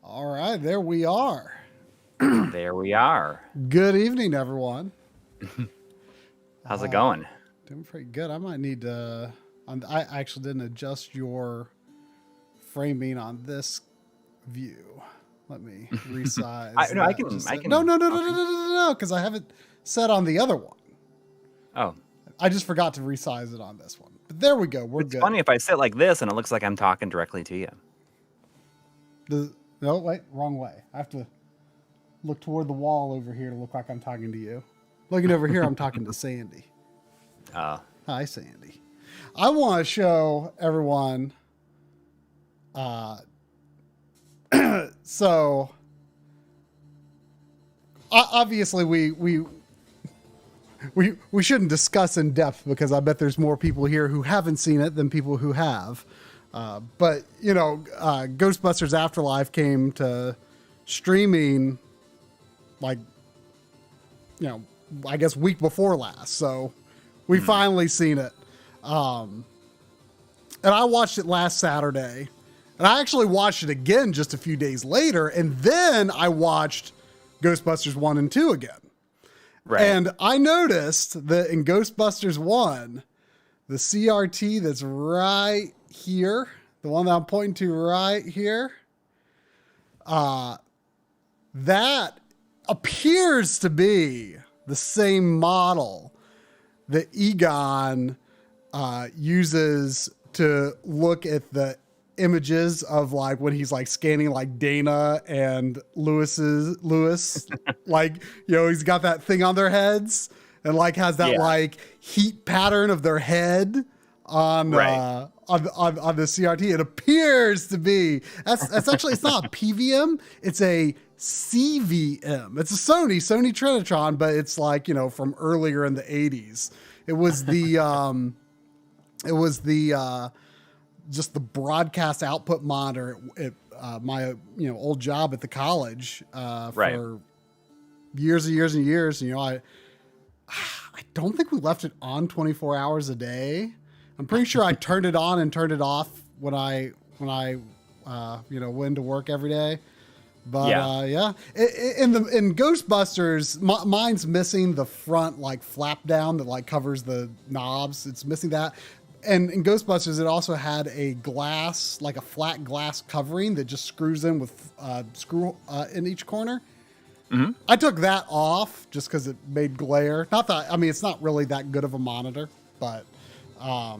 All right, there we are. There we are. Good evening, everyone. How's it going? Doing pretty good. I might need to. I actually didn't adjust your framing on this view. Let me resize. I can. No, because I haven't set on the other one. Oh, I just forgot to resize it on this one. But there we go. We're it's good. funny if I sit like this and it looks like I'm talking directly to you. No, wait, wrong way. I have to look toward the wall over here to look like I'm talking to you. Looking over here, I'm talking to Sandy. Hi, Sandy. I want to show everyone. So, obviously, we shouldn't discuss in depth because I bet there's more people here who haven't seen it than people who have. But Ghostbusters Afterlife came to streaming, I guess week before last. So we finally seen it. And I watched it last Saturday. And I actually watched it again just a few days later. And then I watched Ghostbusters 1 and 2 again. Right. And I noticed that in Ghostbusters 1, the CRT that's right here, the one that I'm pointing to right here, that appears to be the same model that Egon uses to look at the images of when he's scanning Dana and Lewis, he's got that thing on their heads and has that heat pattern of their head on the CRT. It appears to be that's actually, it's not a PVM, it's a CVM. It's a Sony Trinitron, but it's from earlier in the 80s. It was the just the broadcast output monitor at my old job at the college for years and years and years. I don't think we left it on 24 hours a day. I'm pretty sure I turned it on and turned it off when I went to work every day. But in Ghostbusters, mine's missing the front flap down that covers the knobs. It's missing that. And in Ghostbusters, it also had a glass, a flat glass covering that just screws in with screw in each corner. Mm-hmm. I took that off just because it made glare. Not that, it's not really that good of a monitor, but now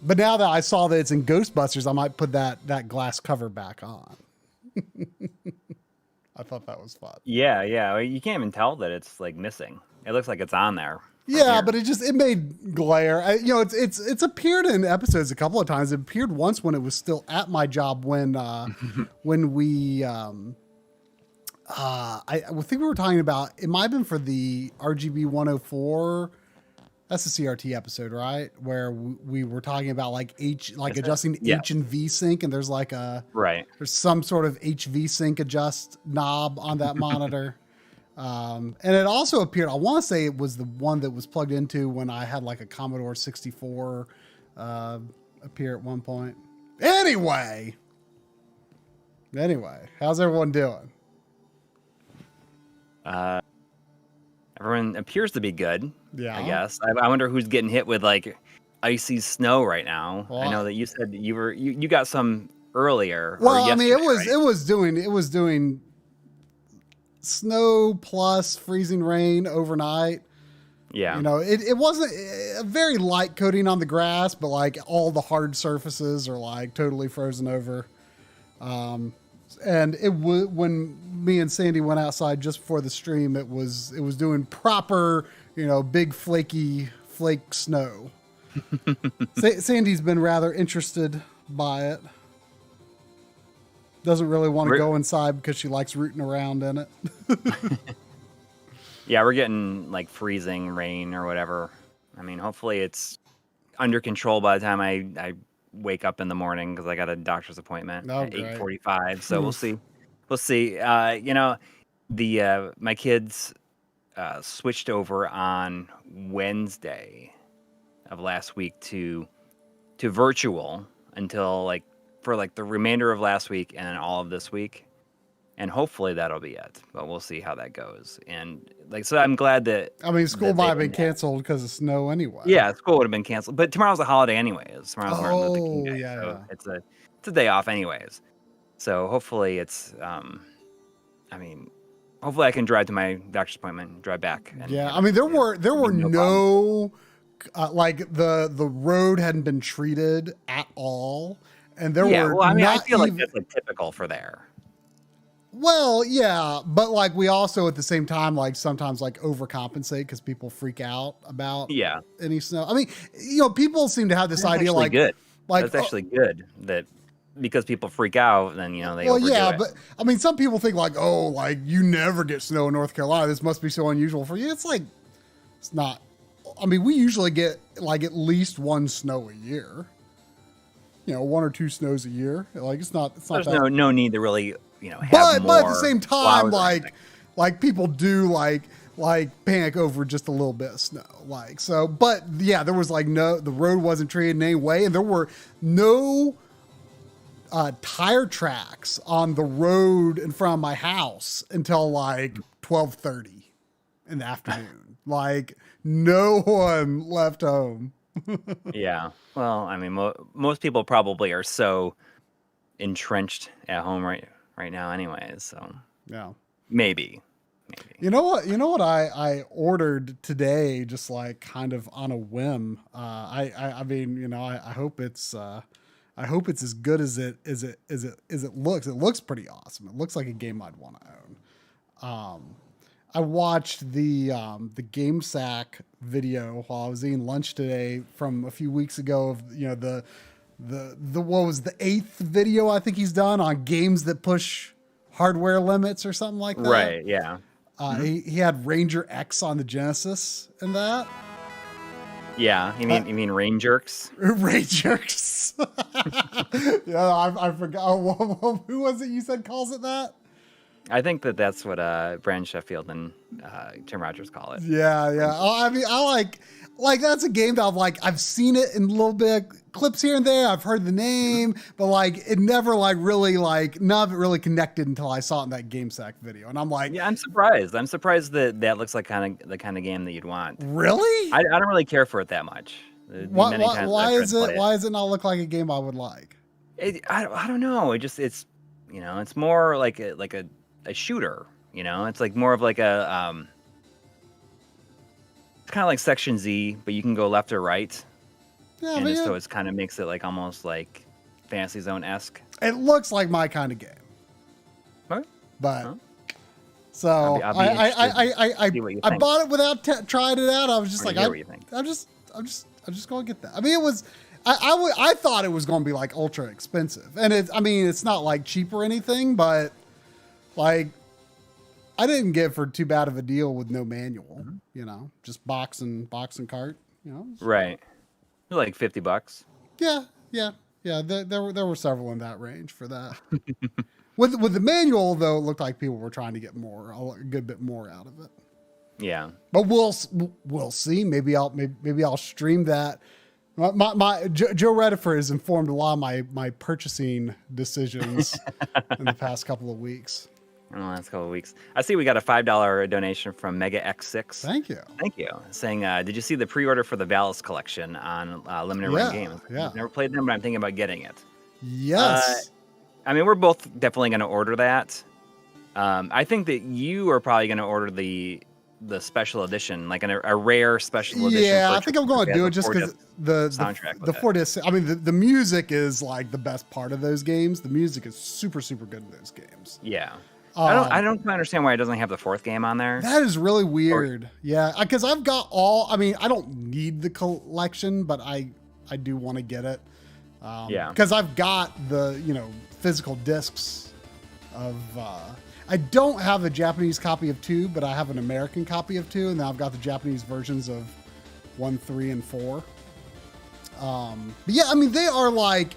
that I saw that it's in Ghostbusters, I might put that glass cover back on. I thought that was fun. Yeah. You can't even tell that it's missing. It looks like it's on there. Yeah, but it made glare. It's appeared in episodes a couple of times. It appeared once when it was still at my job when we I think we were talking about, it might have been for the RGB 104. That's the CRT episode, right? Where we were talking about adjusting H and V sync, and there's there's some sort of HV sync adjust knob on that monitor. And it also appeared, I want to say it was the one that was plugged into when I had a Commodore 64 appear at one point. Anyway, how's everyone doing? Everyone appears to be good. Yeah, I guess. I wonder who's getting hit with icy snow right now. Well, I know that you said you got some earlier. Well, it was doing snow plus freezing rain overnight. Yeah. It wasn't a very light coating on the grass, but all the hard surfaces are totally frozen over. And when me and Sandy went outside just before the stream, it was doing proper, big flake snow. Sandy's been rather interested by it. Doesn't really want to go inside because she likes rooting around in it. Yeah, we're getting freezing rain or whatever. Hopefully it's under control by the time I wake up in the morning because I got a doctor's appointment at 8:45. So we'll see. My kids switched over on Wednesday of last week to virtual until for the remainder of last week and then all of this week. and hopefully that'll be it. But we'll see how that goes. And like, so I'm glad that. I mean, school might have been canceled because of snow anyway. Yeah, school would have been canceled, but tomorrow's a holiday anyways. Tomorrow's Martin Luther King Day, yeah, so it's a day off anyways. So hopefully it's, I mean, hopefully I can drive to my doctor's appointment, drive back. And, yeah, I mean, there were no like the road hadn't been treated at all, and there were. Well, I mean, I feel like that's like typical for there. Well, yeah, but like we also at the same time like sometimes like overcompensate because people freak out about any snow. I mean, people seem to have this idea like good. Like that's actually good that because people freak out, then they overdo it. But I mean, some people think like, oh, like you never get snow in North Carolina. This must be so unusual for you. It's like it's not. I mean, we usually get like at least one snow a year. 1 or 2 snows a year. Like it's not. There's no need to really. Have but at the same time, like people do like panic over just a little bit of snow. Like, so, but yeah, there was like the road wasn't treated in any way. And there were no tire tracks on the road in front of my house until like 12:30 in the afternoon. Like no one left home. Yeah. Well, I mean, most people probably are so entrenched at home right now anyways, so yeah, maybe you know what I ordered today just like kind of on a whim. I mean, I hope it's as good as it looks. It looks pretty awesome. It looks like a game I'd want to own. I watched the GameSack video while I was eating lunch today from a few weeks ago of the what was the 8th video I think he's done on games that push hardware limits or something like that. Right, yeah. He had Ranger X on the Genesis in that. Yeah, you mean Rain Jerks? Rain Jerks. Yeah, I forgot. Who was it you said calls it that? I think that's what Brandon Sheffield and Tim Rogers call it. Yeah. I mean, I like that's a game that I've seen it in a little bit clips here and there. I've heard the name, but like it never really none of it really connected until I saw it in that GameSack video. And I'm like, yeah, I'm surprised. I'm surprised that looks like the kind of game that you'd want. Really? I don't really care for it that much. Why is it not look like a game I would like? I don't know. It's more like a shooter. It's like more of like a it's kind of like Section Z, but you can go left or right. Yeah, and so it kind of makes it like almost like Fantasy Zone-esque. It looks like my kind of game. Right? But so I bought it without trying it out. I was just I'm just going to get that. I mean, it was I thought it was going to be like ultra expensive, and it's not like cheap or anything, but like I didn't get for too bad of a deal with no manual. Just box and cart. Right. Like $50. Yeah. There were several in that range for that. With the manual though, it looked like people were trying to get a good bit more out of it. Yeah. But we'll see. Maybe I'll stream that. My Joe Redifer has informed a lot of my purchasing decisions in the past couple of weeks. Last couple of weeks. I see we got a $5 donation from Mega X6. Thank you. Saying, did you see the pre-order for the Valis collection on Limited Run Games? Yeah. I've never played them, but I'm thinking about getting it. Yes. I mean, we're both definitely going to order that. I think that you are probably going to order the special edition, like a rare special edition. Yeah, I think I'm going to do it just because the soundtrack. The 4-disc. I mean, the music is like the best part of those games. The music is super, super good in those games. Yeah. I don't quite understand why it doesn't have the 4th game on there. That is really weird. Yeah, because I've got I mean, I don't need the collection, but I do want to get it. Because I've got the physical discs of. I don't have a Japanese copy of 2, but I have an American copy of 2, and then I've got the Japanese versions of 1, 3, and 4. But yeah, I mean, they are like.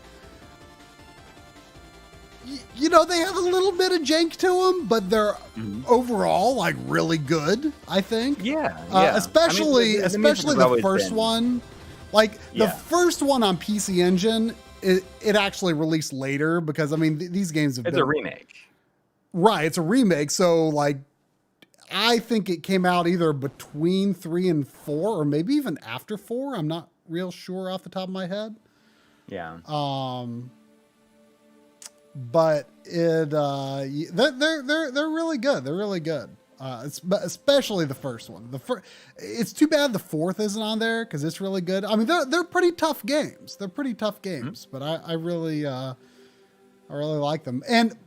They have a little bit of jank to them, but they're overall like really good, I think. Yeah. Especially the first one. Like the first one on PC Engine, it actually released later because I mean these games have been a remake. Right, it's a remake. So like, I think it came out either between 3 and 4, or maybe even after 4. I'm not real sure off the top of my head. Yeah. But they're really good. They're really good. Especially the first one. It's too bad the fourth isn't on there because it's really good. I mean, they're pretty tough games. But I really like them. And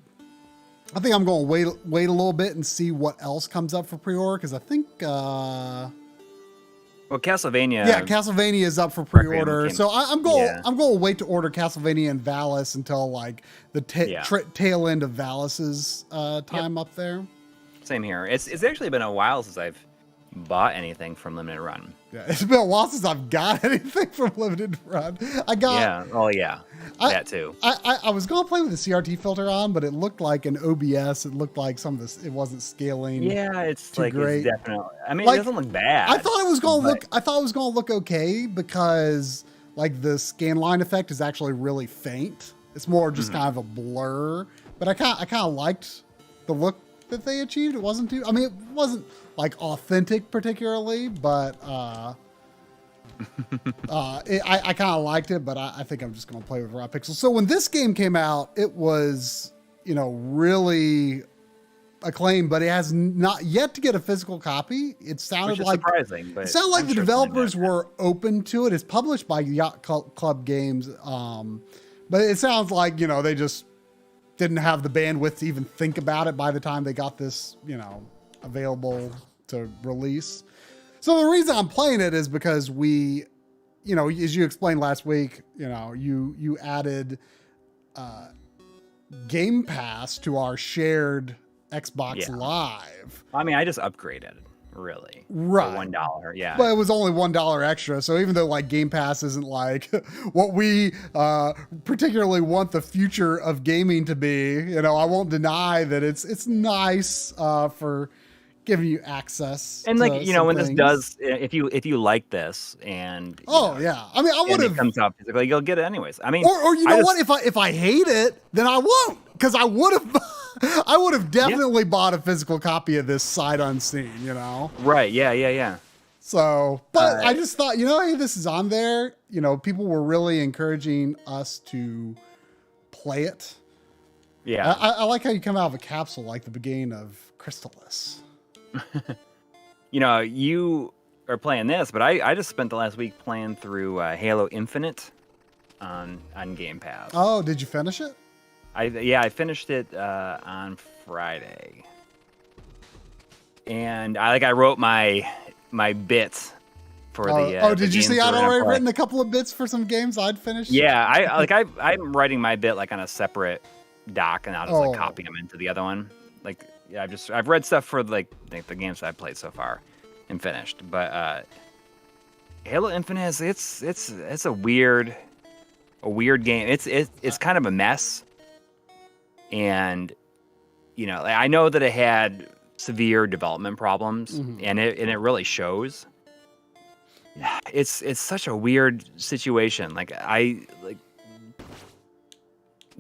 I think I'm going to wait a little bit and see what else comes up for pre-order, because I think well, Castlevania. Yeah, Castlevania is up for pre-order. So I'm going to wait to order Castlevania and Valis until like the tail end of Valis's time up there. Same here. It's actually been a while since I've bought anything from Limited Run. Yeah, it's been a while since I've got anything from Limited Run. That too. I was going to play with the CRT filter on, but it looked like an OBS. It looked like some of this, it wasn't scaling. Yeah, it's like great. It's definitely. I mean, it doesn't look bad. I thought it was going to look okay, because like the scan line effect is actually really faint. It's more just kind of a blur. But I kind of liked the look that they achieved. It wasn't too. I mean, it wasn't like authentic particularly, but I kind of liked it. But I think I'm just going to play with raw pixels. So when this game came out, it was, really acclaimed, but it has not yet to get a physical copy. It sounded like surprising, but it sounded like the developers were open to it. It's published by Yacht Club Games, but it sounds like they just didn't have the bandwidth to even think about it by the time they got this, available to release. So the reason I'm playing it is because we, as you explained last week, you added Game Pass to our shared Xbox Live. I mean, I just upgraded, really. Right. For $1, yeah. But it was only $1 extra. So even though like Game Pass isn't like what we particularly want the future of gaming to be, I won't deny that it's nice for giving you access. And like, when things. this does, if you like this and yeah, I mean, I would have. It comes out physically, you'll get it anyways. I mean, or what? If I hate it, then I won't, because I would have definitely bought a physical copy of this sight unseen. Right? Yeah. So, but I just thought, hey, this is on there. People were really encouraging us to play it. Yeah, I like how you come out of a capsule like the beginning of Crystalis. You are playing this, but I just spent the last week playing through Halo Infinite on Game Pass. Oh, did you finish it? I finished it on Friday, and I wrote my bits for the. Did you see I'd already written a couple of bits for some games I'd finished? Yeah, I'm writing my bit like on a separate doc, and I'll just copy them into the other one. I've read stuff for the games that I've played so far and finished, but Halo Infinite it's a weird game. It's kind of a mess, and I know that it had severe development problems, and it really shows. It's such a weird situation. The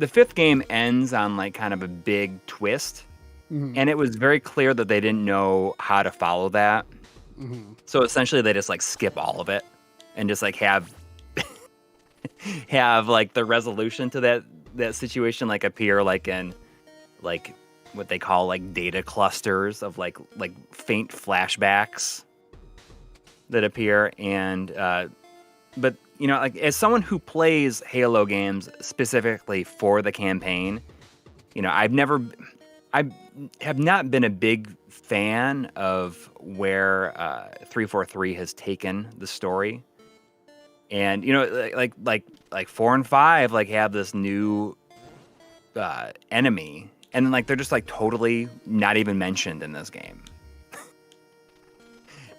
fifth game ends on kind of a big twist. And it was very clear that they didn't know how to follow that. So essentially they just skip all of it and just have the resolution to that situation appear in what they call data clusters of faint flashbacks that appear. And but as someone who plays Halo games specifically for the campaign, I have not been a big fan of where 343 has taken the story, and 4 and 5 have this new enemy, and then they're just totally not even mentioned in this game.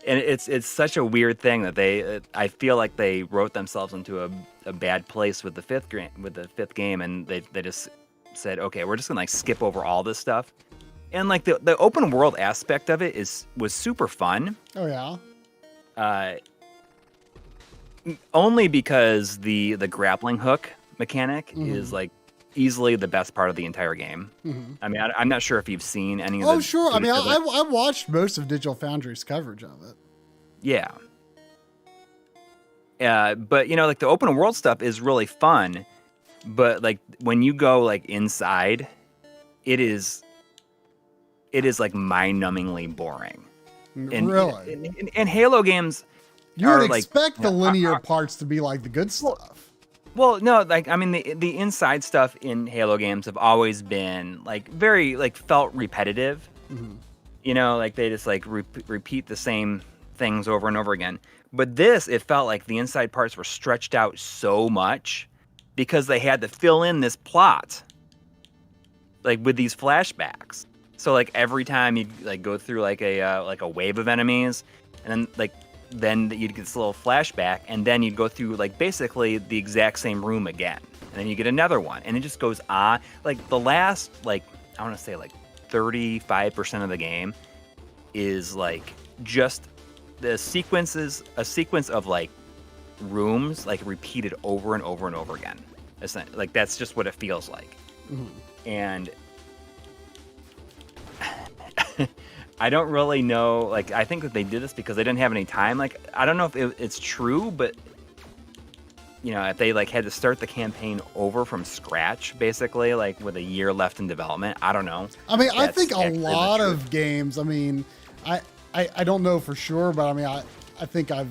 And it's such a weird thing that I feel like they wrote themselves into a bad place with the fifth game, and they just said, okay, we're just gonna skip over all this stuff. And the open world aspect of it was super fun. Oh yeah. Only because the grappling hook mechanic is easily the best part of the entire game. Mm-hmm. I mean, I'm not sure if you've seen any of Oh, sure. I mean, I watched most of Digital Foundry's coverage of it. Yeah. But, like, the open world stuff is really fun. But, like, when you go, like, inside, it is like, mind-numbingly boring. And, really? And Halo games you would expect the linear parts to be, like, the good stuff. Well, no, like, I mean, the inside stuff in Halo games have always been, like, very, like, felt repetitive. Mm-hmm. Like, they just, like, repeat the same things over and over again. But this, it felt like the inside parts were stretched out so much because they had to fill in this plot, like, with these flashbacks. So, like, every time you'd, like, go through, like, a wave of enemies, and then you'd get this little flashback, and then you'd go through, like, basically the exact same room again. And then you get another one, and it just goes on. Like, the last, like, I want to say, like, 35% of the game is, like, just a sequence of, like, rooms, like, repeated over and over and over again. Like, that's just what it feels like. Mm-hmm. And I don't really know, like, I think that they did this because they didn't have any time. Like, I don't know if it's true, but, if they, like, had to start the campaign over from scratch, basically, like, with a year left in development, I don't know. I mean, I think a lot of games, I mean, I don't know for sure, but I mean, I think I've,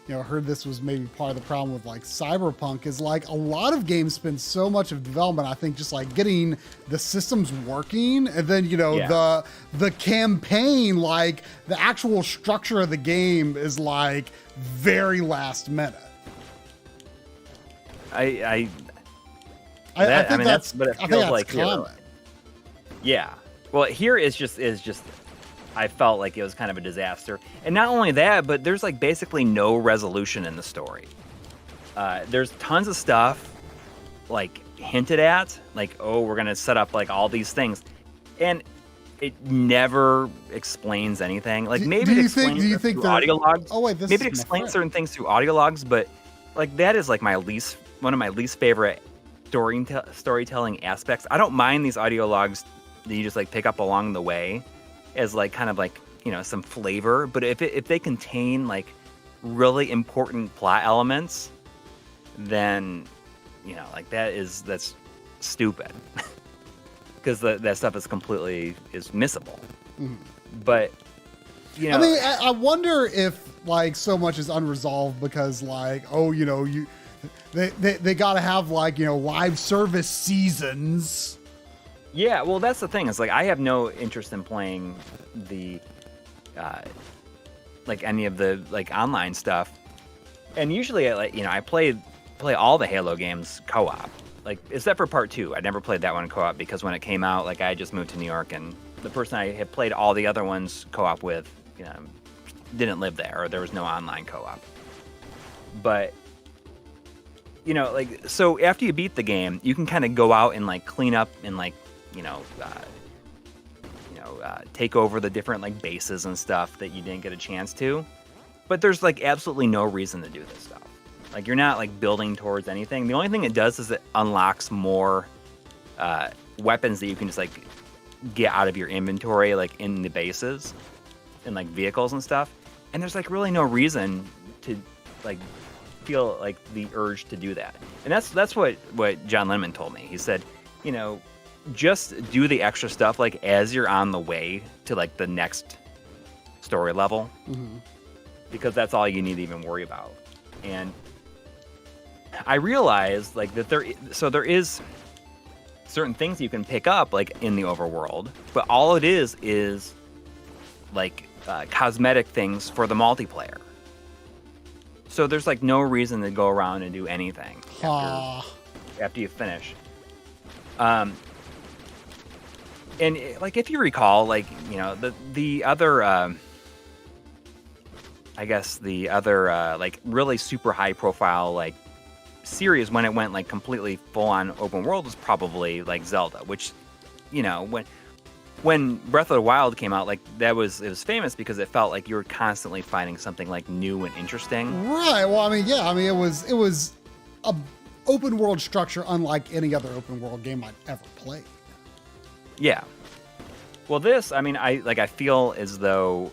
heard this was maybe part of the problem with, like, Cyberpunk is, like, a lot of games spend so much of development, I think, just, like, getting the systems working, and then, the campaign, like, the actual structure of the game is, like, very last minute. I think that's what it feels like common. Yeah. Well, here is just I felt like it was kind of a disaster. And not only that, but there's, like, basically no resolution in the story. There's tons of stuff, like, hinted at, like, oh, we're going to set up, like, all these things. And it never explains anything. Like, maybe it explains through audio logs. Oh, wait, maybe it explains certain things through audio logs, but, like, that is, like, one of my least favorite storytelling aspects. I don't mind these audio logs that you just, like, pick up along the way as, like, kind of, like, some flavor, but if they contain, like, really important plot elements, then, like, that's stupid. Because that stuff is missable. Mm-hmm. But, I mean, I wonder if, like, so much is unresolved because, like, they got to have, like, live service seasons. Yeah, well, that's the thing. Is, like, I have no interest in playing the, like, any of the, like, online stuff. And usually, I play all the Halo games co-op. Like, except for Part 2. I never played that one co-op because when it came out, like, I just moved to New York, and the person I had played all the other ones co-op with, didn't live there, or there was no online co-op. But, like, so after you beat the game, you can kind of go out and, like, clean up and, like, take over the different, like, bases and stuff that you didn't get a chance to. But there's, like, absolutely no reason to do this stuff. Like, you're not, like, building towards anything. The only thing it does is it unlocks more weapons that you can just, like, get out of your inventory, like, in the bases and, like, vehicles and stuff. And there's, like, really no reason to, like, feel, like, the urge to do that. And that's what John Lemon told me. He said, just do the extra stuff, like, as you're on the way to, like, the next story level. Mm-hmm. Because that's all you need to even worry about. And I realized, like, that there is certain things you can pick up, like, in the overworld, but all it is like, cosmetic things for the multiplayer. So there's, like, no reason to go around and do anything after you finish. And, like, if you recall, like, the other, I guess the other, like, really super high profile, like, series when it went, like, completely full on open world was probably, like, Zelda, which, when Breath of the Wild came out, like, it was famous because it felt like you were constantly finding something, like, new and interesting. Right. Well, I mean, yeah. I mean, it was open world structure unlike any other open world game I've ever played. Yeah. Well, this, I mean, I feel as though,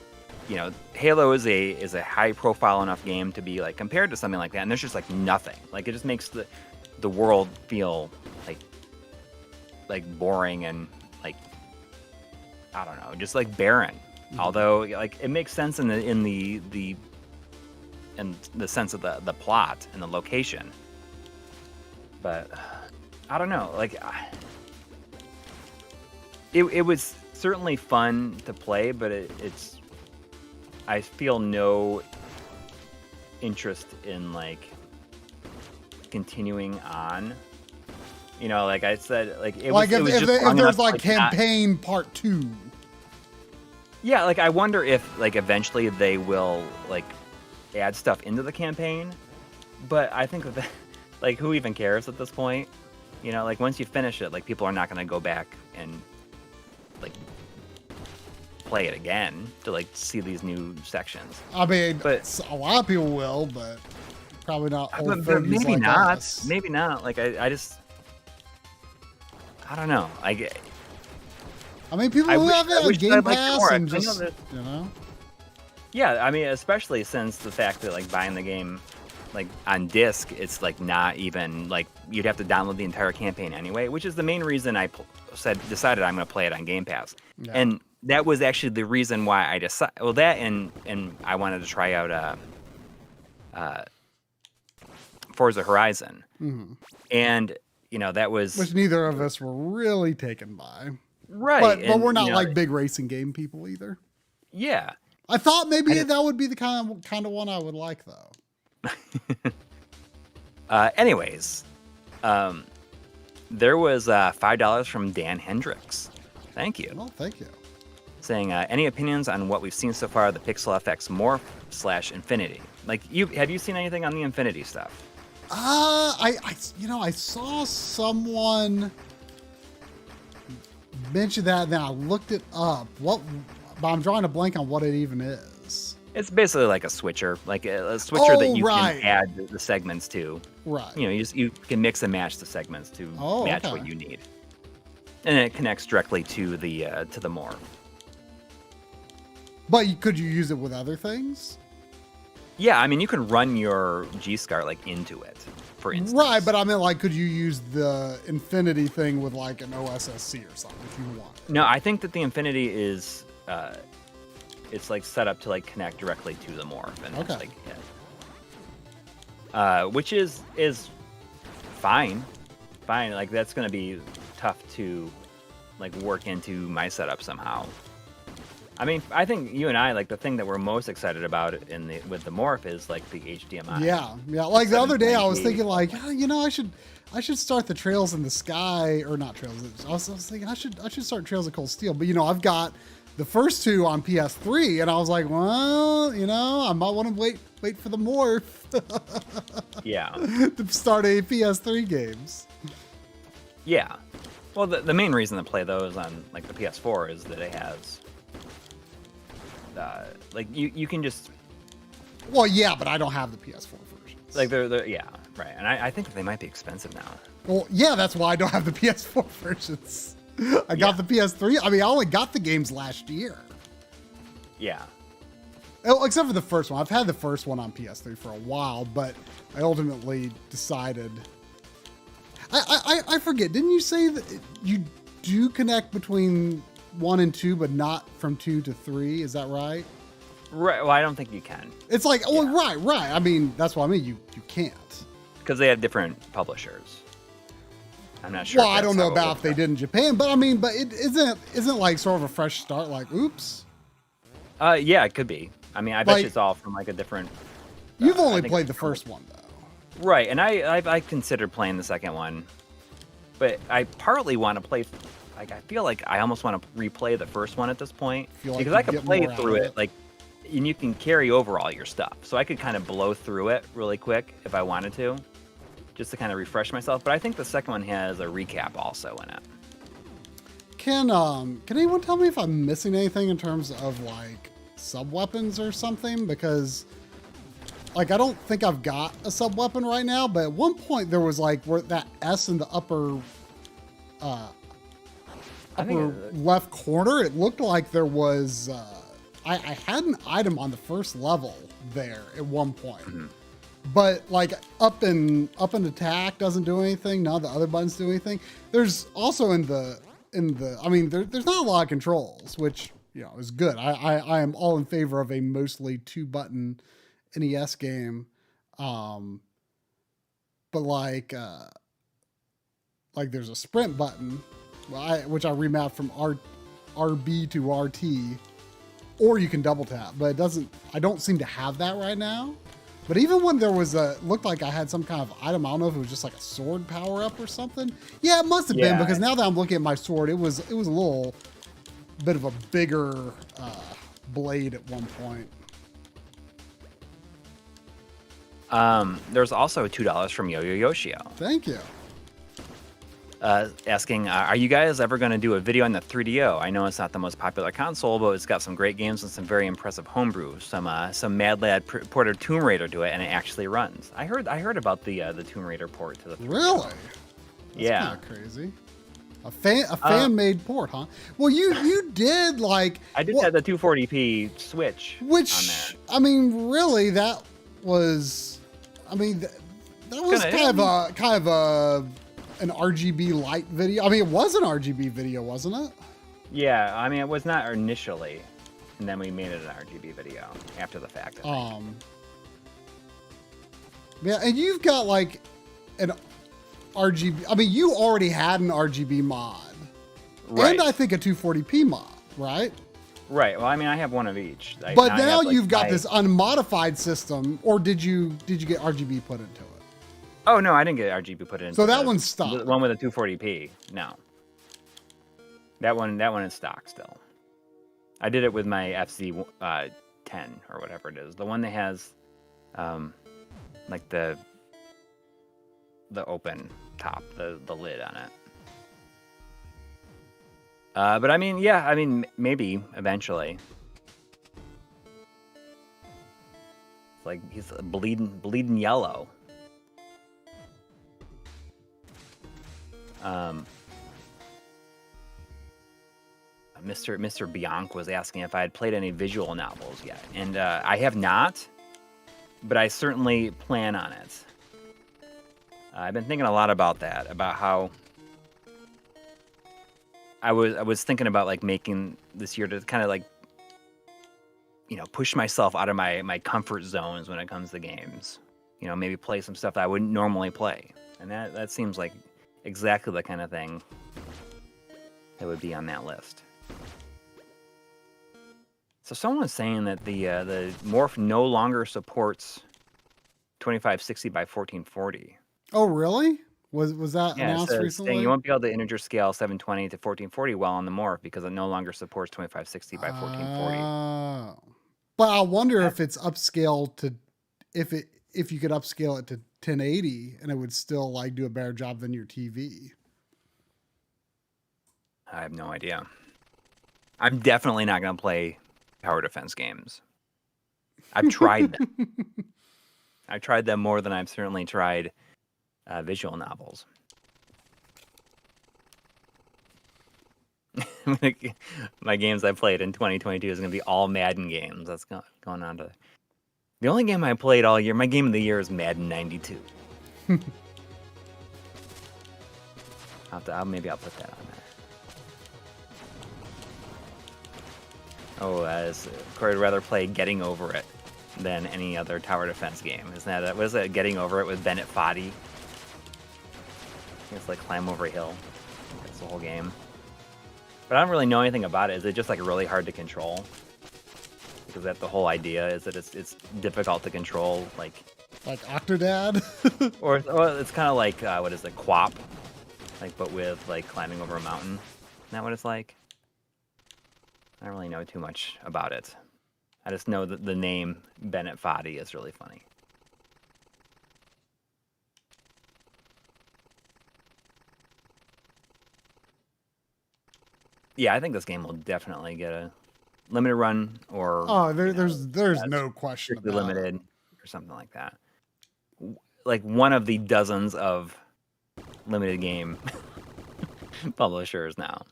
you know, Halo is a high profile enough game to be like compared to something like that, and there's just like nothing. Like it just makes the world feel like boring and like, I don't know, just like barren. Mm-hmm. Although like it makes sense in the sense of the plot and the location. But I don't know, like it was certainly fun to play, but I feel no interest in like continuing on. You know, like I said, like it was just if there's like campaign part 2. Yeah, like I wonder if like eventually they will like add stuff into the campaign, but I think that like who even cares at this point? You know, like once you finish it, like people are not going to go back and like play it again to like see these new sections. I mean, but a lot of people will, but probably not. But maybe like not. Us. Maybe not. Like I don't know. I mean, people who have it on Game Pass and just, you know. Yeah, I mean, especially since the fact that like buying the game like on disc, it's like not even like you'd have to download the entire campaign anyway, which is the main reason I decided I'm going to play it on Game Pass. Yeah. And that was actually the reason why I decided. Well, that and I wanted to try out Forza Horizon, and you know that was which neither of us were really taken by. Right, but we're not like big racing game people either. Yeah, I thought maybe that would be the kind of one I would like though. Anyways, there was $5 from Dan Hendricks. Thank you. Well, thank you. Saying, any opinions on what we've seen so far of the Pixel FX Morph / Infinity? Like, have you seen anything on the Infinity stuff? I saw someone mention that, and then I looked it up. But I'm drawing a blank on what it even is. It's basically like a switcher, that you can add the segments to. Right. You know, you can mix and match the segments to match what you need, and it connects directly to the Morph. But could you use it with other things? Yeah, I mean, you can run your G-SCART like into it, for instance. Right, but I mean, like, could you use the Infinity thing with like an OSSC or something if you want? No, I think that the Infinity is it's like set up to like connect directly to the Morph, and it's like which is fine. Like that's gonna be tough to like work into my setup somehow. I mean, I think you and I, like, the thing that we're most excited about with the Morph is, like, the HDMI. Yeah. Like, the other day I was thinking, like, you know, I should start the Trails in the Sky, or not Trails. I was thinking I should start Trails of Cold Steel. But, you know, I've got the first two on PS3, and I was like, well, you know, I might want to wait for the Morph. Yeah. To start a PS3 games. Yeah. Well, the main reason to play those on, like, the PS4 is that it has... like you can just. Well, yeah, but I don't have the PS4 versions. Like they're yeah, right, and I think they might be expensive now. Well, yeah, that's why I don't have the PS4 versions. I got the PS3. I mean, I only got the games last year. Yeah. Oh, except for the first one. I've had the first one on PS3 for a while, but I ultimately decided. I forget. Didn't you say that you do connect between 1 and 2, but not from 2 to 3? Is that right? Right. Well, I don't think you can. It's like, oh, yeah. Right. I mean, that's what I mean. You can't. Because they have different publishers. I'm not sure. Well, I don't know about if they did in Japan, but I mean, but it isn't like sort of a fresh start. Like, oops. Yeah, it could be. I mean, I bet you it's all from like a different. You've only played the first one though. Right, and I considered playing the second one, but I partly want to play. Like, I feel like I almost want to replay the first one at this point, because I could play through it, like, and you can carry over all your stuff. So I could kind of blow through it really quick if I wanted to, just to kind of refresh myself. But I think the second one has a recap also in it. Can anyone tell me if I'm missing anything in terms of like sub-weapons or something? Because like, I don't think I've got a sub weapon right now, but at one point there was like where that S in the upper left corner, it looked like there was I had an item on the first level there at one point. But like up and attack doesn't do anything. None of the other buttons do anything. There's also in the I mean there's not a lot of controls, which is good. I am all in favor of a mostly 2-button NES game. But like there's a sprint button, which I remapped from RB to RT, or you can double tap, but I don't seem to have that right now. But even when there was looked like I had some kind of item, I don't know if it was just like a sword power up or something. Yeah, it must have been, because now that I'm looking at my sword, it was a little bit of a bigger blade at one point. There's also $2 from Yo-Yo Yoshio. Thank you. Asking, are you guys ever going to do a video on the 3DO? I know it's not the most popular console, but it's got some great games and some very impressive homebrew. Some Mad Lad ported Tomb Raider to it, and it actually runs. I heard about the Tomb Raider port to the 3DO. Really? That's kind of crazy. A fan-made port, huh? Well, you did like... I did have the 240p switch which, on there. I mean, really, that was... I mean, that was kind of an RGB light video. I mean, it was an RGB video, wasn't it? Yeah, I mean, it was not initially, and then we made it an RGB video after the fact. Yeah, and you've got like an RGB. I mean, you already had an RGB mod, right? And I think a 240p mod, right? Right. Well, I mean, I have one of each. But now you've got this unmodified system, or did you get RGB put into it? Oh no, I didn't get RGB put in. So that one's stock. The one with a 240p. No. That one is stock still. I did it with my FC 10 or whatever it is. The one that has like the open top, the lid on it. But I mean, yeah, I mean maybe eventually. Like he's bleeding yellow. Mr. Bianc was asking if I had played any visual novels yet, and I have not, but I certainly plan on it. I've been thinking a lot about that, about how I was thinking about like making this year to kind of like push myself out of my comfort zones when it comes to games. Maybe play some stuff that I wouldn't normally play, and that seems like exactly the kind of thing that would be on that list. So someone was saying that the Morph no longer supports 2560 by 1440. Oh, really? Was that announced recently? You won't be able to integer scale 720 to 1440 well on the Morph because it no longer supports 2560 by 1440. But I wonder if it's upscaled to if you could upscale it to 1080 and it would still like do a better job than your TV. I have no idea. I'm definitely not going to play tower defense games. I've tried them. I've tried them more than I've certainly tried visual novels. My games I played in 2022 is going to be all Madden games. That's going on to... The only game I played all year, my game of the year is Madden 92. Maybe I'll put that on there. Corey would rather play Getting Over It than any other tower defense game. Isn't that was it Getting Over It with Bennett Foddy? It's like climb over a hill. That's the whole game. But I don't really know anything about it. Is it just like really hard to control? Because that's the whole idea, is that it's difficult to control, like Octodad? or it's kind of like what is it, QWOP, like but with like climbing over a mountain. Isn't that what it's like? I don't really know too much about it. I just know that the name Bennett Foddy is really funny. Yeah, I think this game will definitely get a limited run or... Oh, there's no question about limited. it. or something like that. Like one of the dozens of limited game publishers now.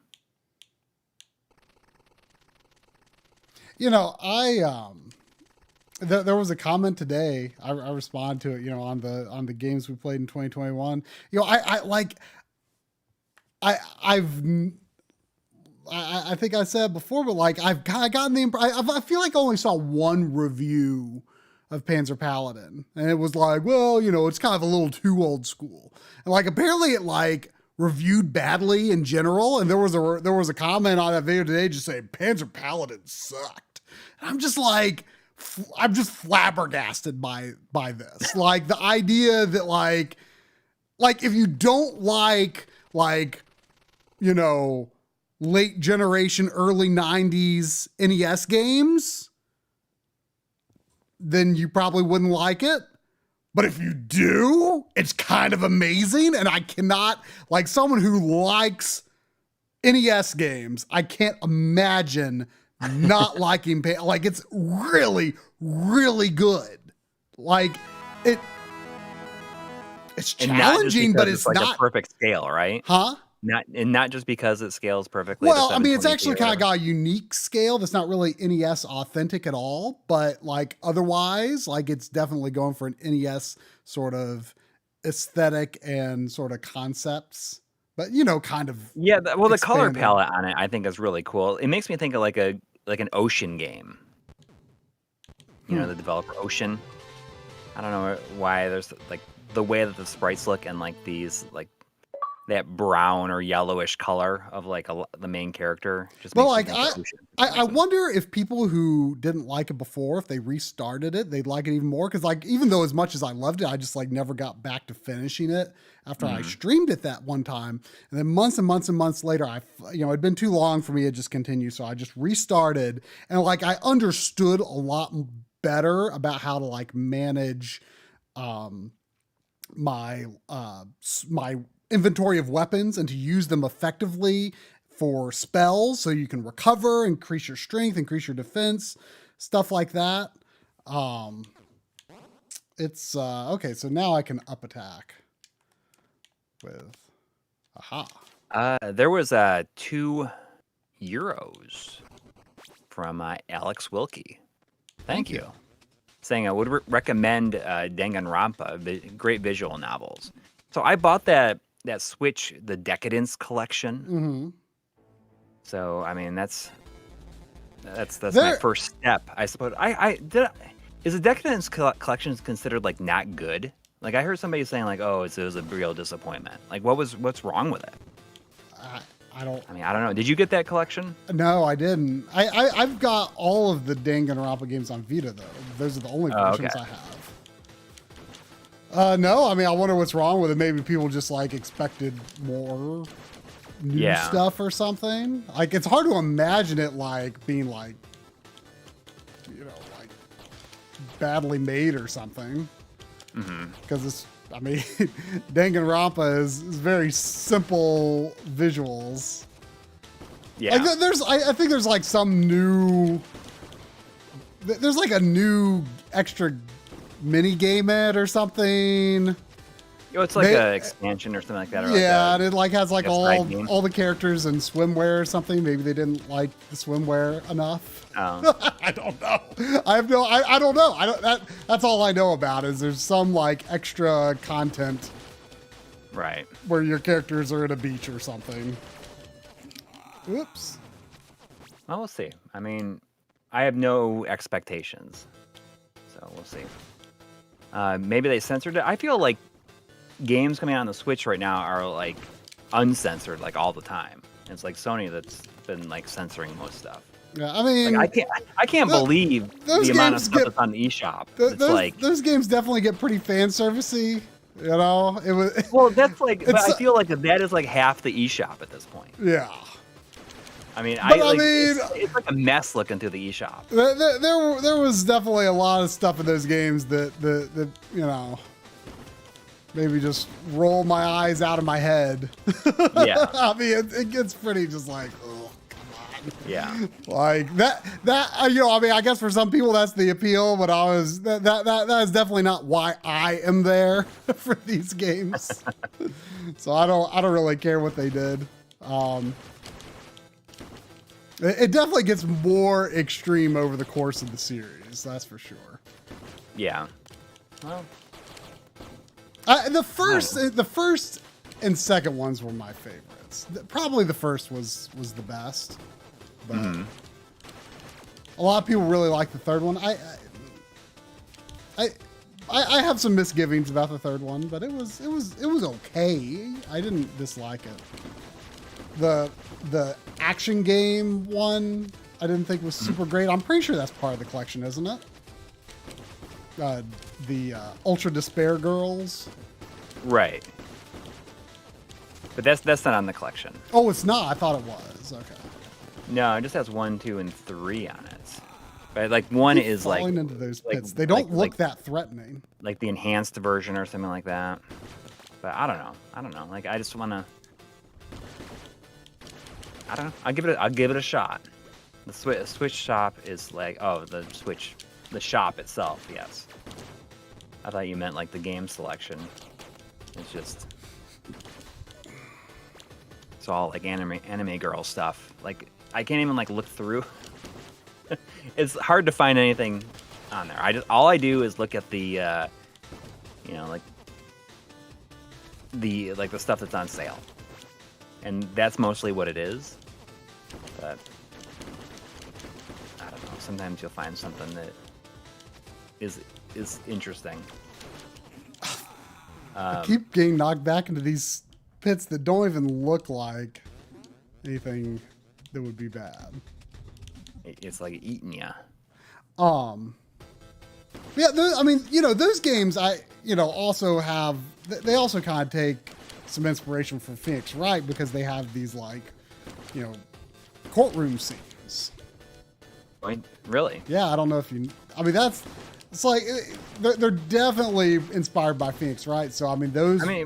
You know, there was a comment today. I responded to it, you know, on the games we played in 2021. You know, I think I said before, but like I've gotten the I feel like I only saw one review of Panzer Paladin, and it was like, well, you know, it's kind of a little too old school, and like apparently it like reviewed badly in general, and there was a comment on that video today just saying Panzer Paladin sucked, and I'm just flabbergasted by this, like the idea that like if you don't like you know, late generation, early 90s NES games, then you probably wouldn't like it. But if you do, it's kind of amazing. And I cannot, like someone who likes NES games, I can't imagine not liking, like it's really, really good. Like it's challenging, but it's like not a perfect scale, right? Huh? Not just because it scales perfectly. Well, I mean, it's actually kind of got a unique scale that's not really NES authentic at all, but like otherwise, like it's definitely going for an NES sort of aesthetic and sort of concepts, but you know, kind of. Yeah, well, the color palette on it, I think, is really cool. It makes me think of like an Ocean game. You know, the developer Ocean. I don't know why there's like the way that the sprites look and like these like that brown or yellowish color of like the main character. Just well, like I wonder if people who didn't like it before, if they restarted it, they'd like it even more. Cause like, even though as much as I loved it, I just like never got back to finishing it after I streamed it that one time. And then months and months and months later, you know, it'd been too long for me to just continue. So I just restarted, and like, I understood a lot better about how to like manage, my inventory of weapons and to use them effectively for spells so you can recover, increase your strength, increase your defense, stuff like that. It's okay, so now I can up attack with there was 2 euros from Alex Wilkie. Thank you. Saying I would recommend Danganronpa, great visual novels. So I bought that Switch, the Decadence collection. Mm-hmm. So I mean that's my first step, I suppose. Is the Decadence collection considered like not good? Like I heard somebody saying like, oh, it was a real disappointment. Like what's wrong with it? I don't know. Did you get that collection? No, I didn't. I've got all of the Danganronpa games on Vita though. Those are the only versions I have. No, I mean, I wonder what's wrong with it. Maybe people just like expected more new stuff or something. Like it's hard to imagine it like being like, you know, like badly made or something. Because it's, I mean, Danganronpa is very simple visuals. Yeah. Like I think there's like some new, there's like a new extra mini game in it or something. Oh, it's like an expansion or something like that. Or yeah, and it like has like all the characters in swimwear or something. Maybe they didn't like the swimwear enough. Oh. I don't know. I don't know. That's all I know about is there's some like extra content. Right. Where your characters are at a beach or something. Whoops. Well, we'll see. I mean, I have no expectations. So we'll see. Maybe they censored it. I feel like games coming out on the Switch right now are like uncensored like all the time. It's like Sony that's been like censoring most stuff. Yeah, I mean, like, I can't believe the amount of stuff that's on the eShop. Those games definitely get pretty fan servicey. You know, it was well. That's like, but I feel like that is like half the eShop at this point. Yeah. I mean, it's like a mess looking through the eShop. There was definitely a lot of stuff in those games that you know, maybe just roll my eyes out of my head. Yeah. I mean, it gets pretty just like, oh, come Yeah. Like that, you know, I mean, I guess for some people that's the appeal, but that is definitely not why I am there for these games. So I don't really care what they did. It definitely gets more extreme over the course of the series. That's for sure. Yeah. Well, the first and second ones were my favorites. Probably the first was the best, but a lot of people really like the third one. I have some misgivings about the third one, but it was okay. I didn't dislike it. The action game one I didn't think was super great. I'm pretty sure that's part of the collection, isn't it? The Ultra Despair Girls. Right. But that's not on the collection. Oh, it's not. I thought it was. Okay. No, it just has 1, 2, and 3 on it. But like one is like falling into those pits. They don't look that threatening. Like the enhanced version or something like that. But I don't know. Like I just want to. I don't know. I'll give it a shot. The Switch shop is like the shop itself. Yes. I thought you meant like the game selection. It's all like anime girl stuff. Like I can't even like look through. It's hard to find anything on there. All I do is look at the like the stuff that's on sale. And that's mostly what it is. But I don't know. Sometimes you'll find something that is interesting. I keep getting knocked back into these pits that don't even look like anything that would be bad. It's like eating ya. Yeah, I mean, those games also have, they also kind of take some inspiration from Phoenix Wright because they have these like, courtroom scenes. Really? Yeah, I don't know if it's like they're definitely inspired by Phoenix Wright. So I mean,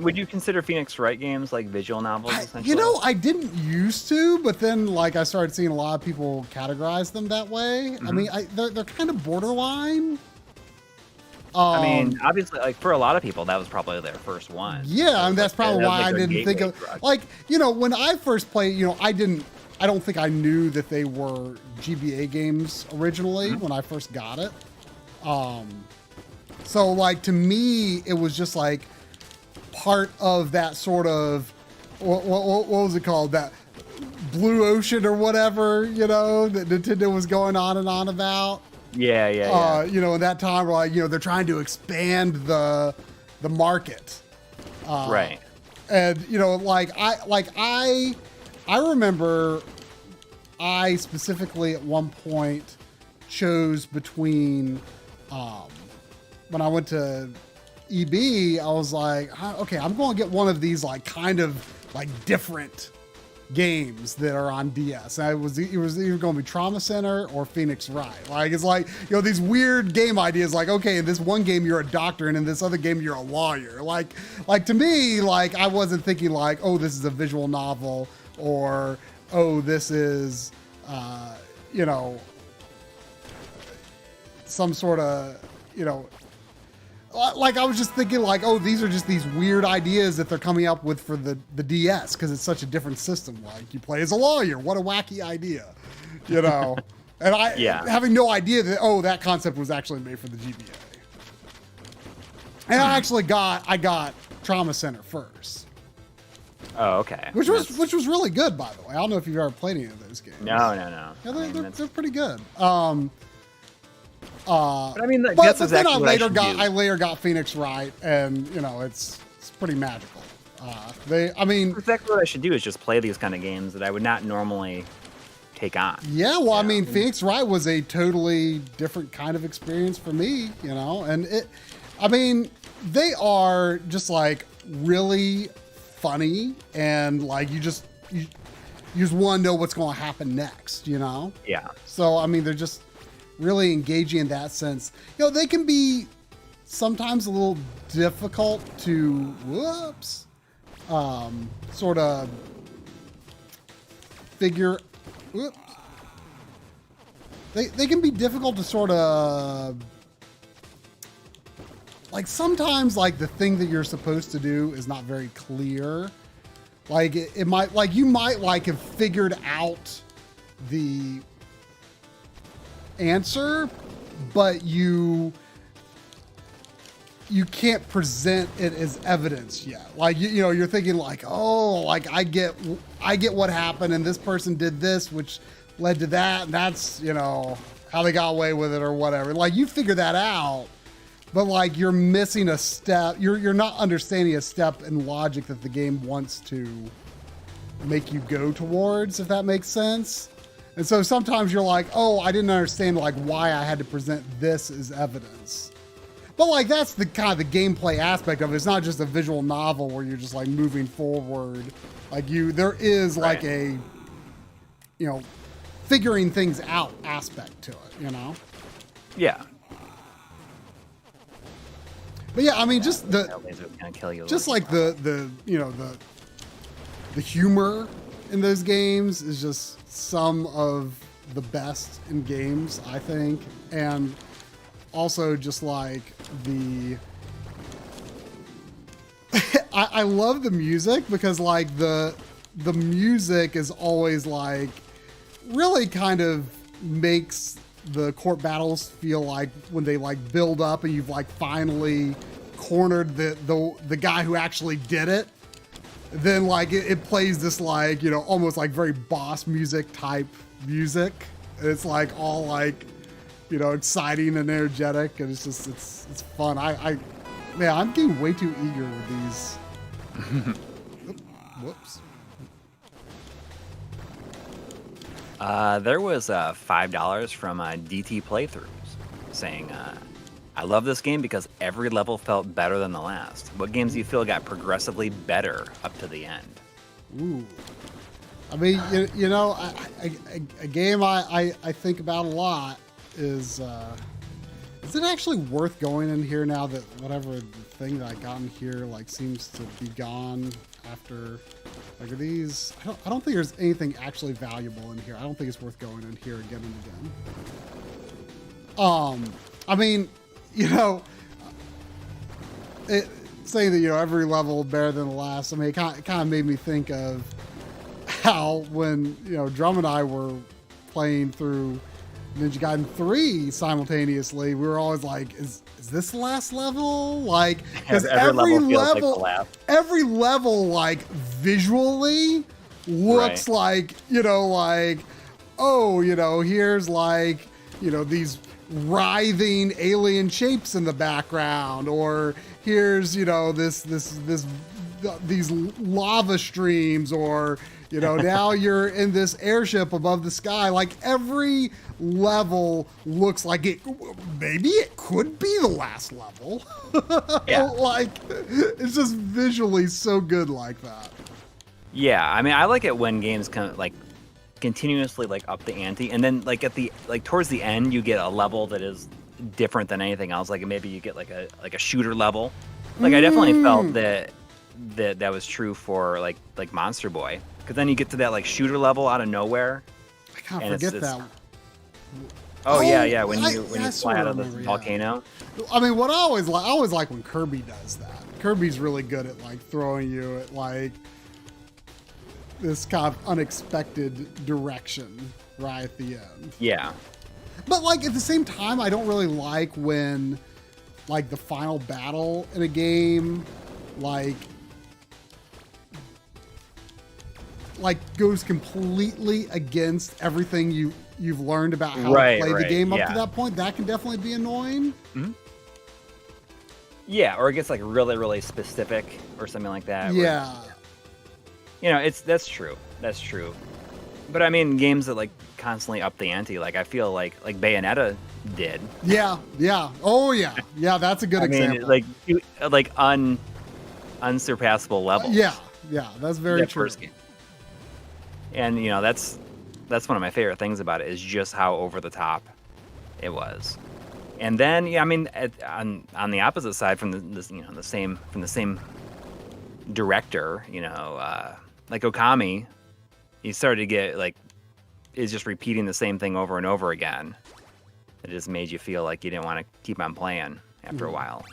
would you consider Phoenix Wright games like visual novels? Essentially? I didn't used to, but then like I started seeing a lot of people categorize them that way. I mean, they're kind of borderline. I mean, obviously, like for a lot of people, that was probably their first one. Yeah, and that's probably why I didn't think of when I first played. I don't think I knew that they were GBA games originally when I first got it. So like to me, it was just like part of that sort of what was it called? That blue ocean or whatever, that Nintendo was going on and on about. Yeah. In that time, like they're trying to expand the market. Right. And I remember I specifically at one point chose between when I went to EB, I was like, okay, I'm going to get one of these like kind of like different games that are on DS. And it was either going to be Trauma Center or Phoenix Wright. Like it's like these weird game ideas. Like okay, in this one game you're a doctor, and in this other game you're a lawyer. Like to me, like I wasn't thinking like, oh, this is a visual novel, or oh, this is some sort of like I was just thinking like, oh, these are just these weird ideas that they're coming up with for the DS because it's such a different system. Like you play as a lawyer. What a wacky idea, And having no idea that that concept was actually made for the GBA. And I got Trauma Center first. Oh, okay. Which was really good, by the way. I don't know if you've ever played any of those games. No. Yeah, they're pretty good. But I mean, that's but exactly then I later got Phoenix Wright, and it's pretty magical. Exactly what I should do is just play these kind of games that I would not normally take on. Yeah, well, I mean, Phoenix Wright was a totally different kind of experience for me, and they are just like really funny, and like you just want to know what's going to happen next, Yeah. So I mean, they're just really engaging in that sense. They can be sometimes a little difficult to sort of figure they can be difficult to sort of like sometimes like the thing that you're supposed to do is not very clear. Like it might like you might like have figured out the answer, but you can't present it as evidence yet. Like you know you're thinking like, oh, like I get what happened and this person did this which led to that, and that's, you know, how they got away with it or whatever. Like you figure that out, but like you're missing a step. You're not understanding a step in logic that the game wants to make you go towards, if that makes sense. And so sometimes you're like, oh, I didn't understand like why I had to present this as evidence. But like that's the kind of the gameplay aspect of it. It's not just a visual novel where you're just like moving forward. Like there is like a, you know, figuring things out aspect to it, you know? Yeah. But yeah, I mean, just the, gonna kill you just like the, you know, the humor in those games is just some of the best in games, I think. And also just like the, I love the music because like the music is always like, really kind of makes the court battles feel like when they like build up and you've like finally cornered the guy who actually did it. Then like it plays this like, you know, almost like very boss music type music. And it's like all like, you know, exciting and energetic, and it's just it's fun. Man, I'm getting way too eager with these. Whoops. There was $5 from DT Playthroughs saying, I love this game because every level felt better than the last. What games do you feel got progressively better up to the end? Ooh. I mean, you know, a game I think about a lot is it actually worth going in here now that whatever thing that I got in here like seems to be gone after, like, are these, I don't think there's anything actually valuable in here. I don't think it's worth going in here again and again. I mean, you know, saying that, you know, every level better than the last, I mean, it kind of made me think of how when, you know, Drum and I were playing through Ninja Gaiden 3 simultaneously, we were always like, is this the last level? Like, because every level, like, visually looks like, you know, like, oh, you know, here's like, you know, these writhing alien shapes in the background, or here's, you know, these lava streams, or, you know, now you're in this airship above the sky. Like every level looks like maybe it could be the last level. Yeah. Like it's just visually so good like that. Yeah, I mean, I like it when games kind of like continuously like up the ante, and then like at the towards the end you get a level that is different than anything else. Like maybe you get like a shooter level. Like I definitely felt that was true for like Monster Boy, because then you get to that like shooter level out of nowhere. I can't forget that. Oh yeah, when you fly out of the volcano. I mean, what I always like when Kirby does that. Kirby's really good at like throwing you at like this kind of unexpected direction right at the end. Yeah. But like at the same time, I don't really like when like the final battle in a game like goes completely against everything you've learned about how to play the game up to that point. That can definitely be annoying. Mm-hmm. Yeah, or it gets like really, really specific or something like that. Yeah. Where, you know, that's true. That's true. But I mean, games that like constantly up the ante, like I feel like Bayonetta did. Yeah. Oh yeah. Yeah, that's a good example. Like unsurpassable levels. Yeah, that's very true. First game. And you know, that's one of my favorite things about it, is just how over the top it was. And then, yeah, I mean, on the opposite side, from the same director, you know, like Okami, you started to get like is just repeating the same thing over and over again. It just made you feel like you didn't want to keep on playing after a while.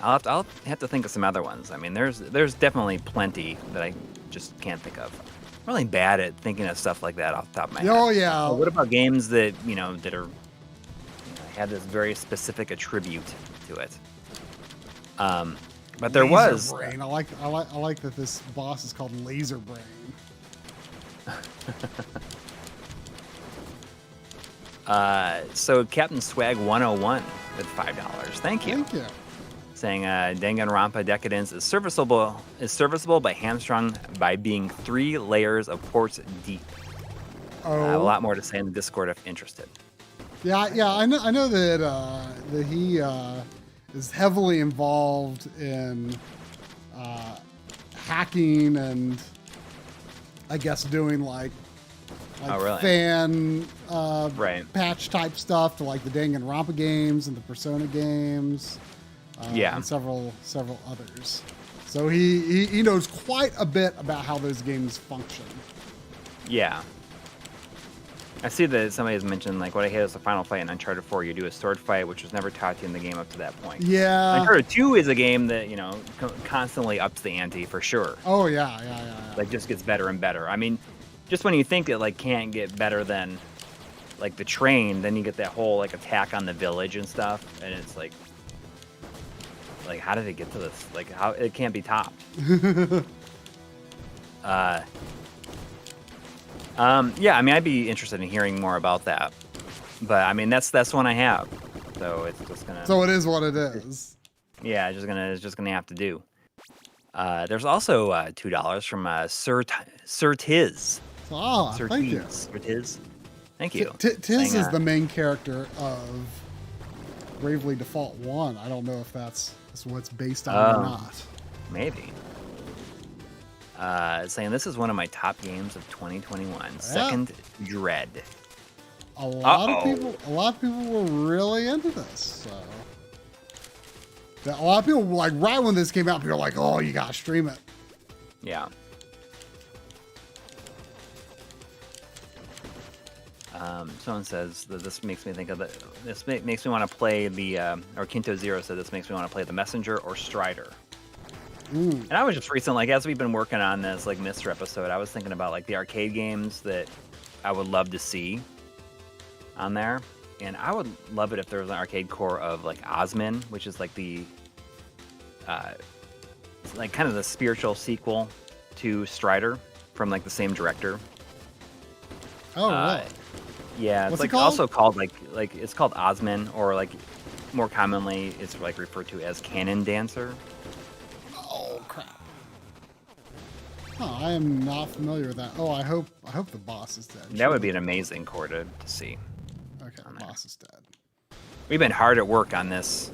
I'll have to think of some other ones. I mean, there's definitely plenty that I just can't think of. I'm really bad at thinking of stuff like that off the top of my head. Oh yeah. What about games that that are have this very specific attribute to it? But there was. Brain. I like that this boss is called Laser Brain. So Captain Swag 101 with $5. Thank you. Thank you. Saying Danganronpa Decadence is serviceable but hamstrung by being 3 layers of ports deep. I have a lot more to say in the Discord if interested. Yeah, I know that he is heavily involved in hacking and I guess doing like really? fan right. patch type stuff to like the Danganronpa games and the Persona games. And several others. So he knows quite a bit about how those games function. Yeah. I see that somebody has mentioned, like, what I hate is the final fight in Uncharted 4. You do a sword fight, which was never taught to you in the game up to that point. Yeah. Uncharted 2 is a game that, constantly ups the ante for sure. Oh, yeah. Like, just gets better and better. I mean, just when you think it, like, can't get better than, like, the train, then you get that whole, like, attack on the village and stuff, and it's like, how did it get to this? Like, how it can't be topped. Yeah, I mean, I'd be interested in hearing more about that. But I mean, that's one I have. So it's just gonna. So it is what it is. Yeah, it's just gonna have to do. There's also $2 from Sir Tiz. Ah, thank you. Sir Tiz. Thank you. Tiz is the main character of Bravely Default 1. I don't know if that's what it's based on or not. Maybe. Saying this is one of my top games of 2021. Second Dread. A lot of people were really into this. So. A lot of people, like, right when this came out, people were like, "Oh, you gotta stream it." Yeah. Someone says that this makes me think of this makes me want to play the or Quinto Zero said this makes me want to play the Messenger or Strider. And I was just recently, like, as we've been working on this, like, Mr. episode, I was thinking about, like, the arcade games that I would love to see on there. And I would love it if there was an arcade core of, like, Osmin, which is, like, the, like, kind of the spiritual sequel to Strider from, like, the same director. Oh, really? Yeah, it's, What's like, it called? also called, like, it's called Osmin, or, like, more commonly, it's, like, referred to as Cannon Dancer. Oh, crap. Oh, I am not familiar with that. Oh, I hope the boss is dead. That would be an amazing core to see. Okay, the boss is dead. We've been hard at work on this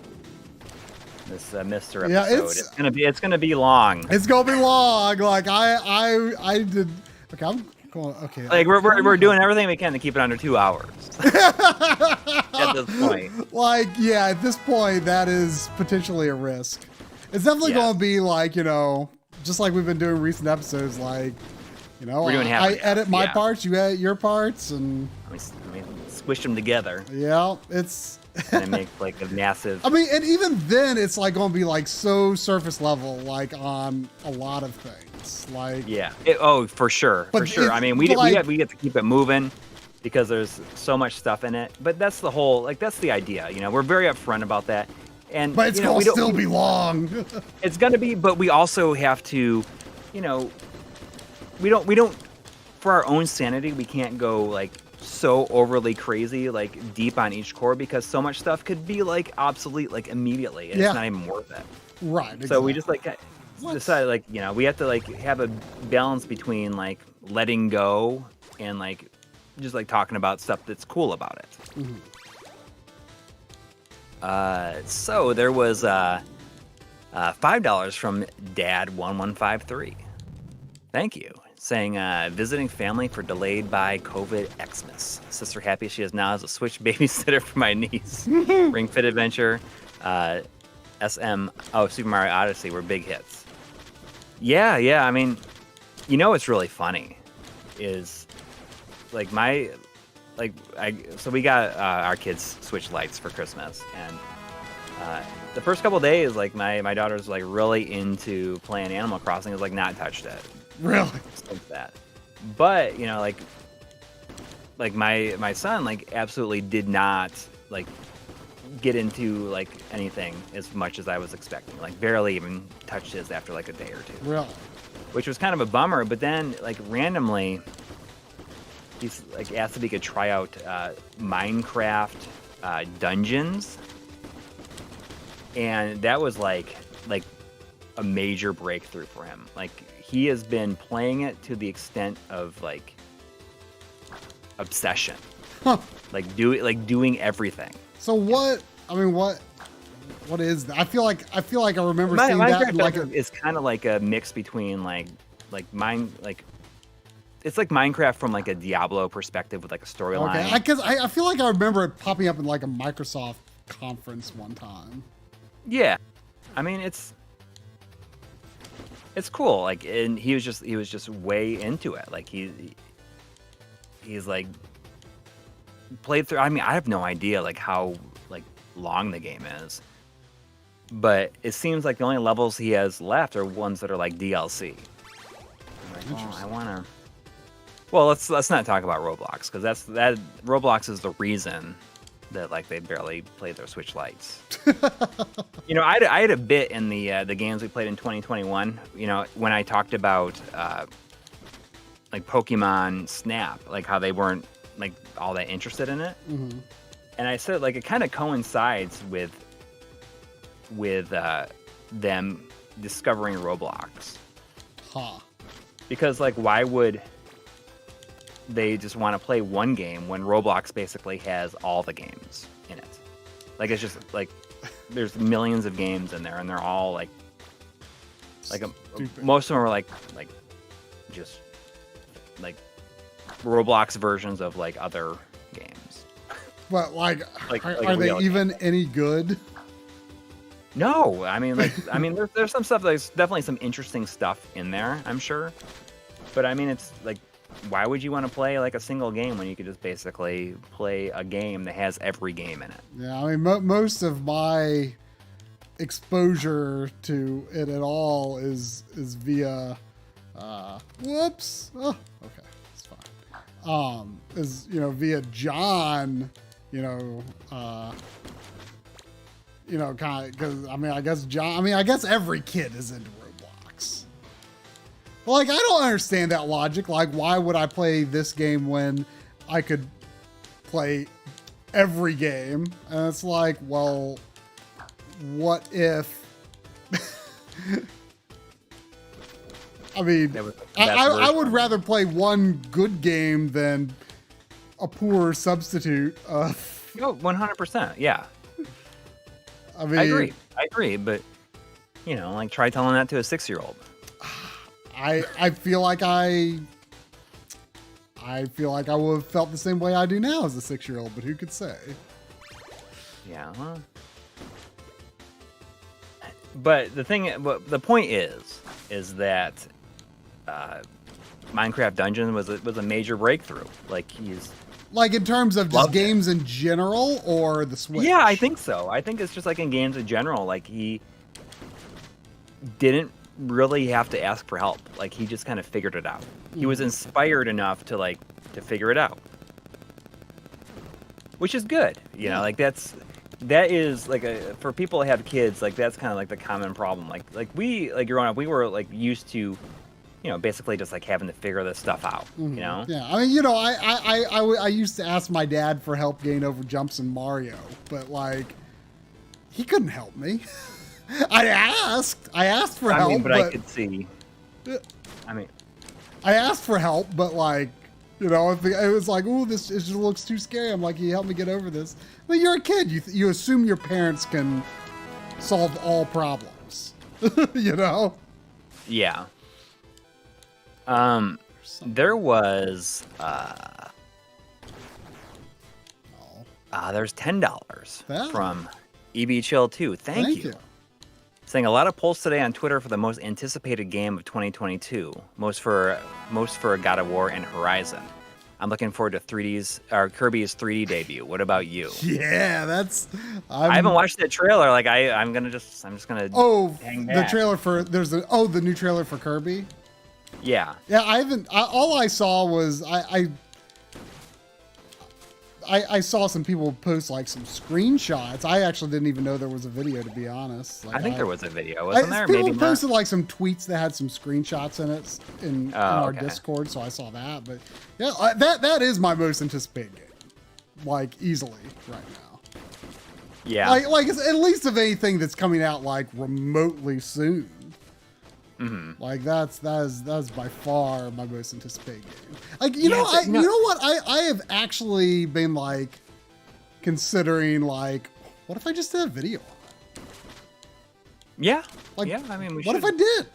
Mr. episode. Yeah, it's gonna be long. It's gonna be long. Like I did. Okay, I'm going. Okay. Like we're doing everything we can to keep it under 2 hours. At this point. Like, yeah, at this point, that is potentially a risk. It's definitely going to be like, just like we've been doing recent episodes, like, we're doing I edit my parts, you edit your parts, and we squish them together. Yeah, it's and make like a massive. I mean, and even then, it's like going to be like so surface level, like on a lot of things, like for sure. I mean, we get to keep it moving because there's so much stuff in it. But that's the whole, like, that's the idea. We're very upfront about that. But it's going to still be long. It's going to be, but we also have to, we don't, for our own sanity, we can't go like so overly crazy, like deep on each core, because so much stuff could be like obsolete, like immediately. And it's not even worth it. Right. Exactly. So we just like decided, like, we have to like have a balance between like letting go and like just like talking about stuff that's cool about it. Mm-hmm. So there was $5 from Dad1153. Thank you. Saying visiting family for delayed by COVID Xmas. Sister happy she is now as a Switch babysitter for my niece. Ring Fit Adventure, Super Mario Odyssey were big hits. Yeah. I mean, You know what's really funny is like so we got our kids Switch Lites for Christmas, and the first couple days, like my daughter's like really into playing Animal Crossing, has like not touched it. Really? Since that. But, you know, like my son like absolutely did not like get into like anything as much as I was expecting. Like barely even touched his after like a day or two. Really? Which was kind of a bummer, but then like randomly he's like asked if he could try out Minecraft dungeons. And that was like a major breakthrough for him. Like he has been playing it to the extent of like obsession. Huh. Like doing everything. So what? I mean, what is that? I feel like I remember seeing that. Like it's kind of like a mix between it's like Minecraft from like a Diablo perspective with like a storyline. Okay, because I feel like I remember it popping up in like a Microsoft conference one time. Yeah, I mean it's cool. Like, and he was just way into it. Like he's like played through. I mean, I have no idea like how like long the game is, but it seems like the only levels he has left are ones that are like DLC. I'm like, oh, I wanna. Well, let's not talk about Roblox, because that Roblox is the reason that like they barely played their Switch Lites. You know, I had a bit in the games we played in 2021. You know, when I talked about like Pokemon Snap, like how they weren't like all that interested in it, mm-hmm. and I said like it kind of coincides with them discovering Roblox. Huh. Because like why would they just want to play one game when Roblox basically has all the games in it? Like it's just like there's millions of games in there, and they're all like most of them are like just like Roblox versions of like other games. But like are they even any good? No, I mean there's some stuff. There's definitely some interesting stuff in there, I'm sure. But I mean, it's like, why would you want to play like a single game when you could just basically play a game that has every game in it? Yeah, I mean, most of my exposure to it at all is via, whoops. Oh, okay, it's fine. Is, you know, via John, kind of, because I guess every kid is into Roblox. Like, I don't understand that logic. Like, why would I play this game when I could play every game? And it's like, well, what if... I mean, I would rather play one good game than a poor substitute of... No, 100%, yeah. I mean... I agree, but, you know, like, try telling that to a 6-year-old. I feel like I would have felt the same way I do now as a 6-year-old, but who could say? Yeah. Well. But the point is that Minecraft Dungeon was a major breakthrough. Like he's like in terms of just games in general, or the Switch. Yeah, I think so. I think it's just like in games in general. Like he didn't really have to ask for help. Like he just kind of figured it out. He was inspired enough to figure it out, which is good. You know, like that is like for people that have kids, like that's kind of like the common problem. Like growing up, we were like used to, you know, basically just like having to figure this stuff out. You know? Yeah. I mean, you know, I used to ask my dad for help getting over jumps in Mario, but like he couldn't help me. I asked for help. But I could see. I mean, I asked for help, but like, you know, if it was like, "Ooh, it just looks too scary." I'm like, "Can you help me get over this?" But you're a kid. You assume your parents can solve all problems. You know? Yeah. There was there's $10 from EB Chill 2. Thank you. saying a lot of polls today on Twitter for the most anticipated game of 2022. Most for God of War and Horizon. I'm looking forward to Kirby's 3D debut. What about you? Yeah, I haven't watched that trailer. Like I'm just gonna. Oh, hang the back. trailer for the new trailer for Kirby. Yeah. Yeah, I haven't. All I saw was I saw some people post like some screenshots. I actually didn't even know there was a video, to be honest. Like, I think there was a video, wasn't there? People Maybe posted not. like some tweets that had some screenshots in it in our Discord, so I saw that. But yeah, that is my most anticipated game, like easily right now. Yeah, like it's, at least of anything that's coming out like remotely soon. Mm-hmm. Like that is by far my most anticipated game. Like you know what I have actually been like considering, like, what if I just did a video on it? Yeah. Like, yeah. I mean, what if I did?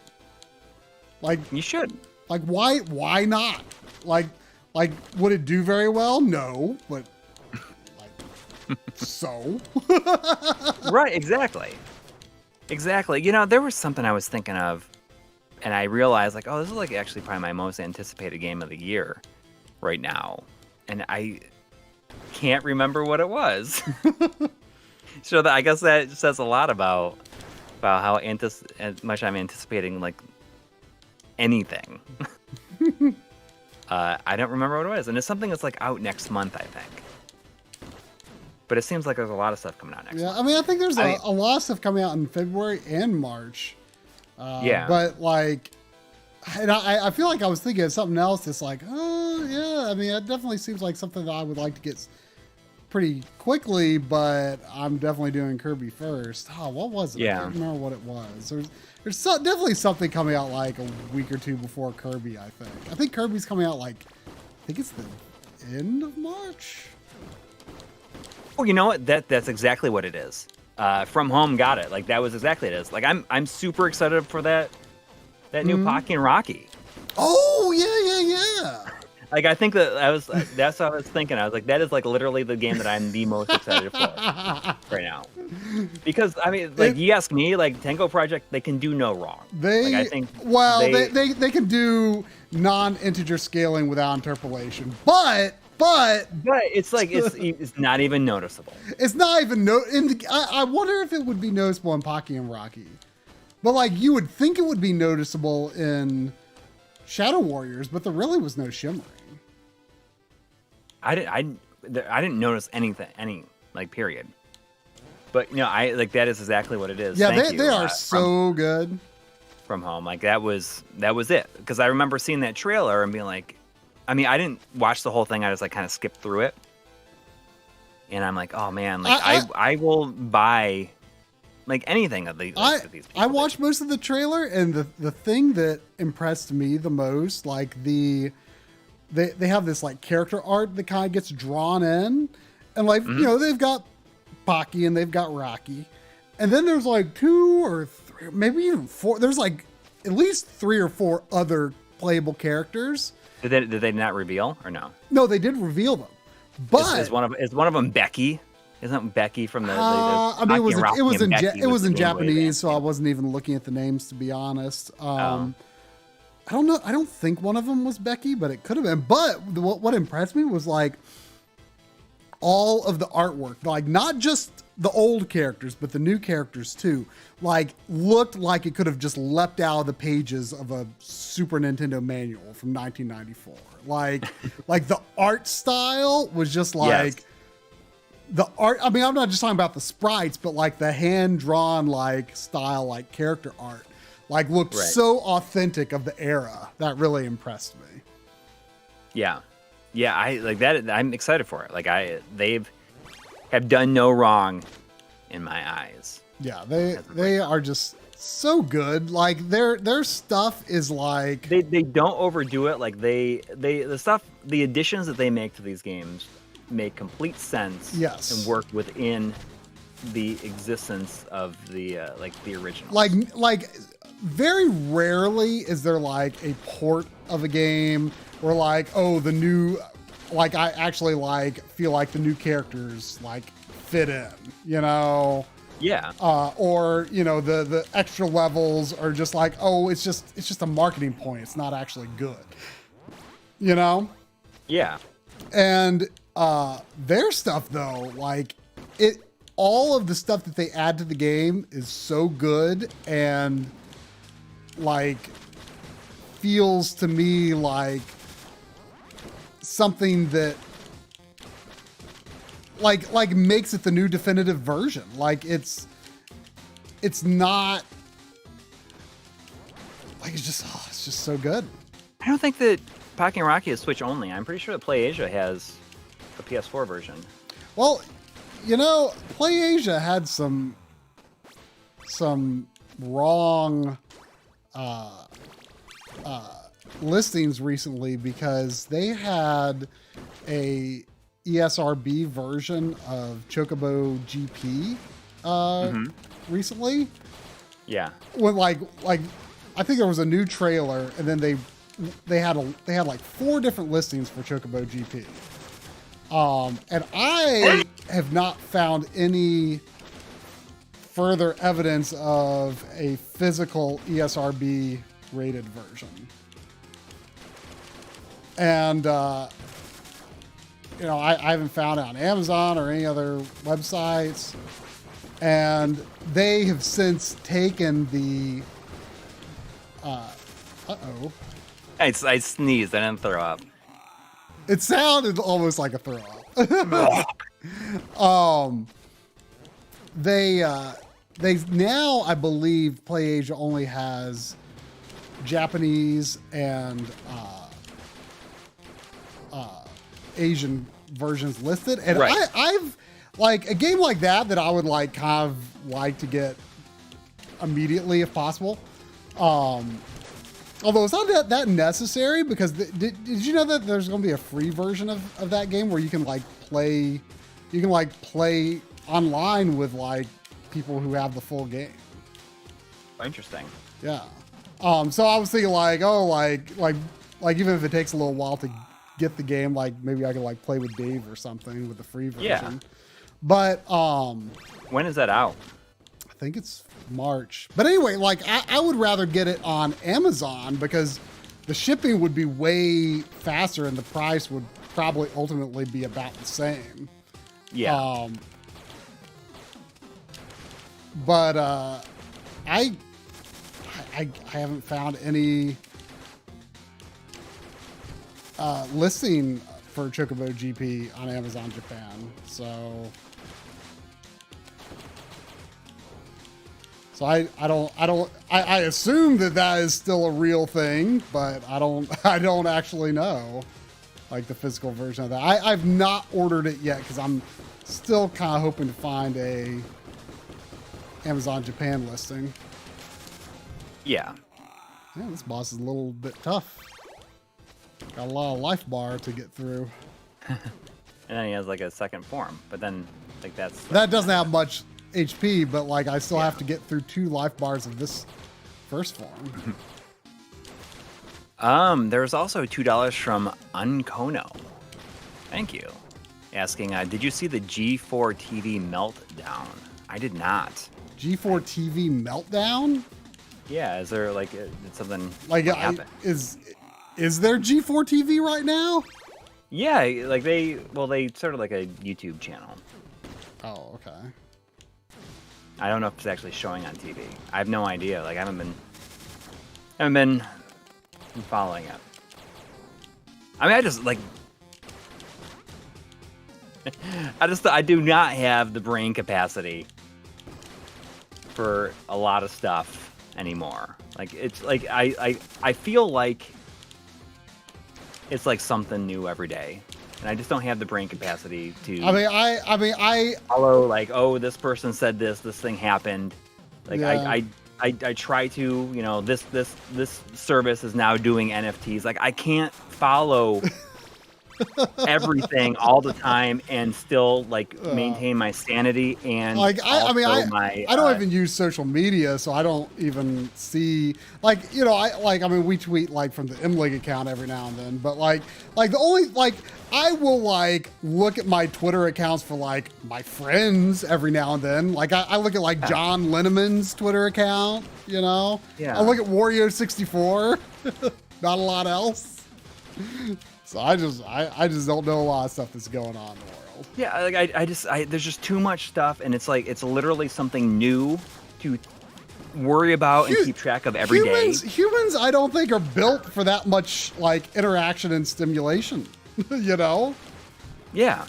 Like, you should. Like, why not? Like, would it do very well? No, but like, so. Right. Exactly. You know, there was something I was thinking of. And I realized, like, oh, this is like actually probably my most anticipated game of the year right now. And I can't remember what it was. So I guess that says a lot about how much I'm anticipating, like, anything. I don't remember what it was. And it's something that's, like, out next month, I think. But it seems like there's a lot of stuff coming out next month. Yeah, I mean, I think there's a lot of stuff coming out in February and March. Yeah. But like, and I feel like I was thinking of something else that's like, oh yeah, I mean, it definitely seems like something that I would like to get pretty quickly, but I'm definitely doing Kirby first. Oh, what was it? Yeah. I can't remember what it was. There's definitely something coming out like a week or two before Kirby, I think. I think Kirby's coming out like, I think it's the end of March. Oh, you know what? That's exactly what it is. From Home got it. Like, that was exactly it is. Like, I'm super excited for that new Pocky and Rocky. Oh yeah. Like, I think that's what I was thinking. I was like, that is like literally the game that I'm the most excited for right now. Because I mean, like, you ask me, like, Tenko Project, they can do no wrong. I think they can do non-integer scaling without interpolation, but it's like it's not even noticeable. It's not even I wonder if it would be noticeable in Pocky and Rocky, but like you would think it would be noticeable in Shadow Warriors, but there really was no shimmering. I didn't notice anything, like, period. But you know, that is exactly what it is. Yeah, they are so good. From Home, like that was it. Because I remember seeing that trailer and being like, I mean, I didn't watch the whole thing. I just like kind of skipped through it, and I'm like, oh man, like I will buy like anything of these. These I watched most of the trailer, and the thing that impressed me the most, like they have this like character art that kind of gets drawn in, and like you know, they've got Pocky and they've got Rocky, and then there's like 2 or 3, maybe even 4. There's like at least 3 or 4 other playable characters. Did they not reveal or no? No, they did reveal them. But is one of them Becky? Isn't Becky from the I mean, it was in Japanese, so I wasn't even looking at the names, to be honest. I don't know. I don't think one of them was Becky, but it could have been. But what impressed me was like all of the artwork, like not just the old characters, but the new characters too, like looked like it could have just leapt out of the pages of a Super Nintendo manual from 1994. Like the art style was just like the art. I mean, I'm not just talking about the sprites, but like the hand-drawn like style, like character art, like looked so authentic of the era. That really impressed me. Yeah, I like that. I'm excited for it. Like they've have done no wrong in my eyes. Yeah, they are just so good. Like their stuff is like they don't overdo it. Like the additions that they make to these games make complete sense. Yes, and work within the existence of the the original. Like very rarely is there like a port of a game where like, oh, the new, like I actually like feel like the new characters like fit in, you know? Yeah. Or the extra levels are just like, oh, it's just a marketing point. It's not actually good. Yeah. And their stuff though, like all of the stuff that they add to the game is so good and like feels to me like something that like makes it the new definitive version. Like it's not like it's just so good. I don't think that Pocket Rocky is Switch only. I'm pretty sure that PlayAsia has a PS4 version. Well, PlayAsia had some wrong listings recently because they had a ESRB version of Chocobo GP recently. Yeah. When like I think there was a new trailer and then they had like 4 different listings for Chocobo GP. And I have not found any further evidence of a physical ESRB rated version. And, I haven't found it on Amazon or any other websites. And they have since taken the, I sneezed. I didn't throw up. It sounded almost like a throw up. They now, I believe, PlayAsia only has Japanese and Asian versions listed, and right. I've like a game like that I would like kind of like to get immediately if possible. Although it's not that necessary because did you know that there's going to be a free version of that game where you can play online with like people who have the full game. Interesting. Yeah. So I was thinking like even if it takes a little while to get the game, like maybe I could play with Dave or something with the free version. Yeah. But when is that out? I think it's March. But anyway, I would rather get it on Amazon because the shipping would be way faster and the price would probably ultimately be about the same. Yeah. But I haven't found any listing for Chocobo GP on Amazon Japan. So I assume that is still a real thing, but I don't actually know like the physical version of that. I've not ordered it yet because I'm still kind of hoping to find a Amazon Japan listing. Yeah. Yeah, this boss is a little bit tough. Got a lot of life bar to get through. And then he has a second form, but then that doesn't have much HP, but I still have to get through 2 life bars of this first form. There's also $2 from Unkono. Thank you. Asking, did you see the G4 TV meltdown? I did not. G4 TV meltdown? Yeah, is there something happened? Is there G4 TV right now? Yeah, they started a YouTube channel. Oh, okay. I don't know if it's actually showing on TV. I have no idea. I haven't been following it. I mean, I do not have the brain capacity for a lot of stuff anymore. I feel like it's something new every day. And I just don't have the brain capacity to. I follow oh, this person said this thing happened. I try to, this service is now doing NFTs. I can't follow everything all the time and still like maintain my sanity and like I don't even use social media, so I don't even see like we tweet like from the MLiG account every now and then, but like the only like I will like look at my Twitter accounts for like my friends every now and then. Like I look at like John Linneman's Twitter account, Yeah. I look at Wario64. Not a lot else. So I just don't know a lot of stuff that's going on in the world. Yeah, like there's just too much stuff, and it's like it's literally something new to worry about and keep track of every day. Humans, I don't think are built for that much like interaction and stimulation. Yeah,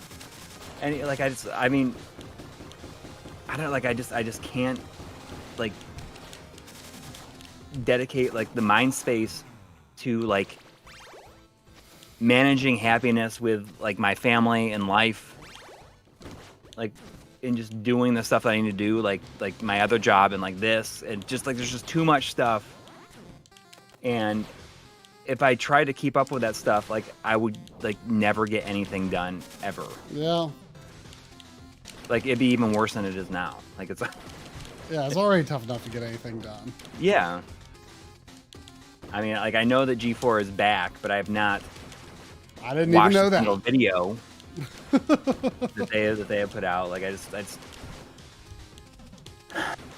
and like I just can't like dedicate like the mind space to like managing happiness with like my family and life, like and just doing the stuff that I need to do, like my other job and like this, and just like there's just too much stuff. And if I try to keep up with that stuff, like I would like never get anything done ever. Yeah. Like it'd be even worse than it is now. Like it's it's already tough enough to get anything done. Yeah. I mean, like I know that G4 is back, but I have not. I didn't even know that video that they have put out. Like I just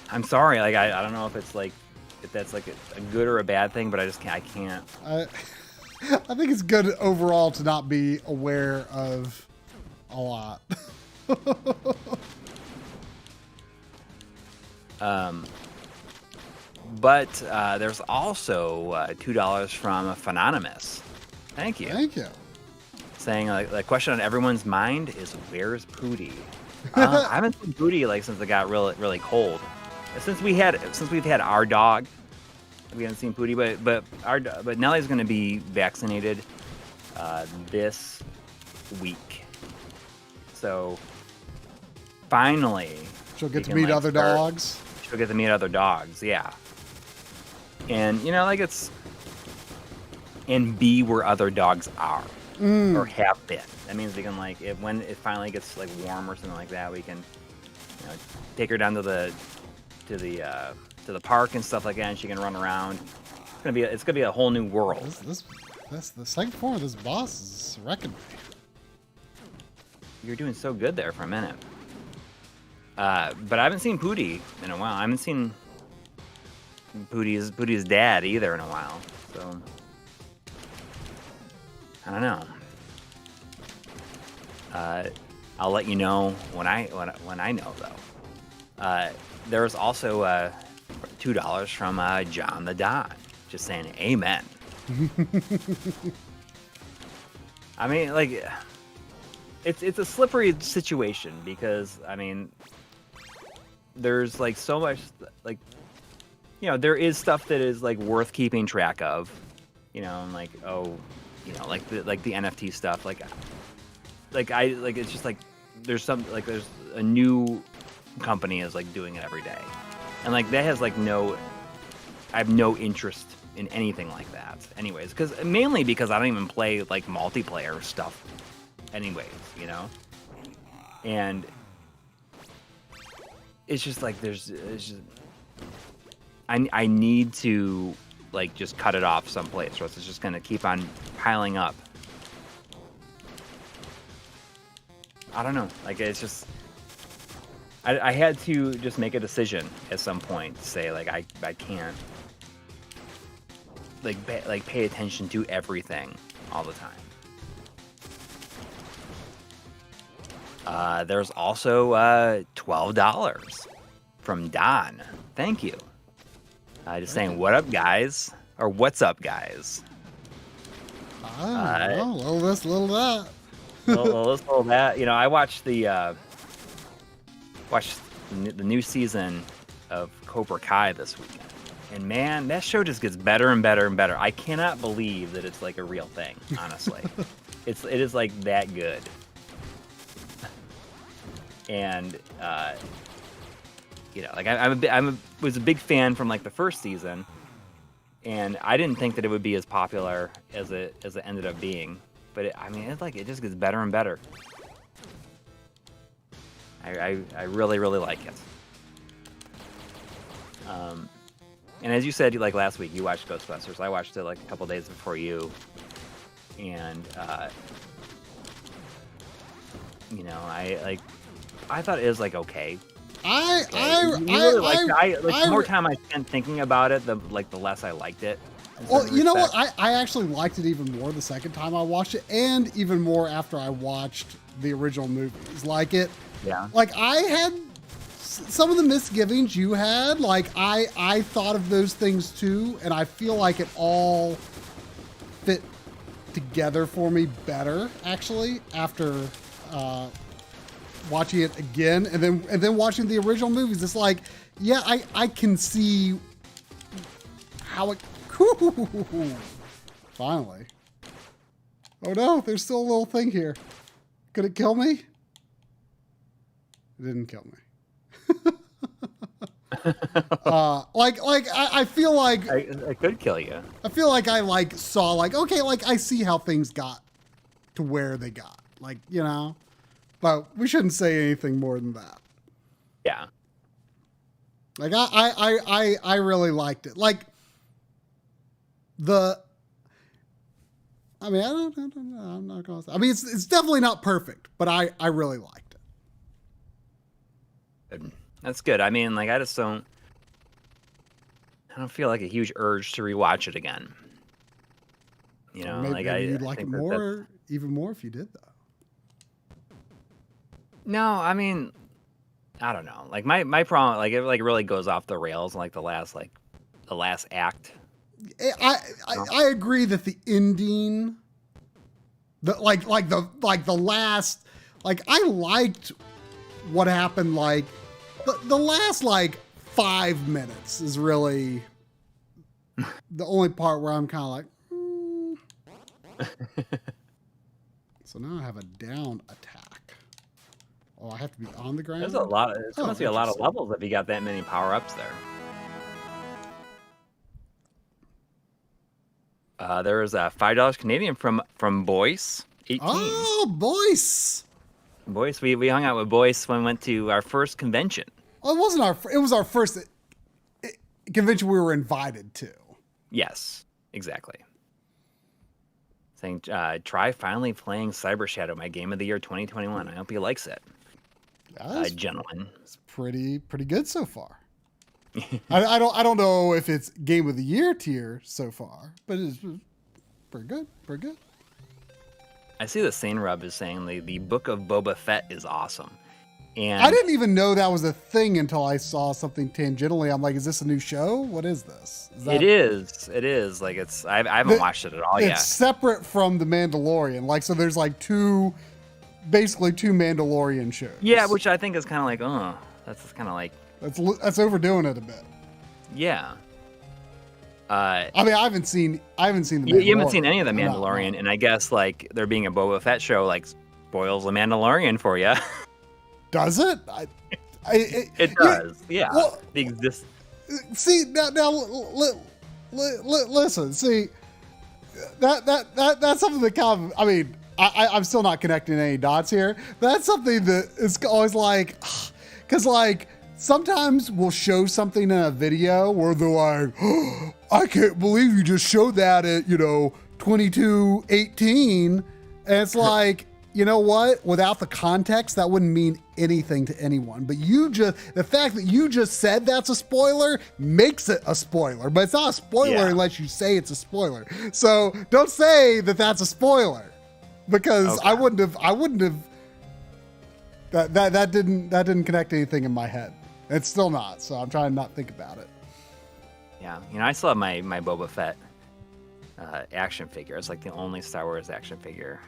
I'm sorry. Like I don't know if it's like if that's like a good or a bad thing, but I can't. I think it's good overall to not be aware of a lot. But there's also $2 from Phenonymous. Thank you. Thank you. Saying like the question on everyone's mind is where's Pootie? I haven't seen Pootie like since it got really cold. Since we've had our dog, we haven't seen Pootie. But Nellie's going to be vaccinated this week, so finally she'll get to meet other dogs. She'll get to meet other dogs, yeah. And like it's and be where other dogs are. Or have been. That means we can like when it finally gets like warm or something like that, we can take her down to the park and stuff like that, and she can run around. It's gonna be a whole new world. This the second form of this boss is wrecking me. You're doing so good there for a minute. But I haven't seen Pootie in a while. I haven't seen Pootie's dad either in a while. So I don't know. I'll let you know when I know though. There's also $2 from John the Don, just saying amen. I mean, like it's a slippery situation because I mean, there's like so much like there is stuff that is like worth keeping track of, and like like the NFT stuff, like it's just like there's a new company is like doing it every day, and like that has like I have no interest in anything like that anyways, mainly because I don't even play like multiplayer stuff anyways, and it's just like I need to like just cut it off someplace, or else it's just gonna keep on piling up. I don't know. Like it's just, I had to just make a decision at some point to say like I can't like pay attention to everything all the time. There's also $12 from Don. Thank you. Just saying, what up, guys? Or what's up, guys? I don't know. Little this, little that. little that. I watched the new season of Cobra Kai this weekend. And man, that show just gets better and better and better. I cannot believe that it's like a real thing, honestly. It is like that good. And like I was a big fan from like the first season, and I didn't think that it would be as popular as it ended up being. but it just gets better and better. I really, really like it. And as you said, like last week, you watched Ghostbusters. I watched it like a couple days before you, and I thought it was like okay. The more time I spent thinking about it, the less I liked it. Well, you know what? I actually liked it even more the second time I watched it, and even more after I watched the original movies. Yeah. Like I had some of the misgivings you had. Like I thought of those things too, and I feel like it all fit together for me better actually after watching it again and then watching the original movies. It's like, yeah, I can see how it. Finally. Oh no, there's still a little thing here. Could it kill me? It didn't kill me. I feel like I could kill you. I feel like I saw okay, I see how things got to where they got. But we shouldn't say anything more than that. Yeah. I really liked it. I'm not gonna say. It's definitely not perfect, but I really liked it. That's good. I just don't feel like a huge urge to rewatch it again. Maybe you'd like it more, even more if you did though. No, I don't know. My problem, it really goes off the rails in the last act. I agree that the ending, the last, I liked what happened. The last 5 minutes is really the only part where I'm kind of So now I have a down attack. Oh, I have to be on the ground. There's a lot. It's must be a lot of levels if you got that many power-ups there. There was $5 Canadian from Boyce 18. Oh, Boyce! Boyce, we hung out with Boyce when we went to our first convention. Well, it was our first convention we were invited to. Yes, exactly. Saying, try finally playing Cyber Shadow, my game of the year 2021. I hope he likes it. Gentlemen. It's pretty good so far. I don't know if it's game of the year tier so far, but it's pretty good. Pretty good. I see the Sane Rub is saying the Book of Boba Fett is awesome. And I didn't even know that was a thing until I saw something tangentially. I'm like, is this a new show? What is this? It is. I haven't watched it at all yet. It's separate from The Mandalorian. So there's basically two Mandalorian shows. Yeah, which I think is kind of that's kind of that's overdoing it a bit. Yeah. I haven't seen the Mandalorian. You haven't seen any of the Mandalorian, and I guess there being a Boba Fett show spoils the Mandalorian for you. Does it? It does. Yeah. Well, see now, listen. See that's something that kind of. I'm still not connecting any dots here. But that's something that is always because sometimes we'll show something in a video where they're like, oh, I can't believe you just showed that at 22:18, and it's like. You know what? Without the context, that wouldn't mean anything to anyone. But the fact that you just said that's a spoiler makes it a spoiler. But it's not a spoiler unless you say it's a spoiler. So don't say that that's a spoiler, because okay. I wouldn't have. That didn't connect anything in my head. It's still not. So I'm trying to not think about it. Yeah, I still have my Boba Fett action figure. It's the only Star Wars action figure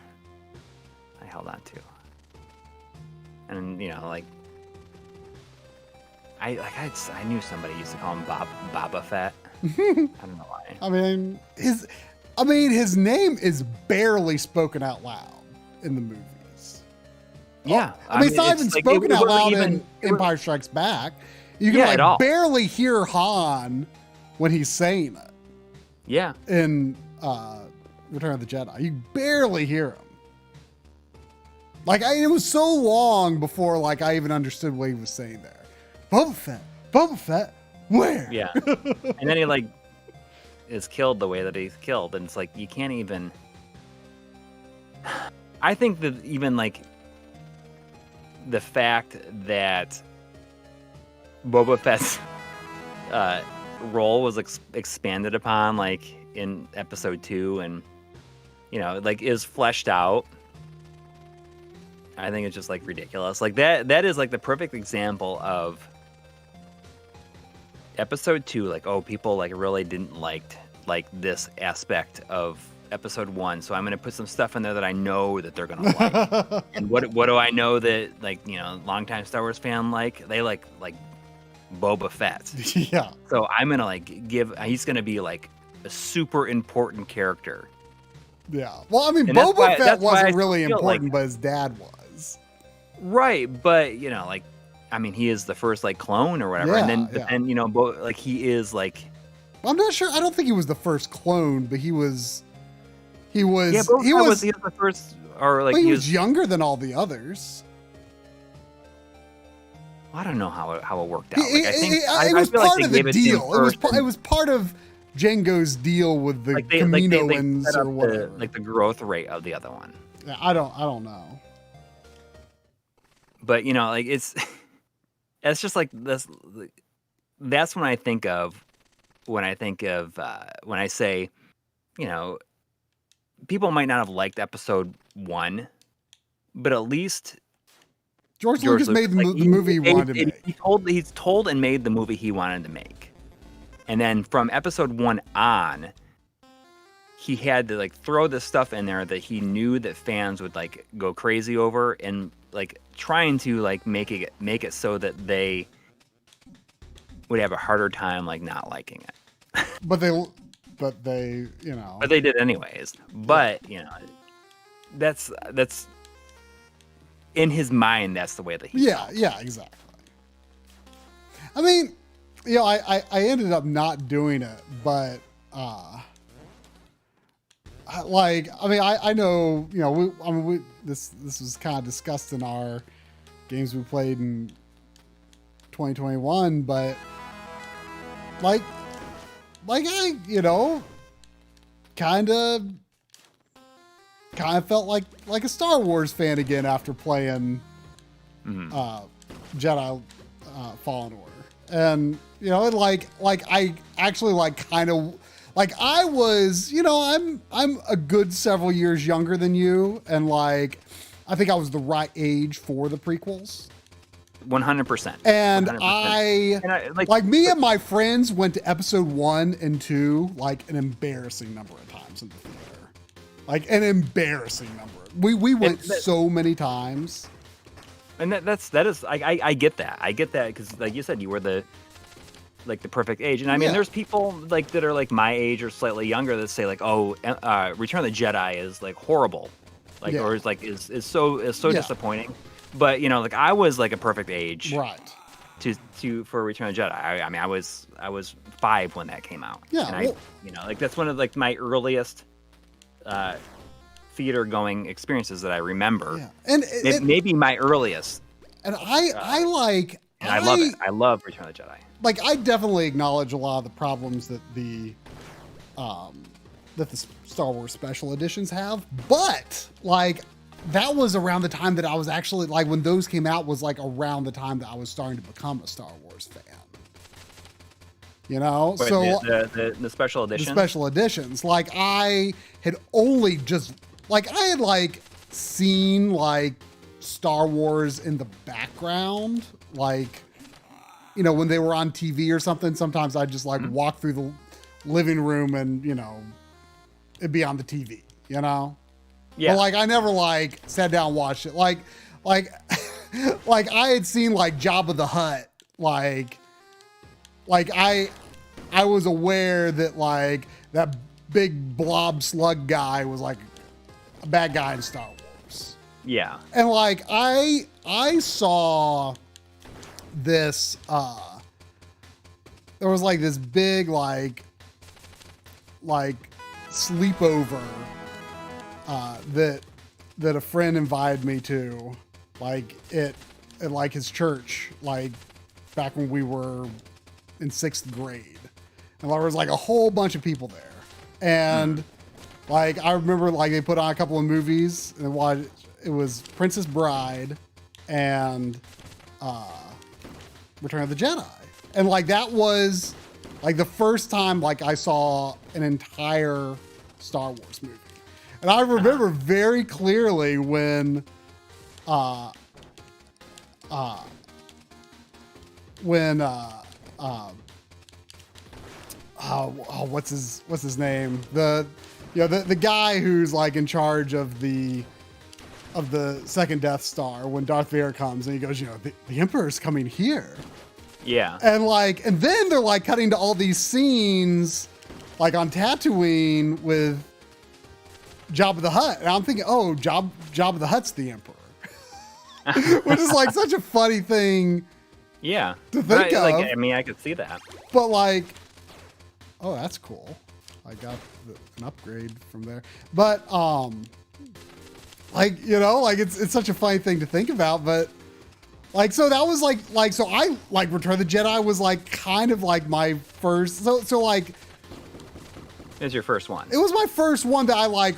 I held on to, and I knew somebody used to call him Boba Fett. I don't know why. His name is barely spoken out loud in the movies. Yeah, it's not even spoken out loud in Empire Strikes Back. You can barely hear Han when he's saying it. Yeah. In Return of the Jedi. You barely hear him. Like, it was so long before, like, I even understood what he was saying there. Boba Fett, where? Yeah. And then he, like, is killed the way that he's killed. And it's like, you can't even... I think that even, like, the fact that Boba Fett's role was expanded upon, like, in episode 2 and, you know, like, is fleshed out. I think it's just, like, ridiculous. Like, that is, like, the perfect example of episode 2, like, oh, people, like, really didn't like this aspect of episode 1, so I'm going to put some stuff in there that I know that they're going to like. And what do I know that, like, you know, longtime Star Wars fan like? They like Boba Fett. Yeah. So I'm going to, like, he's going to be, like, a super important character. Yeah. Well, I mean, Boba Fett wasn't really important, like, but his dad was. Right, but, you know, like, I mean, he is the first, like, clone or whatever, Yeah, and then you know, like, he is, like... I'm not sure. I don't think he was the first clone, but he was... Yeah, he was the first, or, like... Well, he was younger than all the others. I don't know how it worked out. Like, I think it was part of the deal. It was part of Jango's deal with the Kaminoans or whatever. Like the growth rate of the other one. Yeah, I don't know. But, you know, like, it's just like this. That's when I think of when I say, you know, people might not have liked episode 1, but at least George Lucas made the movie he wanted to make. He's told and made the movie he wanted to make. And then from episode 1 on, he had to, like, throw this stuff in there that he knew that fans would, like, go crazy over, and, like, trying to, like, make it so that they would have a harder time, like, not liking it. But they, you know. But they did anyways. But, you know, that's in his mind, that's the way that he felt. Yeah, exactly. I mean, you know, I ended up not doing it, but I know, you know, this was kind of discussed in our games we played in 2021, but like I, you know, kind of felt like a Star Wars fan again after playing Jedi Fallen Order. And, you know, like I actually, like, kind of, like, I was, you know, I'm a good several years younger than you, and, like, I think I was the right age for the prequels. 100%. And 100%. I like me and my friends went to episode 1 and 2 like an embarrassing number of times in the theater. Like an embarrassing number. We went so many times. And that is I get that. I get that because, like you said, you were the perfect age. And I mean, there's people, like, that are, like, my age or slightly younger that say, like, oh, Return of the Jedi is, like, horrible, like, or is, like, is so disappointing. But, you know, like, I was, like, a perfect age, right, for Return of the Jedi. I mean, I was 5 when that came out. Yeah, and you know, like, that's one of, like, my earliest theater going experiences that I remember. Yeah. And maybe my earliest. And I love it. I love Return of the Jedi. Like, I definitely acknowledge a lot of the problems that the Star Wars special editions have, but, like, that was around the time that I was actually, like, when those came out was, like, around the time that I was starting to become a Star Wars fan. You know? Wait, so the special editions? The special editions. Like, I had only just, like, I had, like, seen, like, Star Wars in the background, like, you know, when they were on TV or something. Sometimes I'd just, like, walk through the living room and, you know, it'd be on the TV, you know? Yeah. But, like, I never, like, sat down and watched it. Like I had seen, like, Jabba the Hutt. Like I was aware that, like, that big blob slug guy was, like, a bad guy in Star Wars. Yeah. And, like, I saw this, there was, like, this big, like sleepover that a friend invited me to, like at like his church, like back when we were in 6th grade, and there was like a whole bunch of people there, and like I remember like they put on a couple of movies, and it was Princess Bride and Return of the Jedi, and like that was like the first time like I saw an entire Star Wars movie. And I remember very clearly when what's his name? The guy who's like in charge of the second Death Star, when Darth Vader comes and he goes, the Emperor's coming here. Yeah. And then they're like cutting to all these scenes like on Tatooine with Jabba the Hutt. And I'm thinking, oh, Jabba the Hutt's the Emperor. Which is like such a funny thing. Yeah. To think of. Like, I mean, I could see that. But like, oh, that's cool. I got an upgrade from there. But like, like it's such a funny thing to think about, but like, so that was like, so I like Return of the Jedi was like kind of like my first, so like. It was your first one. It was my first one that I like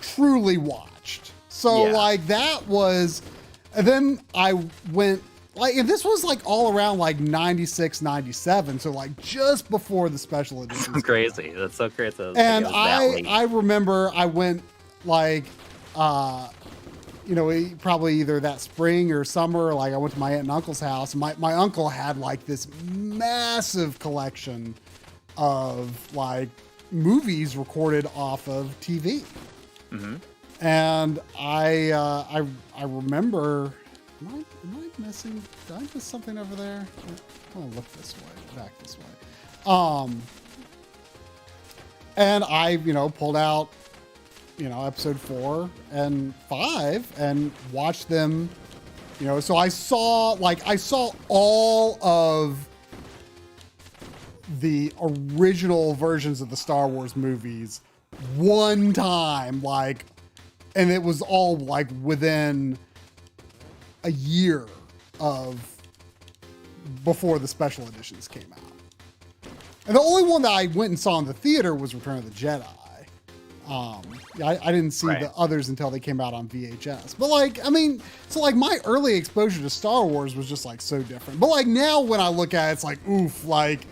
truly watched. So like that was, and then I went like, and this was like all around like 96, 97. So like just before the special edition. So crazy. That's so crazy. And I remember I went like, probably either that spring or summer, like I went to my aunt and uncle's house, and my uncle had like this massive collection of like movies recorded off of TV. Mm-hmm. And I remember, am I missing? Did I miss something over there? I want to look this way, back this way. And I, pulled out, episode 4 and 5 and watched them, so I saw all of the original versions of the Star Wars movies one time, like, and it was all like within a year of before the special editions came out. And the only one that I went and saw in the theater was Return of the Jedi. I didn't see the others until they came out on VHS. But like, I mean, so like my early exposure to Star Wars was just like so different. But like now when I look at it, it's like, oof, like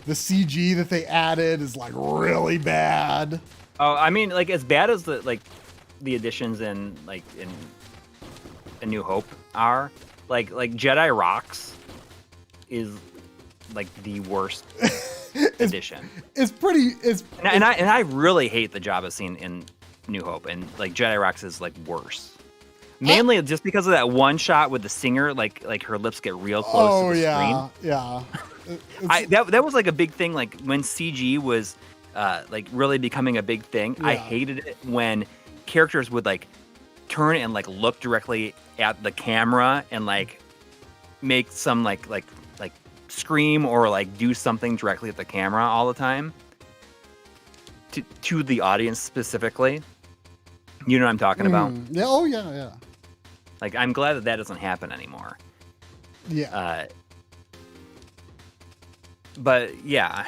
the CG that they added is like really bad. Oh, I mean, like as bad as the additions in A New Hope are, like Jedi Rocks is like the worst edition. And I really hate the Jabba scene in New Hope, and like Jedi Rocks is like worse. Mainly just because of that one shot with the singer, like her lips get real close to the screen. Yeah. That was like a big thing, like when CG was like really becoming a big thing. Yeah. I hated it when characters would like turn and like look directly at the camera and like make some like scream or like do something directly at the camera all the time to the audience specifically. You know what I'm talking about? Yeah. Oh yeah. Like I'm glad that doesn't happen anymore. Yeah. But yeah,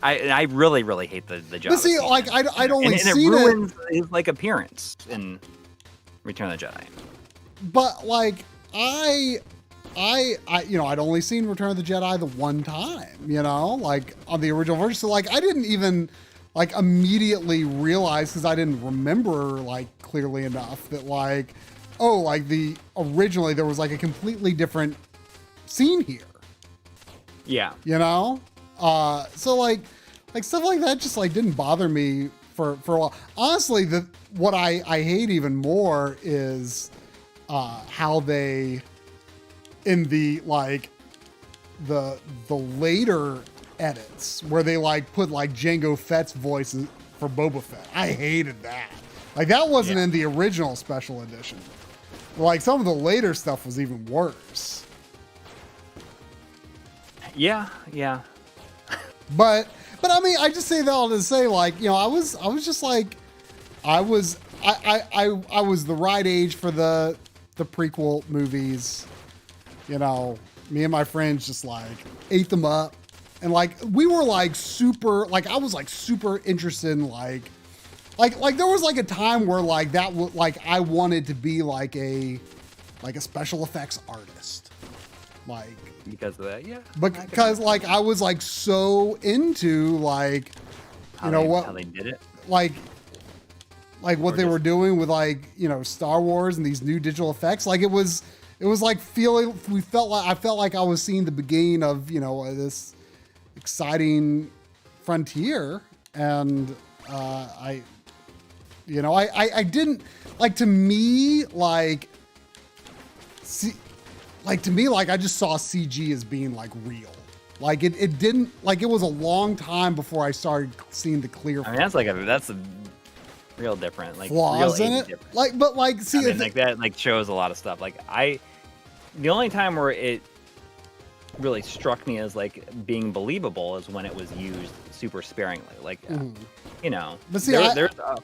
I really hate the Jabba. But see, like I'd only seen it ruins his like appearance in Return of the Jedi. But like I'd only seen Return of the Jedi the one time, like on the original version. So like I didn't even like immediately realize, because I didn't remember like clearly enough that like, oh, like originally there was like a completely different scene here. Yeah. So like stuff like that just like didn't bother me for a while. Honestly, what I hate even more is how they, in the like the later edits where they like put like Jango Fett's voice for Boba Fett. I hated that. Like that wasn't in the original special edition. Like some of the later stuff was even worse. Yeah. But but I mean, I just say that all to say, like, you know, I was just like, I was the right age for the prequel movies. You know, me and my friends just like ate them up, and like we were like super, like I was like super interested in like there was like a time where like like I wanted to be like a special effects artist, like because of that, yeah. Because like I was like so into like how they did it, like what they were doing with like, you know, Star Wars and these new digital effects. Like it was like I felt like I was seeing the beginning of, you know, this exciting frontier, and I didn't like, to me, like I just saw CG as being like real. Like it didn't, like it was a long time before I started seeing the clear. I mean, that's a real different, like flaws in it. Different. Like, but like, see, I mean, like that like shows a lot of stuff. Like the only time where it really struck me as like being believable is when it was used super sparingly. Like, you know, but see,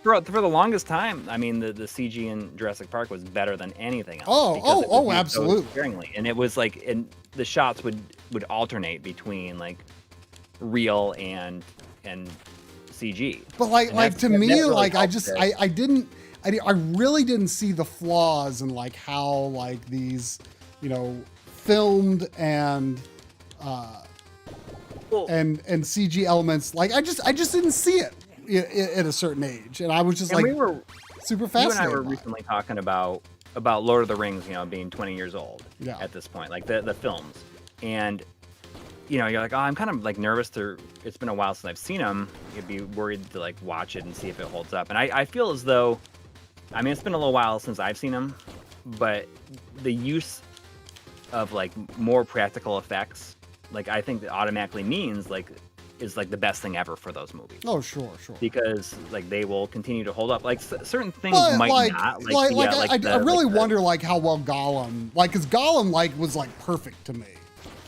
for the longest time, I mean, the CG in Jurassic Park was better than anything else. Oh, absolutely. So sparingly, and it was like, and the shots would alternate between like real and CG. But like to me, really, like I really didn't see the flaws in like how like these, you know, filmed and CG elements. Like I just didn't see it at a certain age, and I was just like, we were super fascinated. You and I were recently talking about Lord of the Rings, you know, being 20 years old at this point, like the films, and you know, you're like, oh, I'm kind of like nervous it's been a while since I've seen them. You'd be worried to like watch it and see if it holds up. And I feel as though, I mean, it's been a little while since I've seen them, but the use of like more practical effects, like I think that automatically means like is like the best thing ever for those movies. Oh, sure. Because like they will continue to hold up. Like certain things might not. I really wonder like how well Gollum, like, because Gollum like was like perfect to me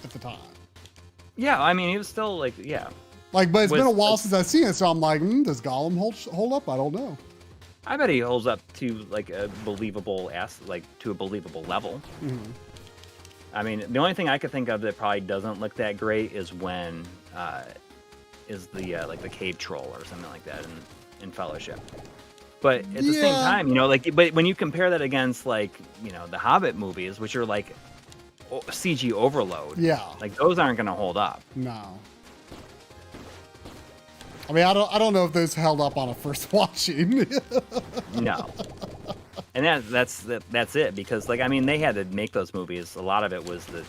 at the time. Yeah, I mean, he was still like, yeah. Like, but it's been a while since I've seen it, so I'm like, does Gollum hold up? I don't know. I bet he holds up to like a believable level. Mm-hmm. I mean, the only thing I could think of that probably doesn't look that great is when is the like the cave troll or something like that in Fellowship. But at the same time, you know, like, but when you compare that against like, you know, the Hobbit movies, which are like CG overload, like those aren't going to hold up. No. I mean, I don't know if those held up on a first watching. No. And that's it, because like, I mean, they had to make those movies. A lot of it was that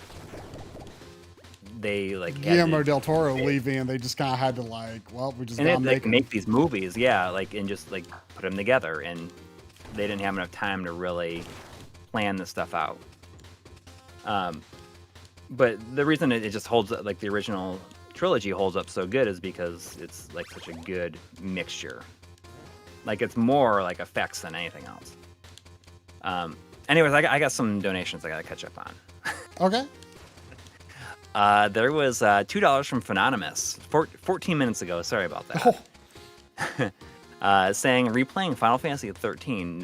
they like Guillermo del Toro leaving, and they just kind of had to like, well, we just gotta make these movies, like, and just like put them together, and they didn't have enough time to really plan this stuff out. But the reason it just holds up, like the original trilogy holds up so good, is because it's like such a good mixture. Like it's more like effects than anything else. Anyways, I got some donations I got to catch up on. Okay. There was $2 from Phenonymous 14 minutes ago. Sorry about that. Saying replaying Final Fantasy 13.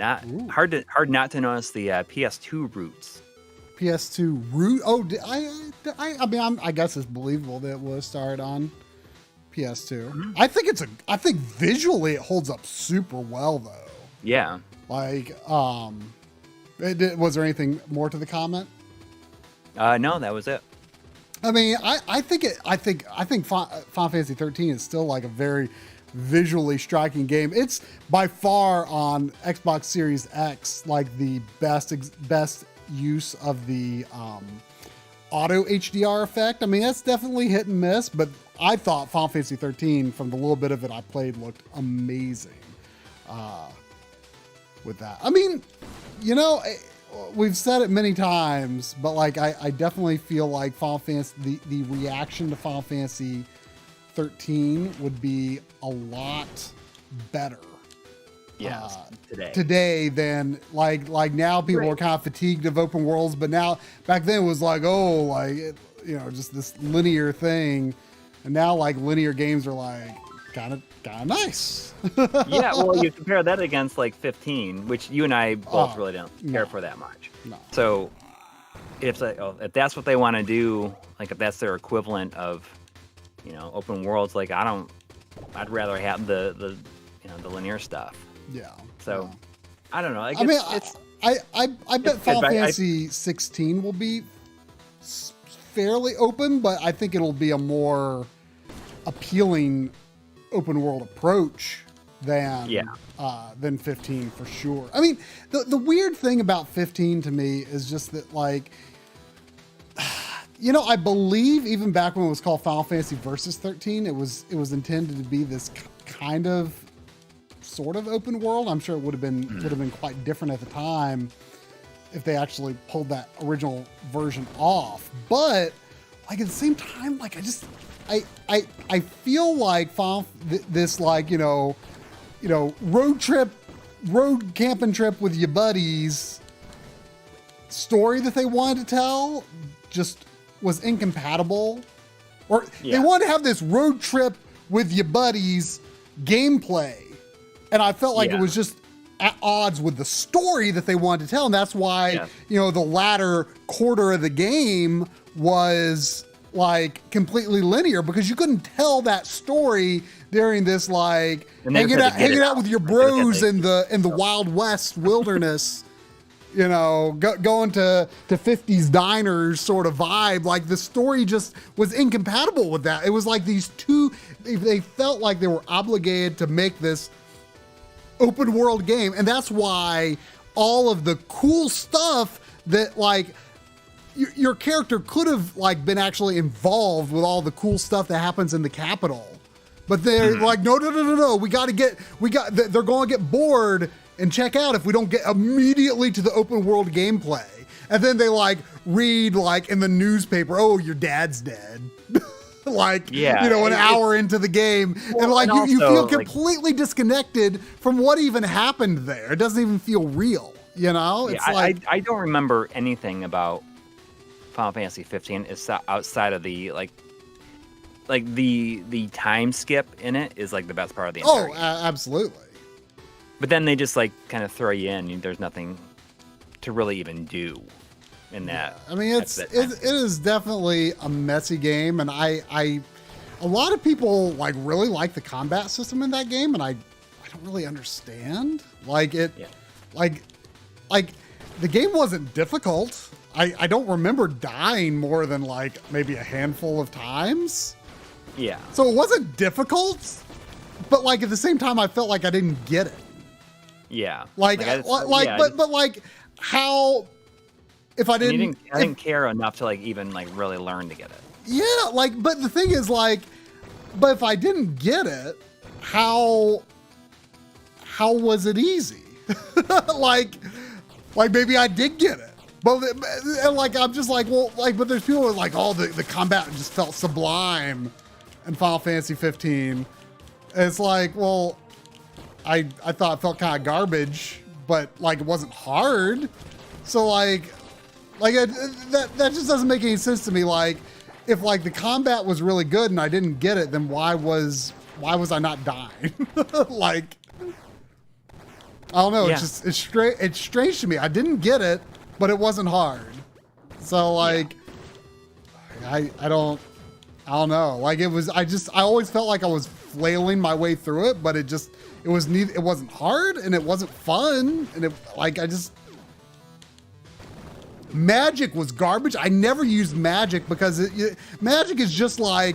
Hard not to notice the PS2 roots. PS2 root. Oh, I mean, I guess it's believable that it was started on PS2. Mm-hmm. I think visually it holds up super well though. Yeah. Like, was there anything more to the comment? No, that was it. I mean, I think Final Fantasy 13 is still like a very visually striking game. It's by far on Xbox Series X like the best use of the auto HDR effect. I mean, that's definitely hit and miss, but I thought Final Fantasy 13, from the little bit of it I played, looked amazing with that. I mean, you know, we've said it many times, but like I definitely feel like Final Fantasy, the reaction to Final Fantasy 13 would be a lot better today than like now. People are kind of fatigued of open worlds, but now back then it was like, oh, like, you know, just this linear thing. and now like linear games are like kind of nice. Yeah, well, you compare that against like 15, which you and I both really don't care for that much. No. So if that's what they want to do, like if that's their equivalent of, open worlds, like I'd rather have the linear stuff. Yeah. So I don't know. Like, I bet Final Fantasy 16 will be fairly open, but I think it'll be a more appealing open world approach than 15 for sure. I mean, the weird thing about 15 to me is just that, like, I believe even back when it was called Final Fantasy Versus 13, it was intended to be this kind of sort of open world. I'm sure it would have been quite different at the time if they actually pulled that original version off. But like at the same time, like I feel like this like road camping trip with your buddies story that they wanted to tell just was incompatible. Or they wanted to have this road trip with your buddies gameplay, and I felt like it was just at odds with the story that they wanted to tell, and that's why the latter quarter of the game was like completely linear, because you couldn't tell that story during this like hanging out with your bros in the Wild West wilderness. Going to 50s diners sort of vibe. Like the story just was incompatible with that. It was like these two, they felt like they were obligated to make this open world game. And that's why all of the cool stuff that like your character could have like been actually involved with all the cool stuff that happens in the capital. But they're like, no. They're going to get bored and check out if we don't get immediately to the open world gameplay. And then they like read like in the newspaper, oh, your dad's dead. Like, an hour into the game. Well, and like you feel completely disconnected from what even happened there. It doesn't even feel real, It's I don't remember anything about Final Fantasy 15 outside of the the time skip in it is like the best part of the entire game. Absolutely. But then they just like kind of throw you in. There's nothing to really even do in that. Yeah. I mean, it is definitely a messy game, and a lot of people like really like the combat system in that game, and I don't really understand. Like it, like the game wasn't difficult. I don't remember dying more than like maybe a handful of times. Yeah. So it wasn't difficult, but like at the same time, I felt like I didn't get it. Yeah. But how, if I didn't, I didn't care enough to like even like really learn to get it. Yeah. Like, but the thing is like, but if I didn't get it, how was it easy? like maybe I did get it, but like, I'm just like, well, like, but there's people who are like, oh, the combat just felt sublime in Final Fantasy 15. And it's like, well, I thought it felt kind of garbage, but like it wasn't hard. So like that just doesn't make any sense to me. Like if like the combat was really good and I didn't get it, then why was I not dying? Like I don't know. Yeah. It's strange to me. I didn't get it, but it wasn't hard. So like I don't know. Like it was. I always felt like I was flailing my way through it, but it wasn't hard and it wasn't fun, and magic was garbage. I never used magic because magic is just like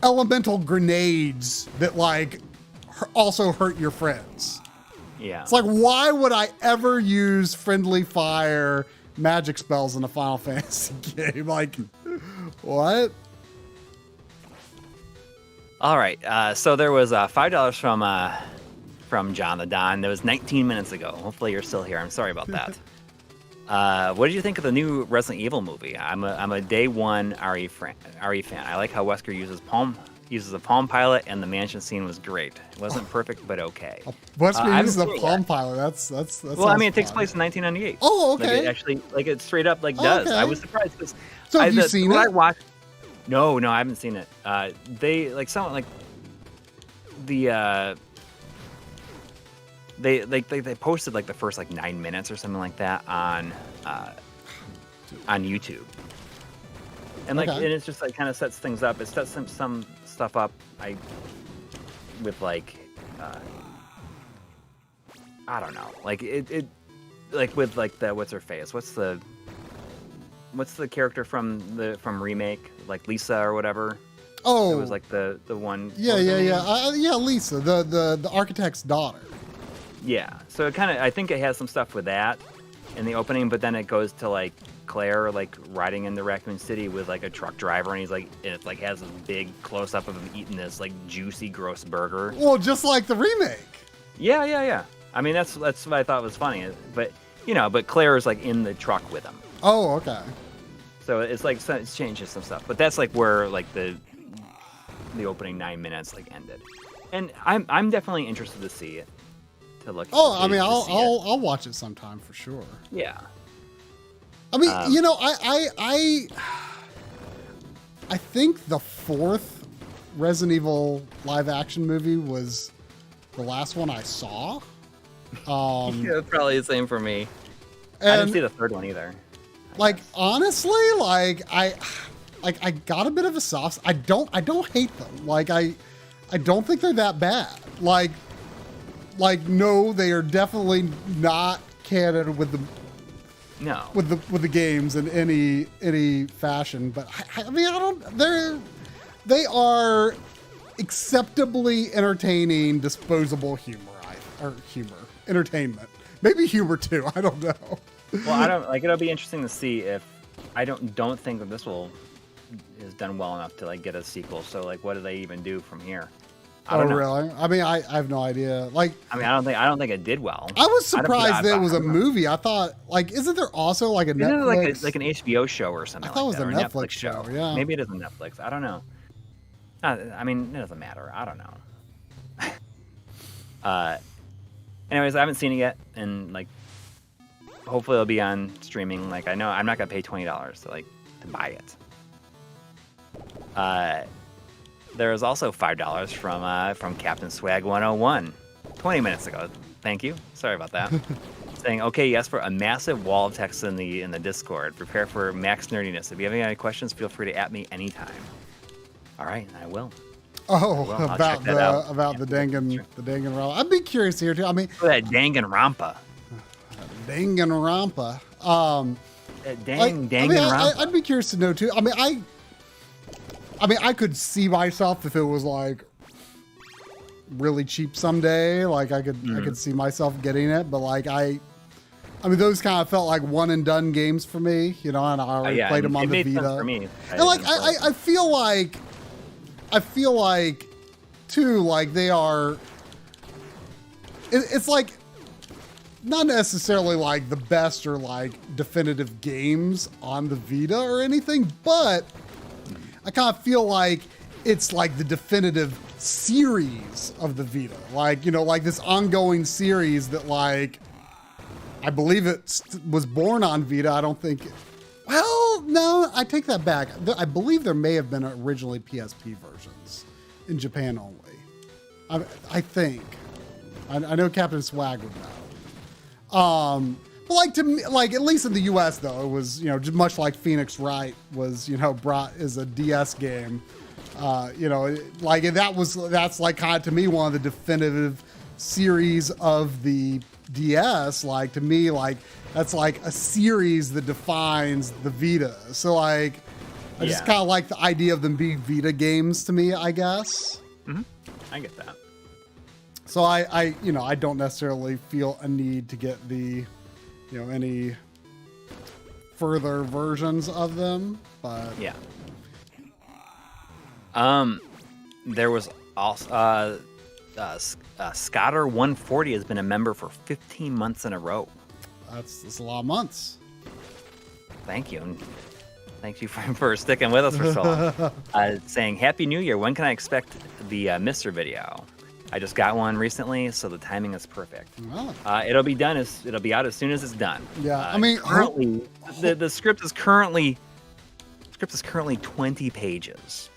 elemental grenades that like also hurt your friends. Yeah. It's like, why would I ever use friendly fire magic spells in a Final Fantasy game? Like, what? All right, so there was $5 from John the Don. That was 19 minutes ago. Hopefully you're still here. I'm sorry about that. What did you think of the new Resident Evil movie? I'm a day one RE fan. I like how Wesker uses a Palm Pilot, and the mansion scene was great. It wasn't perfect, but okay. Wesker uses a Palm Pilot. That's well, I mean, it takes place in 1998. Oh, okay. Like it actually, like it straight up like does. Okay. I was surprised because have you seen it? I watched. No, I haven't seen it. They like someone like the they posted like the first like 9 minutes or something like that on YouTube, and like and it's just like kind of sets things up. It sets some stuff up. With like I don't know, like it like with like the what's her face? What's the character from Remake, like Lisa or whatever? Oh, it was like the one. Yeah, Lisa, the architect's daughter. Yeah, so it kind of, I think it has some stuff with that in the opening, but then it goes to like Claire like riding into Raccoon City with like a truck driver, and he's like, and it like has this big close up of him eating this like juicy, gross burger. Well, just like the remake. Yeah. I mean, that's what I thought was funny, but but Claire is like in the truck with him. Oh, okay. So it's like it's changes some stuff, but that's like where like the opening 9 minutes like ended, and I'm definitely interested to see it. To look. Oh, I mean, I'll watch it sometime for sure. Yeah. I mean, I think the fourth Resident Evil live action movie was the last one I saw. Yeah, probably the same for me. I didn't see the third one either. Like honestly, I got a bit of a soft. I don't hate them. Like I don't think they're that bad. Like no, they are definitely not canon with the games in any fashion. But I mean, they are acceptably entertaining, disposable entertainment. Maybe humor too. I don't know. Well, I don't like. It'll be interesting to see if I don't think that this is done well enough to like get a sequel. So like, what do they even do from here? I don't know. Really? I mean, I have no idea. Like, I mean, I don't think it did well. I was surprised that it was a movie. I thought, like, isn't there also like a Netflix, like an HBO show or something? I thought it was a Netflix show. Yeah, maybe it is a Netflix. I don't know. I mean, it doesn't matter. I don't know. Anyways, I haven't seen it yet, and like, hopefully it'll be on streaming. Like, I know I'm not gonna pay $20 to buy it. There is also $5 from Captain Swag 101, 20 minutes ago. Thank you. Sorry about that. Saying, okay, yes, for a massive wall of text in the Discord. Prepare for max nerdiness. If you have any questions, feel free to at me anytime. All right, I will. Oh, about the Dangan Rampa. I'd be curious here too. I mean, that Dangan Rampa. Dangan Rampa. I'd be curious to know too. I mean, I could see myself if it was like really cheap someday. Like I could see myself getting it, but like I mean, those kind of felt like one and done games for me, and I already played them on the Vita. Sense for me. And like I feel like too, like they are. It's like not necessarily like the best or like definitive games on the Vita or anything, but I kind of feel like it's like the definitive series of the Vita. Like, like this ongoing series that like, I believe it was born on Vita. I don't think, well, no, I take that back. I believe there may have been originally PSP versions in Japan only. I think. I know Captain Swag would know. But like to me, like at least in the U.S. though, it was just much like Phoenix Wright was brought as a DS game. Like that's like kind of to me one of the definitive series of the DS. Like to me, like that's like a series that defines the Vita. So like I just kind of like the idea of them being Vita games to me, I guess. Mm-hmm. I get that. So I don't necessarily feel a need to get the any further versions of them, but yeah. There was also Scotter 140 has been a member for 15 months in a row. That's a lot of months. Thank you. And thank you for sticking with us for so long. Saying Happy New Year. When can I expect the Mr. video? I just got one recently, so the timing is perfect. Wow. It'll be out as soon as it's done. Yeah, I mean, currently the script is currently script is currently 20 pages.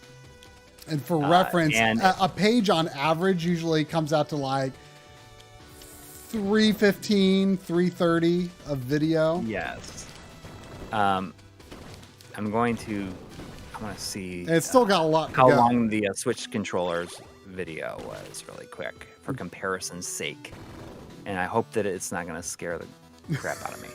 And for reference, a page on average usually comes out to like 315, 330 of video. Yes. I want to see. And it's still got a lot. How long the Switch controllers video was, really quick, for comparison's sake. And I hope that it's not going to scare the crap out of me.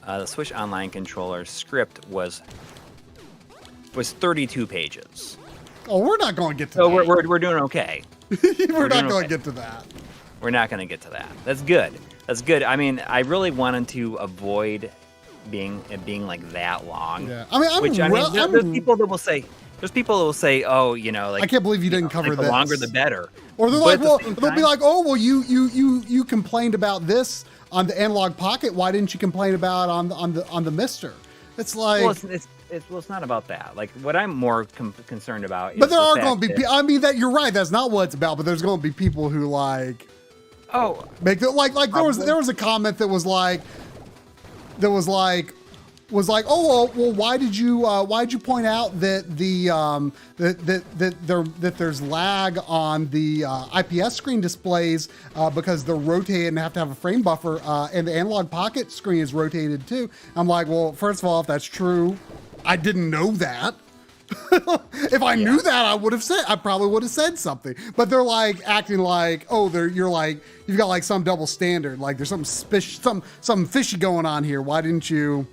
The Switch Online controller script was 32 pages. Oh, we're not going to get to that. So we're doing okay. we're not going to get to that. We're not going to get to that. That's good. That's good. I mean, I really wanted to avoid it being like that long. Yeah. I mean, there's people that will say, oh, like, I can't believe you didn't cover like this. The longer the better. Or they're like, well, they'll be like, oh, well, you complained about this on the Analog Pocket. Why didn't you complain about on the Mister? It's like, well, it's not about that. Like, what I'm more concerned about is but there are going to be. I mean, that you're right. That's not what it's about. But there's going to be people who make it like there was a comment that was like, oh well, why did you point out that that there's lag on the IPS screen displays because they're rotated and have to have a frame buffer, and the Analog Pocket screen is rotated too. I'm like, well, first of all, if that's true, I didn't know that. If I knew that, I probably would have said something. But they're like acting like, oh, you're like, you've got like some double standard, like there's something fishy going on here. Why didn't you?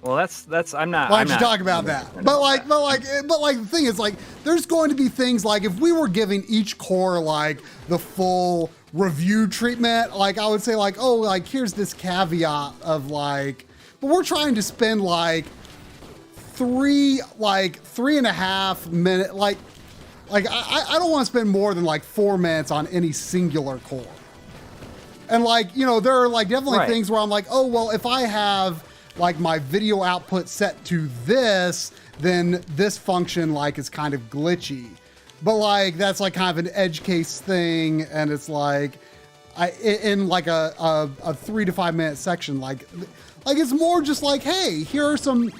Well, that's I'm not. Why don't you talk about that? But the thing is, like, there's going to be things like if we were giving each core like the full review treatment, like I would say like, oh, like here's this caveat of like, but we're trying to spend like 3.5 minutes, like I don't want to spend more than like 4 minutes on any singular core. And like, there are like definitely things where I'm like, oh, well, if I have like my video output set to this, then this function like is kind of glitchy. But like that's like kind of an edge case thing, and it's like in like a 3 to 5 minute section, like it's more just like, hey, here are some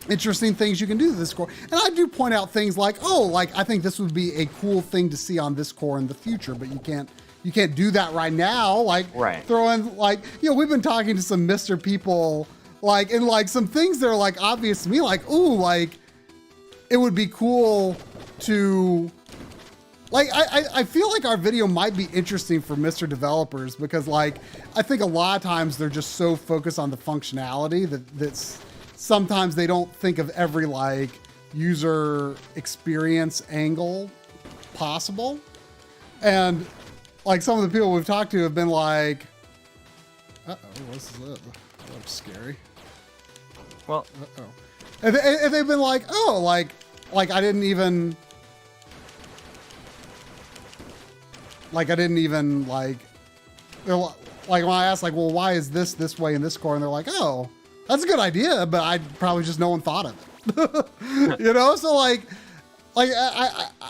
interesting things you can do to this core. And I do point out things like, oh, like I think this would be a cool thing to see on this core in the future, but you can't do that right now. Like throw in like, we've been talking to some Mr. people, like, and like some things that are like obvious to me, like, ooh, like it would be cool to, like, I feel like our video might be interesting for Mr. developers because like, I think a lot of times they're just so focused on the functionality that's sometimes they don't think of every like user experience angle possible. And like some of the people we've talked to have been like, what's this? That looks scary. Well, and they've been like, oh, like I didn't even like they're like when I asked like, well, why is this way in this core? And they're like, oh, that's a good idea, but I probably just no one thought of it. So like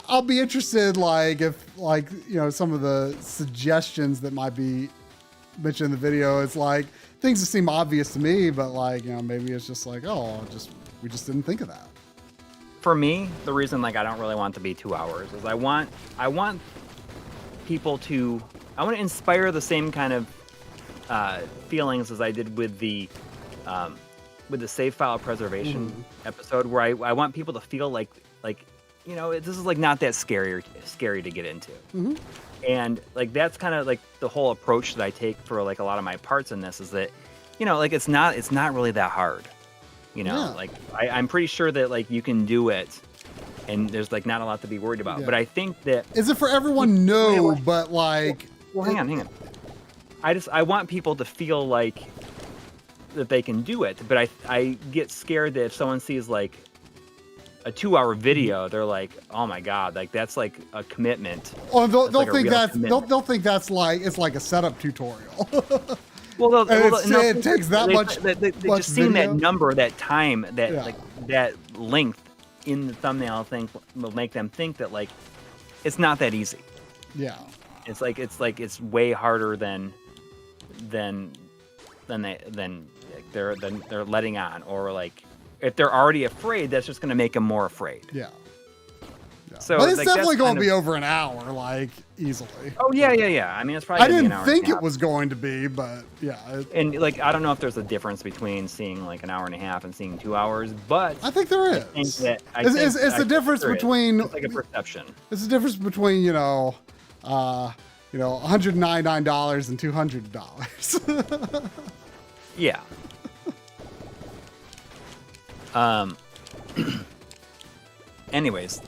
I'll be interested, like if like some of the suggestions that might be mentioned in the video. It's like things that seem obvious to me, but like maybe it's just like, oh, we just didn't think of that. For me, the reason like I don't really want it to be 2 hours is I want people to inspire the same kind of feelings as I did with the save file preservation episode, where I want people to feel like this is like not that scary to get into. And like that's kind of like the whole approach that I take for like a lot of my parts in this is that like it's not really that hard. Like I'm pretty sure that like you can do it and there's like not a lot to be worried about. But I think that is it for everyone? No, but like hang on. I want people to feel like that they can do it, but I get scared that if someone sees like a 2-hour video, they're like, oh my god, like that's like a commitment. Oh, they'll think that's like it's like a setup tutorial. Well, it takes that much. They just seeing that number, that time, like that length in the thumbnail thing will make them think that like it's not that easy. Yeah. It's way harder than they're letting on, or like if they're already afraid, that's just going to make them more afraid. Yeah. So, but it's definitely going to be over an hour, like, easily. Oh, yeah. I mean, it's probably I didn't think it was going to be, but yeah. And, like, I don't know if there's a difference between seeing, like, an hour and a half and seeing 2 hours, but... I think there is. It's the difference between... It's like a perception. It's the difference between, $199 and $200. Yeah. Anyways,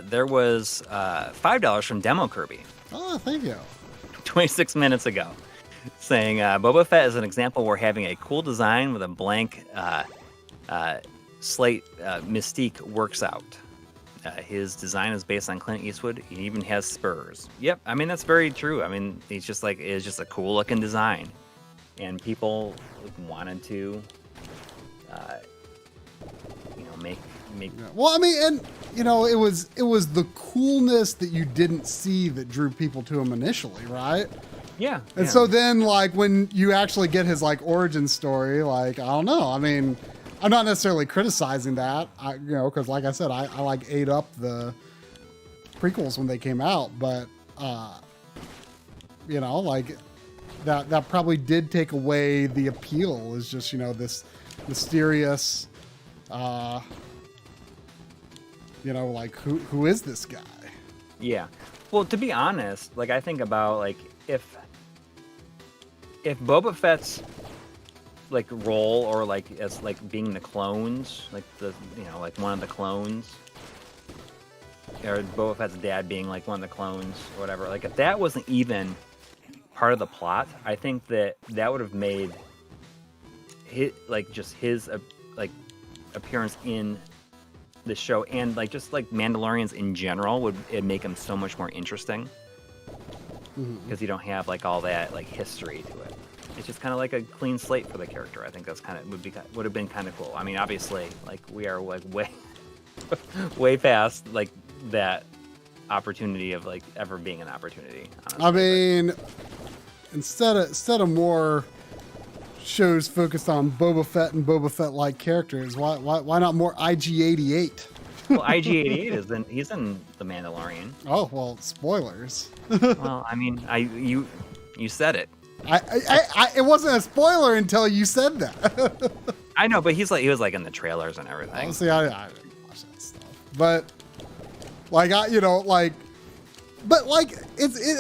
there was $5 from Demo Kirby. Oh, thank you. 26 minutes ago, saying Boba Fett is an example where having a cool design with a blank slate mystique works out. His design is based on Clint Eastwood. He even has spurs. Yep, I mean that's very true. I mean it's just a cool looking design, and people wanted to, make. Well, I mean, and it was the coolness that you didn't see that drew people to him initially, right? Yeah. And so then, like, when you actually get his like origin story, like, I don't know. I mean, I'm not necessarily criticizing that, because like I said, I like ate up the prequels when they came out, but like that probably did take away the appeal. Is just this mysterious. Like who is this guy? Yeah. Well, to be honest, like I think about like if Boba Fett's like role or like as like being the clones, like the like one of the clones, or Boba Fett's dad being like one of the clones or whatever, like if that wasn't even part of the plot, I think that would have made his like appearance in the show and like just like Mandalorians in general would make them so much more interesting, because you don't have like all that like history to it. It's just kind of like a clean slate for the character. I think that's would have been kind of cool. I mean, obviously, like we are like way past like that opportunity of like ever being an opportunity. Honestly. I mean, instead of more shows focused on Boba Fett and Boba Fett-like characters, why not more IG-88? Well, IG-88 he's in The Mandalorian. Oh well, spoilers. Well, I mean, you said it. It wasn't a spoiler until you said that. I know, but he was like in the trailers and everything. Honestly, I didn't watch that stuff, but like it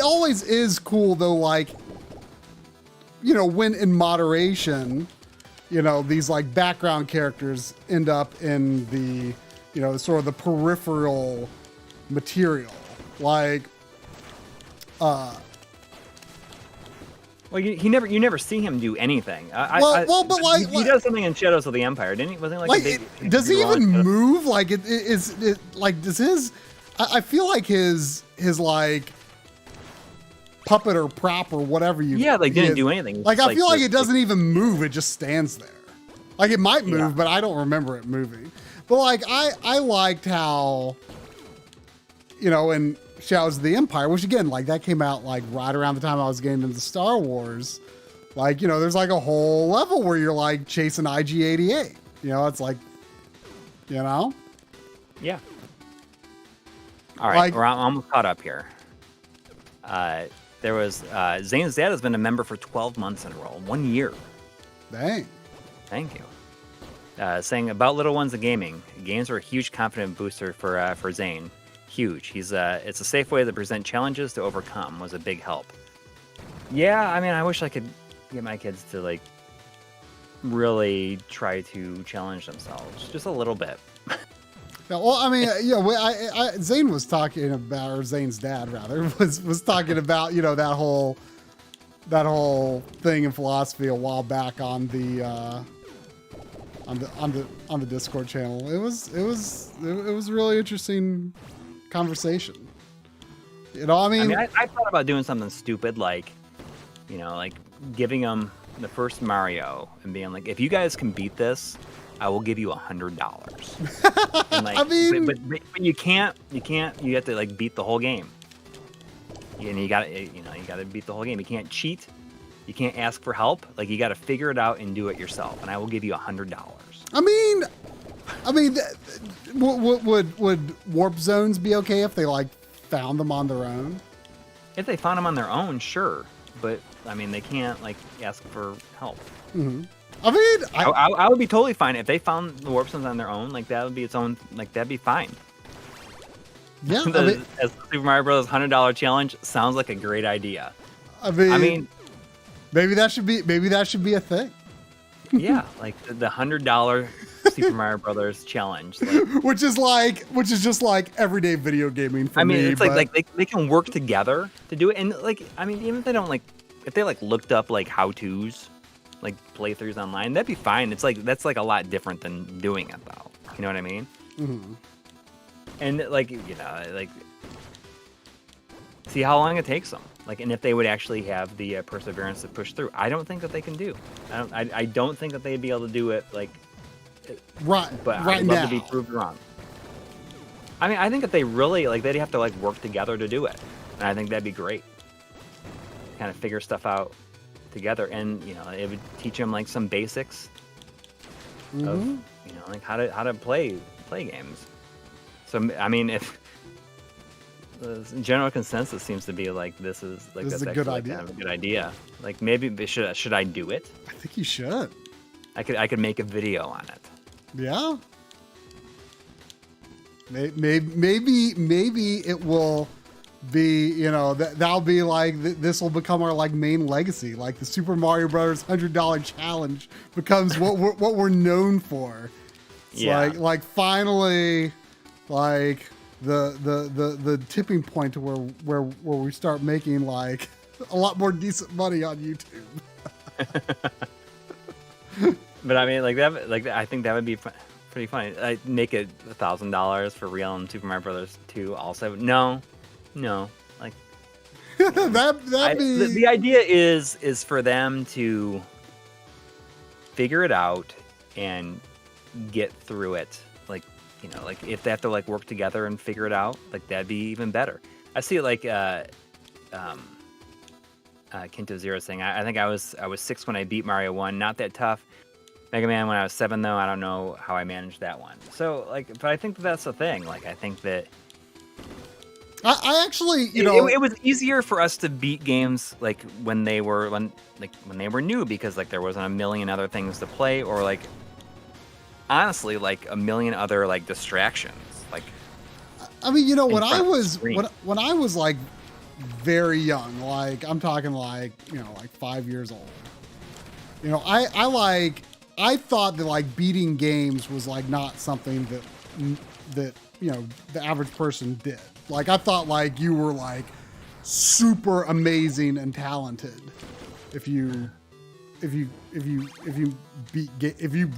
always is cool though, like. When in moderation, these like background characters end up in the, sort of the peripheral material. Like, well, you never see him do anything. But like he does something in Shadows of the Empire, didn't he? Wasn't he like does he even move? Like it like does his? I feel like his like. Puppet or prop or whatever didn't do anything. Like I feel like it doesn't even move; it just stands there. Like it might move, but I don't remember it moving. But like I liked how, in Shadows of the Empire, which again, like that came out like right around the time I was getting into Star Wars. Like there's like a whole level where you're like chasing IG-88. It's like, Yeah. All right, like, we're almost caught up here. There was Zane's dad has been a member for 12 months in a row, 1 year. Dang. Thank you. Saying about Little Ones of Gaming, games are a huge confidence booster for Zane. Huge. It's a safe way to present challenges to overcome. Was a big help. Yeah, I mean, I wish I could get my kids to like really try to challenge themselves just a little bit. Yeah, well, I mean, Zane was talking about, or Zane's dad rather, was talking about, that whole thing in philosophy a while back on the Discord channel. It was a really interesting conversation. I mean, I thought about doing something stupid like giving them the first Mario and being like, if you guys can beat this, I will give you $100. And like, I mean, but you can't. You have to like beat the whole game. and you got to beat the whole game. You can't cheat. You can't ask for help. Like, you got to figure it out and do it yourself. And I will give you $100. I mean, would warp zones be okay if they like found them on their own? If they found them on their own, sure. But I mean, they can't like ask for help. Mm-hmm. I mean, I would be totally fine if they found the warp zones on their own. Like, that would be its own. Like, that'd be fine. Yeah. As Super Mario Bros. $100 challenge sounds like a great idea. I mean, maybe that should be a thing. Yeah, like the $100 Super Mario Brothers challenge, like, which is just like everyday video gaming for me. I mean, it's like they can work together to do it, and like, I mean, even if they don't if they looked up like how-tos, like playthroughs online, that'd be fine. It's like that's like a lot different than doing it though. You know what I mean? Mm-hmm. And like, see how long it takes them. Like, and if they would actually have the perseverance to push through, I don't think that they can do. I don't think that they'd be able to do it like. Right. But right I'd love now. to be proved wrong. I mean, I think that they really they'd have to work together to do it, and I think that'd be great. Kind of figure stuff out together, and it would teach them like some basics of like how to play games. So I mean, if the general consensus seems to be like this is a good idea. Kind of a good idea. Like, maybe should I do it? I think you should. I could make a video on it. Yeah. Maybe it will be, that'll be like, this will become our main legacy. Like the Super Mario Brothers $100 challenge becomes what we're known for. It's like finally, like the tipping point to where we start making like a lot more decent money on YouTube. But I mean, I think that would be pretty funny. I'd make it $1,000 for real in Super Mario Brothers 2. Also, no, like the idea is for them to figure it out and get through it. Like, if they have to work together and figure it out, that'd be even better. I see it like Kinto Zero saying, I think I was 6 when I beat Mario 1. Not that tough. Mega Man when I was 7, though, I don't know how I managed that one. So, but I think that's the thing. I think that I actually, it was easier for us to beat games when they were new, because there wasn't a million other things to play, or honestly a million other distractions. I mean, when I was very young, I'm talking 5 years old. I thought that beating games was not something that the average person did. I thought you were super amazing and talented if you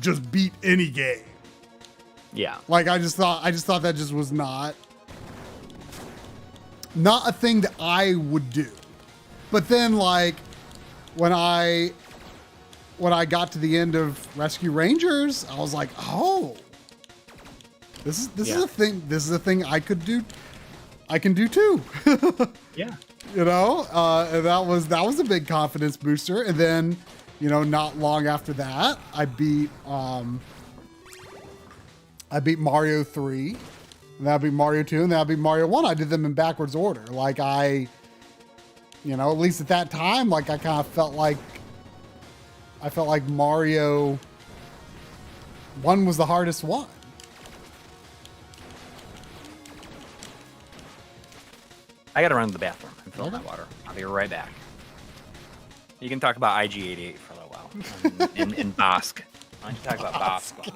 just beat any game. Yeah. I just thought that just was not a thing that I would do. But then when I got to the end of Rescue Rangers, I was like, oh, this is a thing. This is a thing I could do. I can do too. Yeah. And that was a big confidence booster. And then, not long after that, I beat Mario 3, and that'd be Mario 2, and that'd be Mario 1. I did them in backwards order. At least at that time, I kind of felt like Mario 1 was the hardest one. I gotta run to the bathroom and fill my water. I'll be right back. You can talk about IG-88 for a little while. And Bosk. Why don't you talk about Bosk?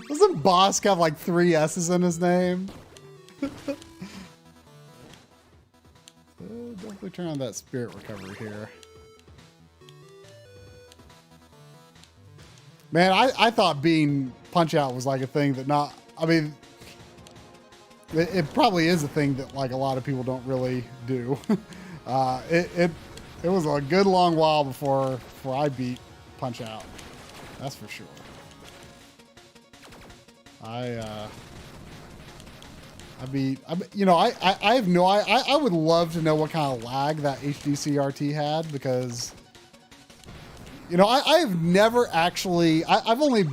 Doesn't Bosk have 3 S's in his name? Definitely turn on that spirit recovery here. Man, I thought being Punch-Out was a thing that it probably is a thing that a lot of people don't really do. It was a good long while before I beat Punch-Out. That's for sure. I have no, I would love to know what kind of lag that HD CRT had, because, I've never actually, I've only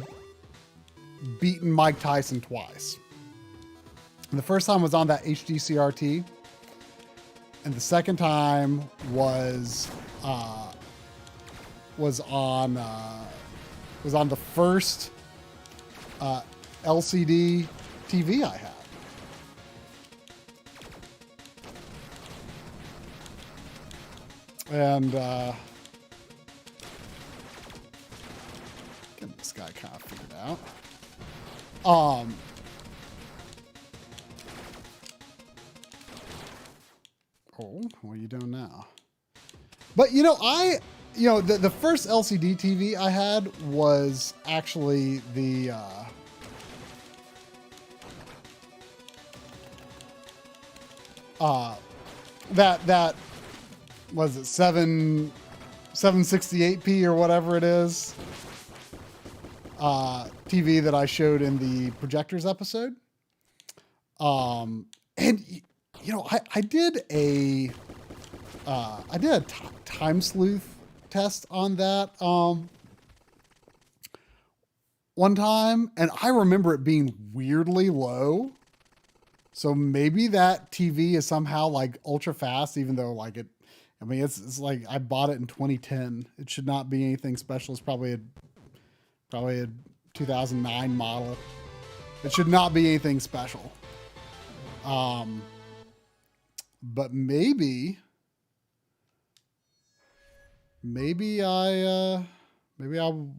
beaten Mike Tyson twice. And the first time was on that HD CRT, and the second time was on the first LCD TV I had. And get this guy kind of figured out. Oh, what are you doing now? But the first LCD TV I had was actually the that was it 768p or whatever it is, TV that I showed in the projectors episode. And I did a time sleuth test on that one time, and I remember it being weirdly low. So maybe that TV is somehow like ultra fast, even though like it's like I bought it in 2010. It should not be anything special. It's probably a 2009 model. It should not be anything special. But maybe I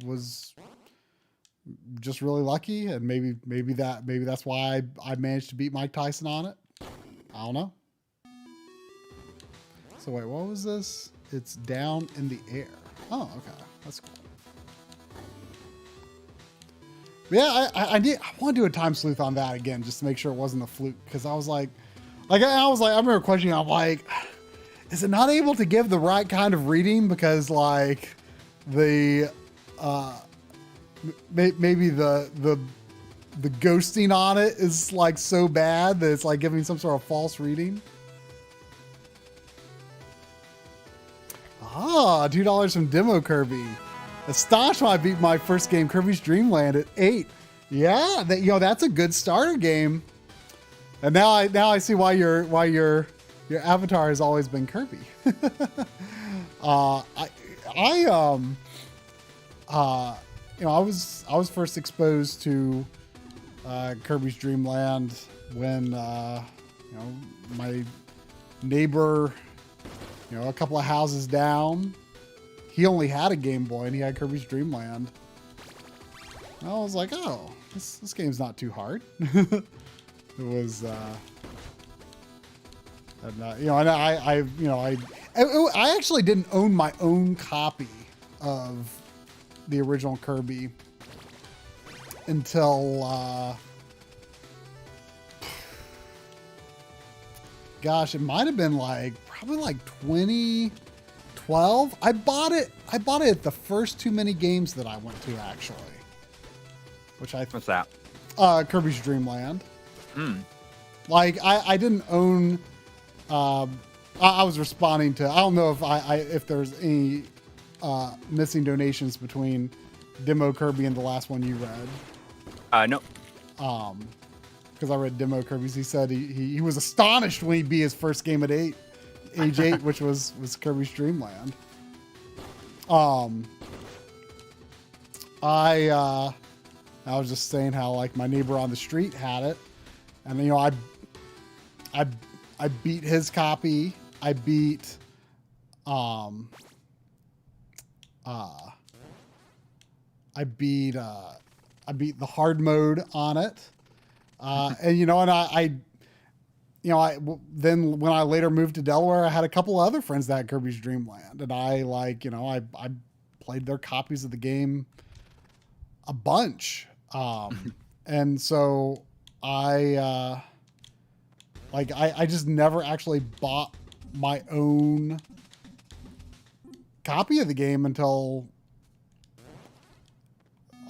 was just really lucky, and maybe that's why I managed to beat Mike Tyson on it. I don't know. So wait, what was this? It's down in the air. Oh, okay, that's cool. Yeah, I want to do a time sleuth on that again, just to make sure it wasn't a fluke, because I remember questioning. I'm like, is it not able to give the right kind of reading, because like the maybe the ghosting on it is like so bad that it's like giving some sort of false reading. $2 from Demo Kirby. Astonished when I beat my first game, Kirby's Dream Land, at 8. Yeah, that's a good starter game. And now I see why your avatar has always been Kirby. I was first exposed to Kirby's Dream Land when my neighbor, a couple of houses down, he only had a Game Boy and he had Kirby's Dream Land. And I was like, oh, this game's not too hard. It was, I actually didn't own my own copy of the original Kirby until, gosh, it might have been probably 2012. I bought it at the first Too Many Games that I went to, actually. What's that? Kirby's Dream Land. I didn't own, I was responding to, I don't know if there's any missing donations between Demo Kirby and the last one you read. No. Because I read Demo Kirby's. He said he was astonished when he beat his first game at age 8, which was Kirby's Dream Land. I was just saying how my neighbor on the street had it, and I beat his copy. I beat the hard mode on it. Then when I later moved to Delaware, I had a couple of other friends that had Kirby's Dream Land, and I played their copies of the game a bunch. And so I just never actually bought my own copy of the game until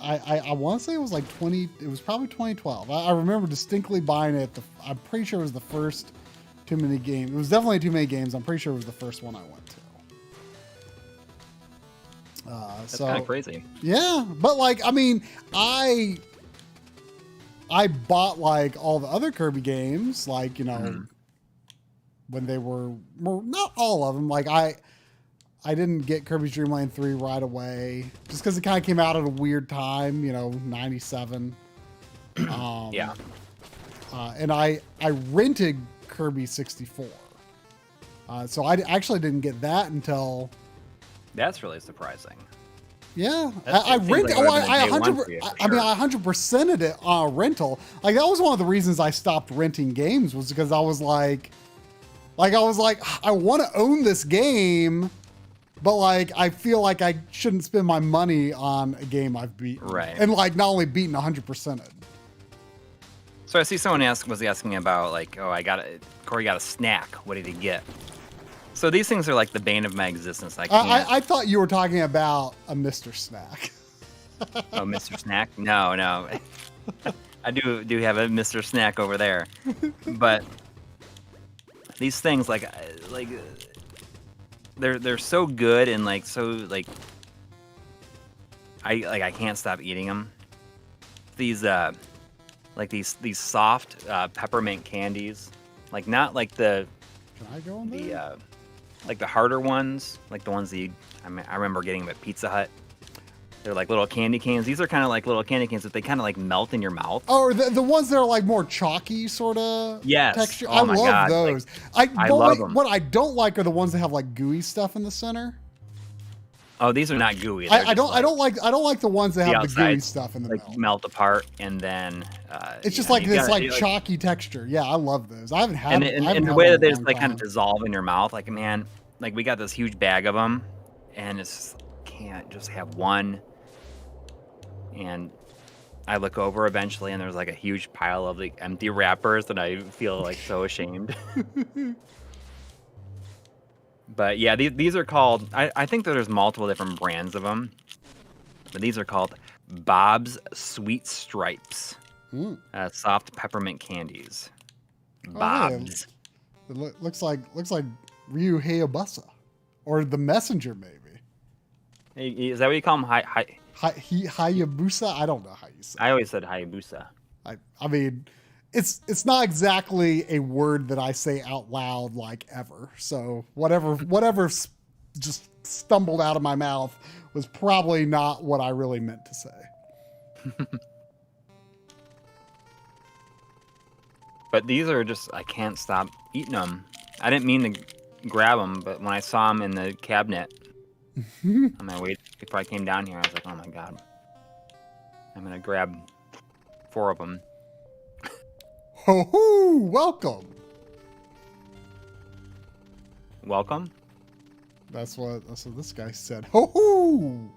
I want to say it was like 20. It was probably 2012. I remember distinctly buying it. I'm pretty sure it was the first Too Many Games. It was definitely Too Many Games. I'm pretty sure it was the first one I went to. That's kind of crazy. Yeah, but like, I mean, I bought like all the other Kirby games, like, you know, when they were not all of them. Like I didn't get Kirby's Dream Land 3 right away just because it kind of came out at a weird time, you know, 97. Yeah. And I rented Kirby 64. So I actually didn't get that until. That's really surprising. Yeah, I rented. I 100%ed it on a rental. Like that was one of the reasons I stopped renting games, was because I was like I want to own this game, but like I feel like I shouldn't spend my money on a game I've beaten, right? And like not only beaten, 100%ed. So I see someone was asking about like, oh, Coury got a snack. What did he get? So these things are like the bane of my existence. I thought you were talking about a Mr. Snack. Oh, Mr. Snack? No. I do have a Mr. Snack over there. But these things like they're so good and like so like I can't stop eating them. These like these soft peppermint candies, like not like the. Can I go on there? Like the harder ones, like the ones that I remember getting them at Pizza Hut. They're like little candy cans. These are kind of like little candy cans, but they kind of like melt in your mouth. Oh, or the ones that are like more chalky sort of texture. Oh my God. Those. Like, I love them. What I don't like are the ones that have like gooey stuff in the center. Oh, these are not gooey. I don't like the ones that have the gooey stuff in the like melt apart, and then it's just like this chalky texture. Yeah, I love those. I haven't had and the way that they just like kind of dissolve in your mouth, like man, like we got this huge bag of them, and it's just, can't just have one. And I look over eventually, and there's like a huge pile of like empty wrappers, and I feel like so ashamed. But yeah, these are called, I think that there's multiple different brands of them, but these are called Bob's Sweet Stripes. Soft peppermint candies. Bob's. It looks like Ryu Hayabusa. Or the Messenger, maybe. Is that what you call them? Hayabusa? I don't know how you say it. I always said Hayabusa. I mean, it's not exactly a word that I say out loud like ever. So whatever just stumbled out of my mouth was probably not what I really meant to say. But these are just, I can't stop eating them. I didn't mean to grab them, but when I saw them in the cabinet on my way before I came down here, I was like, oh my God, I'm going to grab 4 of them. Ho-hoo! Welcome. Welcome? That's what this guy said. Ho-hoo!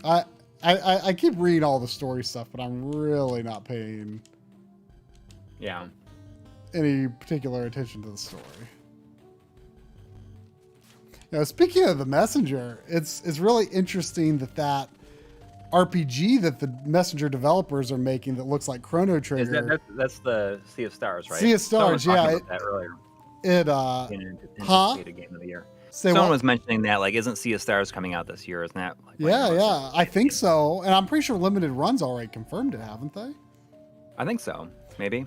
I keep reading all the story stuff, but I'm really not paying any particular attention to the story. Now, speaking of the Messenger, it's really interesting that RPG that the Messenger developers are making that looks like Chrono Trigger. That's the Sea of Stars, right? Sea of Stars, yeah. About that earlier. Game of the year. Someone was mentioning that, like, isn't Sea of Stars coming out this year? Isn't that? Like, yeah, I think so. And I'm pretty sure Limited Run's already confirmed it, haven't they? I think so. Maybe.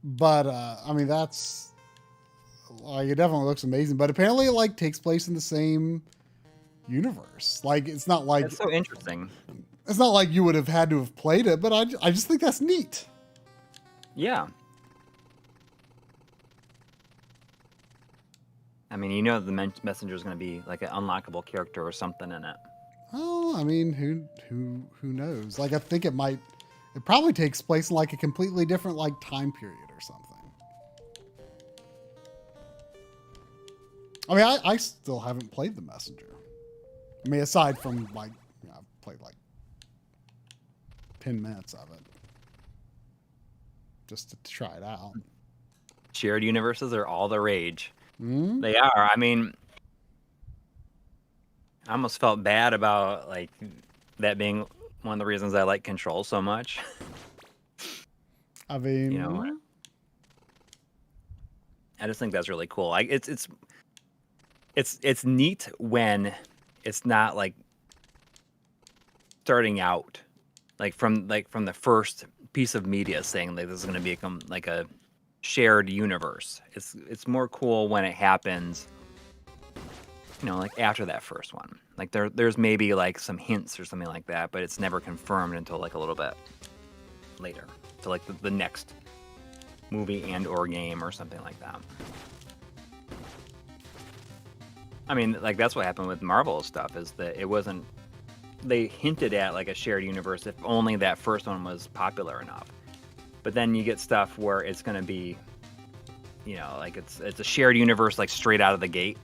But I mean, that's like, it definitely looks amazing. But apparently, it like takes place in the same universe. Like, it's not like it's so interesting. It's not like you would have had to have played it, but I just think that's neat. Yeah. I mean, you know, the Messenger is going to be like an unlockable character or something in it. Oh, I mean, who knows? Like, I think it probably takes place in like a completely different like time period or something. I mean, I still haven't played the Messenger. I mean, aside from like, I've played like 10 minutes of it. just to try it out. Shared universes are all the rage. Mm? They are. I mean, I almost felt bad about like that being one of the reasons I like Control so much. I mean, you know, I just think that's really cool. Like it's neat when it's not like starting out like from the first piece of media saying like this is going to become like a shared universe. It's more cool when it happens, you know, like after that first one. Like there's maybe like some hints or something like that, but it's never confirmed until like a little bit later. So like the next movie and or game or something like that. I mean, like that's what happened with Marvel stuff is that it wasn't, they hinted at like a shared universe if only that first one was popular enough. But then you get stuff where it's going to be, you know, like it's a shared universe like straight out of the gate,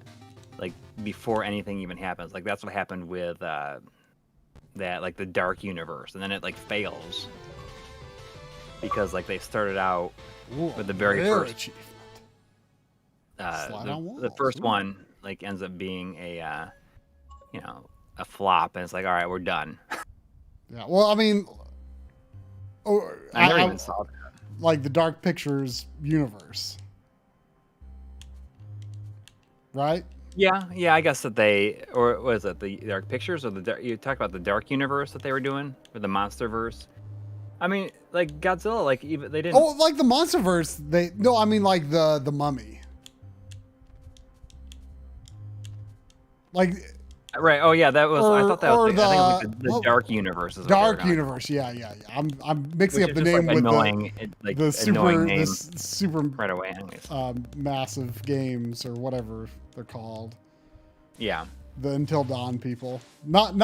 like before anything even happens. Like that's what happened with that like the Dark Universe, and then it like fails because like they started out with the very first the first one like ends up being a you know, a flop, and it's like, all right, we're done. Yeah, well, I mean, I never even saw that. Like the Dark Pictures universe, right? Yeah, I guess that they, or was it the Dark Pictures or you talk about the Dark Universe that they were doing or the MonsterVerse? I mean, like Godzilla, like even they didn't. Oh, like the MonsterVerse. I mean like the Mummy. Like. Right. Oh yeah, that was. I thought that was. I think it was like the Dark Universe. Dark Universe. Yeah. I'm mixing up the name like with the super right away. Anyways. Massive games or whatever they're called. Yeah. The Until Dawn people. Not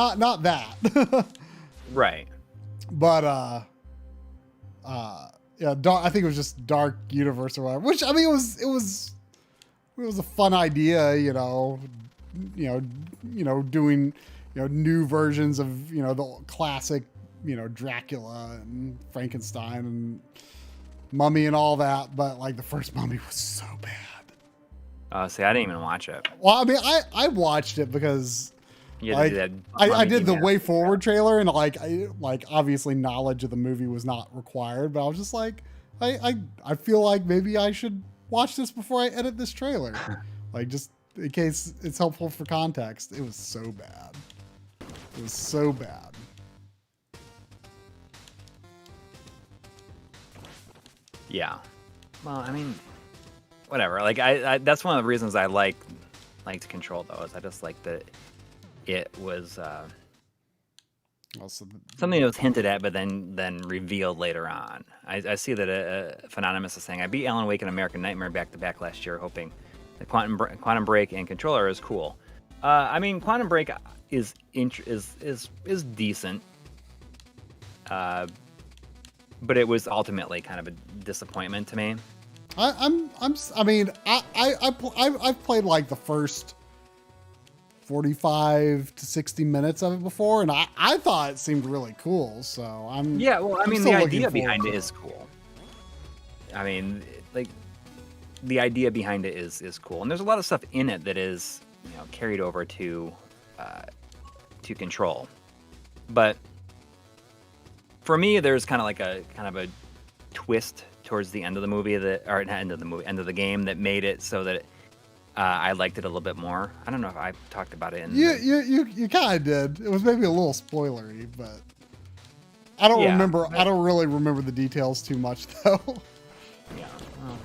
that. Right. But yeah. I think it was just Dark Universe or whatever. Which I mean, it was a fun idea, you know, doing, new versions of, the classic, Dracula and Frankenstein and Mummy and all that. But like the first Mummy was so bad. See, I didn't even watch it. Well, I mean, I watched it because like, I did the Way Forward trailer, and like obviously knowledge of the movie was not required, but I was just like, I feel like maybe I should watch this before I edit this trailer. Like just in case it's helpful for context. It was so bad. It was so bad. Yeah. Well, I mean, whatever. Like I that's one of the reasons I like to Control though, is I just like that it was something that was hinted at, but then revealed later on. I see that Phenonymous is saying, I beat Alan Wake and American Nightmare back to back last year, hoping the Quantum Break and Controller is cool. I mean, Quantum Break is decent, but it was ultimately kind of a disappointment to me. I mean, I've played like the first 45 to 60 minutes of it before, and I thought it seemed really cool. So yeah. Well, I mean, the idea behind it is cool. I mean, like the idea behind it is cool, and there's a lot of stuff in it that is carried over to Control. But for me, there's kind of a twist towards the end of the movie end of the game that made it so that I liked it a little bit more. I don't know if I talked about it. You kind of did. It was maybe a little spoilery, but I don't remember. I don't really remember the details too much though. Yeah. Well,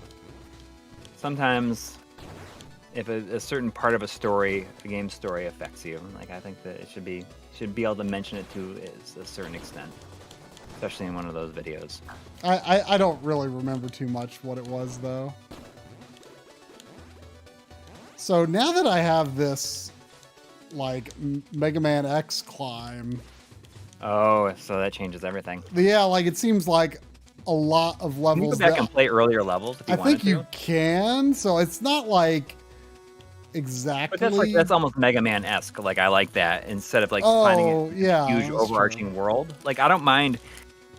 sometimes if a certain part of a game story affects you, like I think that it should be able to mention it to a certain extent, especially in one of those videos. I don't really remember too much what it was though. So now that I have this like Mega Man X climb. Oh, so that changes everything. Yeah, like it seems like a lot of levels. Can you go back and play earlier levels if you wanted to? I think you can, so it's not like exactly. But that's almost Mega Man-esque. Like I like that instead of like finding a huge overarching world. Like I don't mind.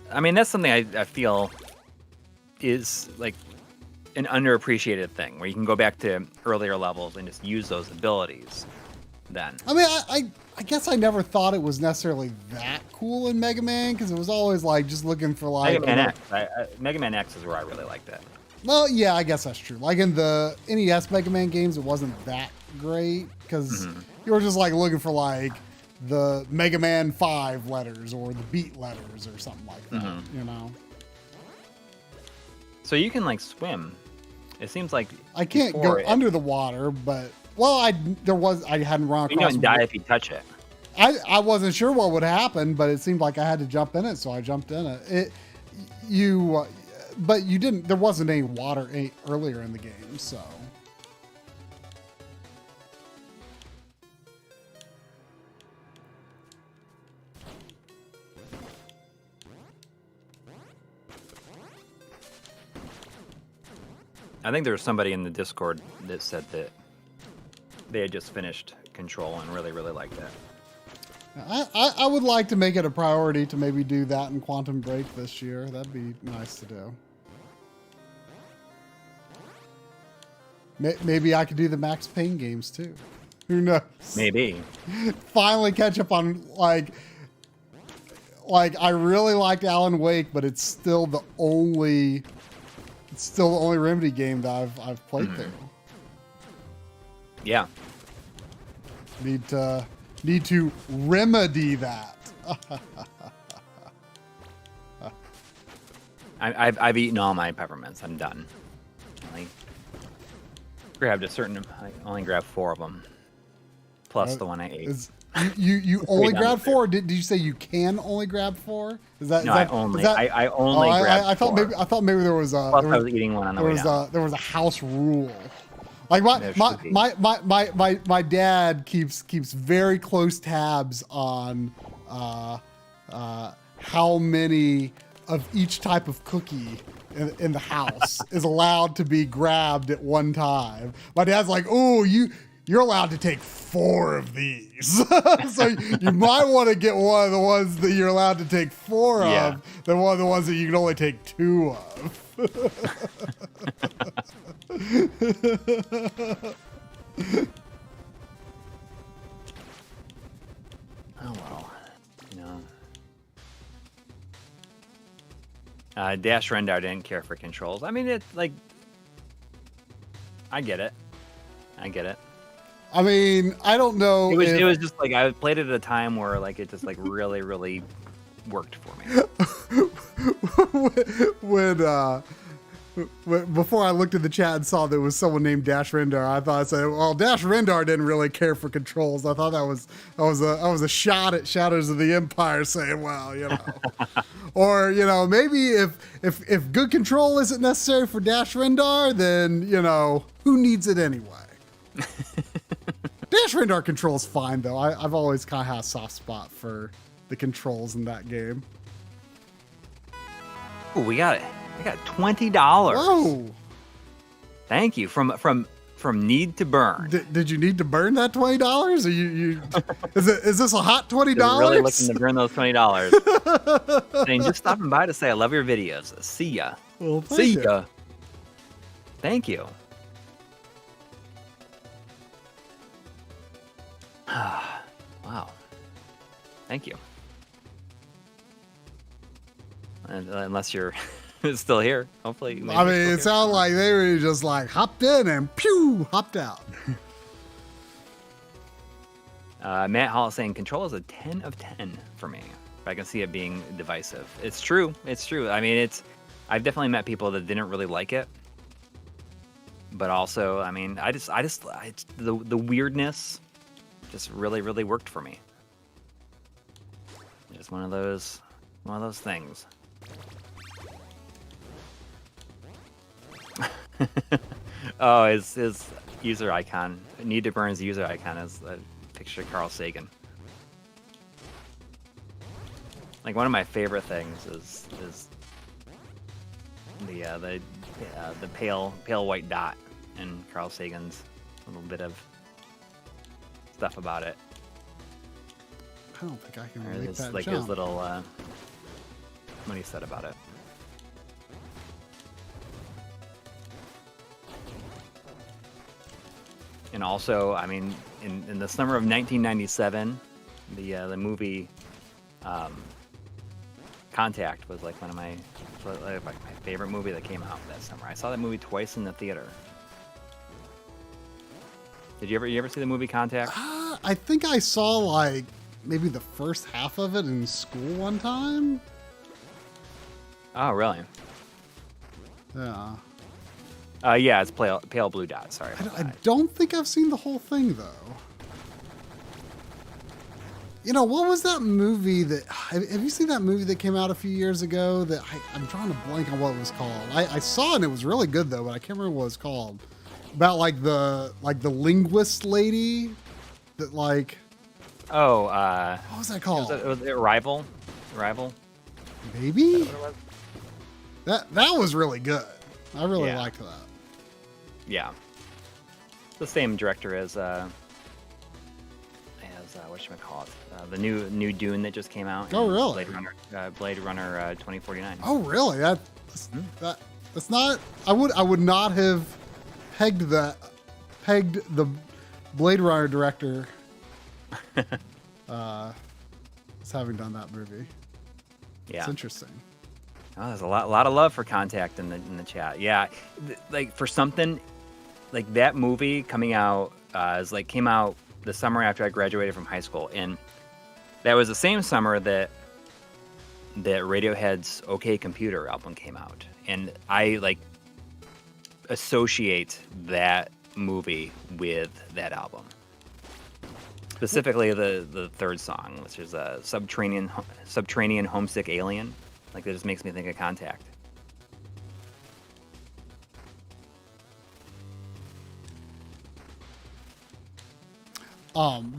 I mean, that's something I feel is like an underappreciated thing where you can go back to earlier levels and just use those abilities then. I mean, I guess I never thought it was necessarily that cool in Mega Man because it was always like just looking for like Mega Man X. Mega Man X is where I really liked it. Well, yeah, I guess that's true. Like in the NES Mega Man games, it wasn't that great because you were just like looking for like the Mega Man 5 letters or the beat letters or something like that, you know? So you can like swim. It seems like I can't go under the water, but well, I hadn't run across. You don't die if you touch it. I wasn't sure what would happen, but it seemed like I had to jump in it, so I jumped in it. But you didn't. There wasn't any water earlier in the game, so. I think there was somebody in the Discord that said that they had just finished Control and really, really liked that. I would like to make it a priority to maybe do that in Quantum Break this year. That'd be nice to do. Maybe I could do the Max Payne games too. Who knows? Maybe. Finally catch up on like I really liked Alan Wake, but it's still the only Remedy game that I've played through. Yeah. Need to remedy that. I've eaten all my peppermints. I'm done. I only grabbed 4 of them, plus the one I ate. You only grabbed 4? Did you say you can only grab 4? I only grabbed 4. I thought maybe there was a. Plus I was eating one on the way down. There was a house rule. Like my dad keeps very close tabs on how many of each type of cookie in the house is allowed to be grabbed at one time. My dad's like, "Oh, you're allowed to take 4 of these." So you might want to get one of the ones that you're allowed to take 4 of than one of the ones that you can only take 2 of. Oh well, you know. Dash Rendar didn't care for controls. I mean, it's like, I get it. I mean, I don't know. It was just like I played it at a time where like it just like really, really worked for me. Before I looked at the chat and saw there was someone named Dash Rendar, I thought, well, Dash Rendar didn't really care for controls. I thought that was a shot at Shadows of the Empire, saying, well, you know, or you know, maybe if good control isn't necessary for Dash Rendar, then you know, who needs it anyway? Dash Rendar controls fine though. I've always kind of had a soft spot for the controls in that game. Oh, we got $20. Whoa! Thank you. From Need to Burn. Did you need to burn that $20? Or you is this a hot $20? Really looking to burn those $20. And just stopping by to say I love your videos. See ya. Well, see ya. Thank you. Wow. Thank you. Unless you're still here, hopefully. I mean, it sounded like they were just like hopped in and pew, hopped out. Matt Hall is saying control is a 10 of 10 for me. I can see it being divisive. It's true. I mean, I've definitely met people that didn't really like it, but also, I mean, the weirdness just really, really worked for me. Just one of those things. Oh, his user icon. Need to Burn's user icon is a picture of Carl Sagan. Like one of my favorite things is the pale white dot and Carl Sagan's little bit of stuff about it. I don't think I can relate that like jump. his little what he said about it. And also, I mean, in the summer of 1997, the movie Contact was like one of my favorite movie that came out that summer. I saw that movie twice in the theater. Did you ever see the movie Contact? I think I saw like maybe the first half of it in school one time. Oh, really? Yeah. Yeah, it's pale blue dot. Sorry. I don't think I've seen the whole thing though. You know, what was that movie that? Have you seen that movie that came out a few years ago? That I'm trying to blank on what it was called. I saw it and it was really good though, but I can't remember what it was called. About like the linguist lady that like. Oh. What was that called? Was it Arrival? Arrival? Maybe. Is that what it was? That was really good. I really liked that. Yeah. The same director as whatchamacallit, the new Dune that just came out. Oh, really? Blade Runner 2049. Oh, really? That's not. I would not have pegged the Blade Runner director as having done that movie. Yeah, it's interesting. Oh, there's a lot of love for Contact in the chat. Yeah, like for something like that movie coming out came out the summer after I graduated from high school, and that was the same summer that Radiohead's OK Computer album came out, and I like associate that movie with that album. Specifically the third song, which is a Subterranean Homesick Alien. Like, that just makes me think of Contact.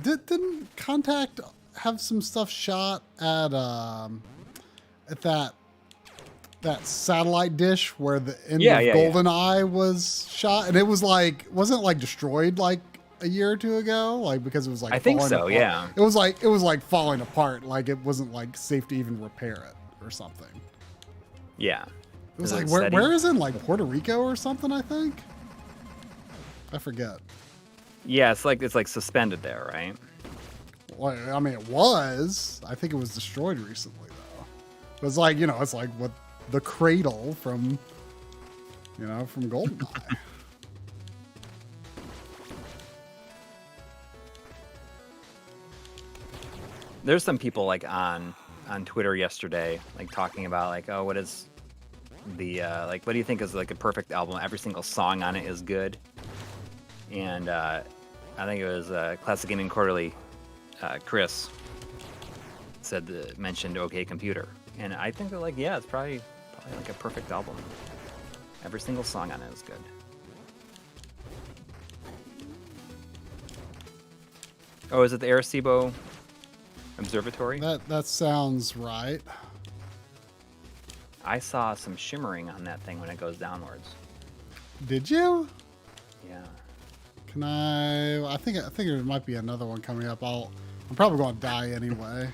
Didn't Contact have some stuff shot at that satellite dish where the end of GoldenEye was shot, and it was like, wasn't it like destroyed like a year or two ago, like because it was like I think so, apart. yeah. It was like falling apart, like it wasn't like safe to even repair it or something. Yeah. It was like where is it? Like Puerto Rico or something, I think. I forget. Yeah, it's like suspended there, right? Well, I mean, it was. I think it was destroyed recently though. It was like, it's like what the cradle from GoldenEye. There's some people like on Twitter yesterday, like talking about like, oh, what is the like, what do you think is like a perfect album? Every single song on it is good. And I think it was Classic Gaming Quarterly, Chris mentioned OK Computer, and I think that like, yeah, it's probably like a perfect album. Every single song on it is good. Oh, is it the Arecibo Observatory? That sounds right. I saw some shimmering on that thing when it goes downwards. Did you? Yeah. Can I think there might be another one coming up. I'm probably going to die anyway,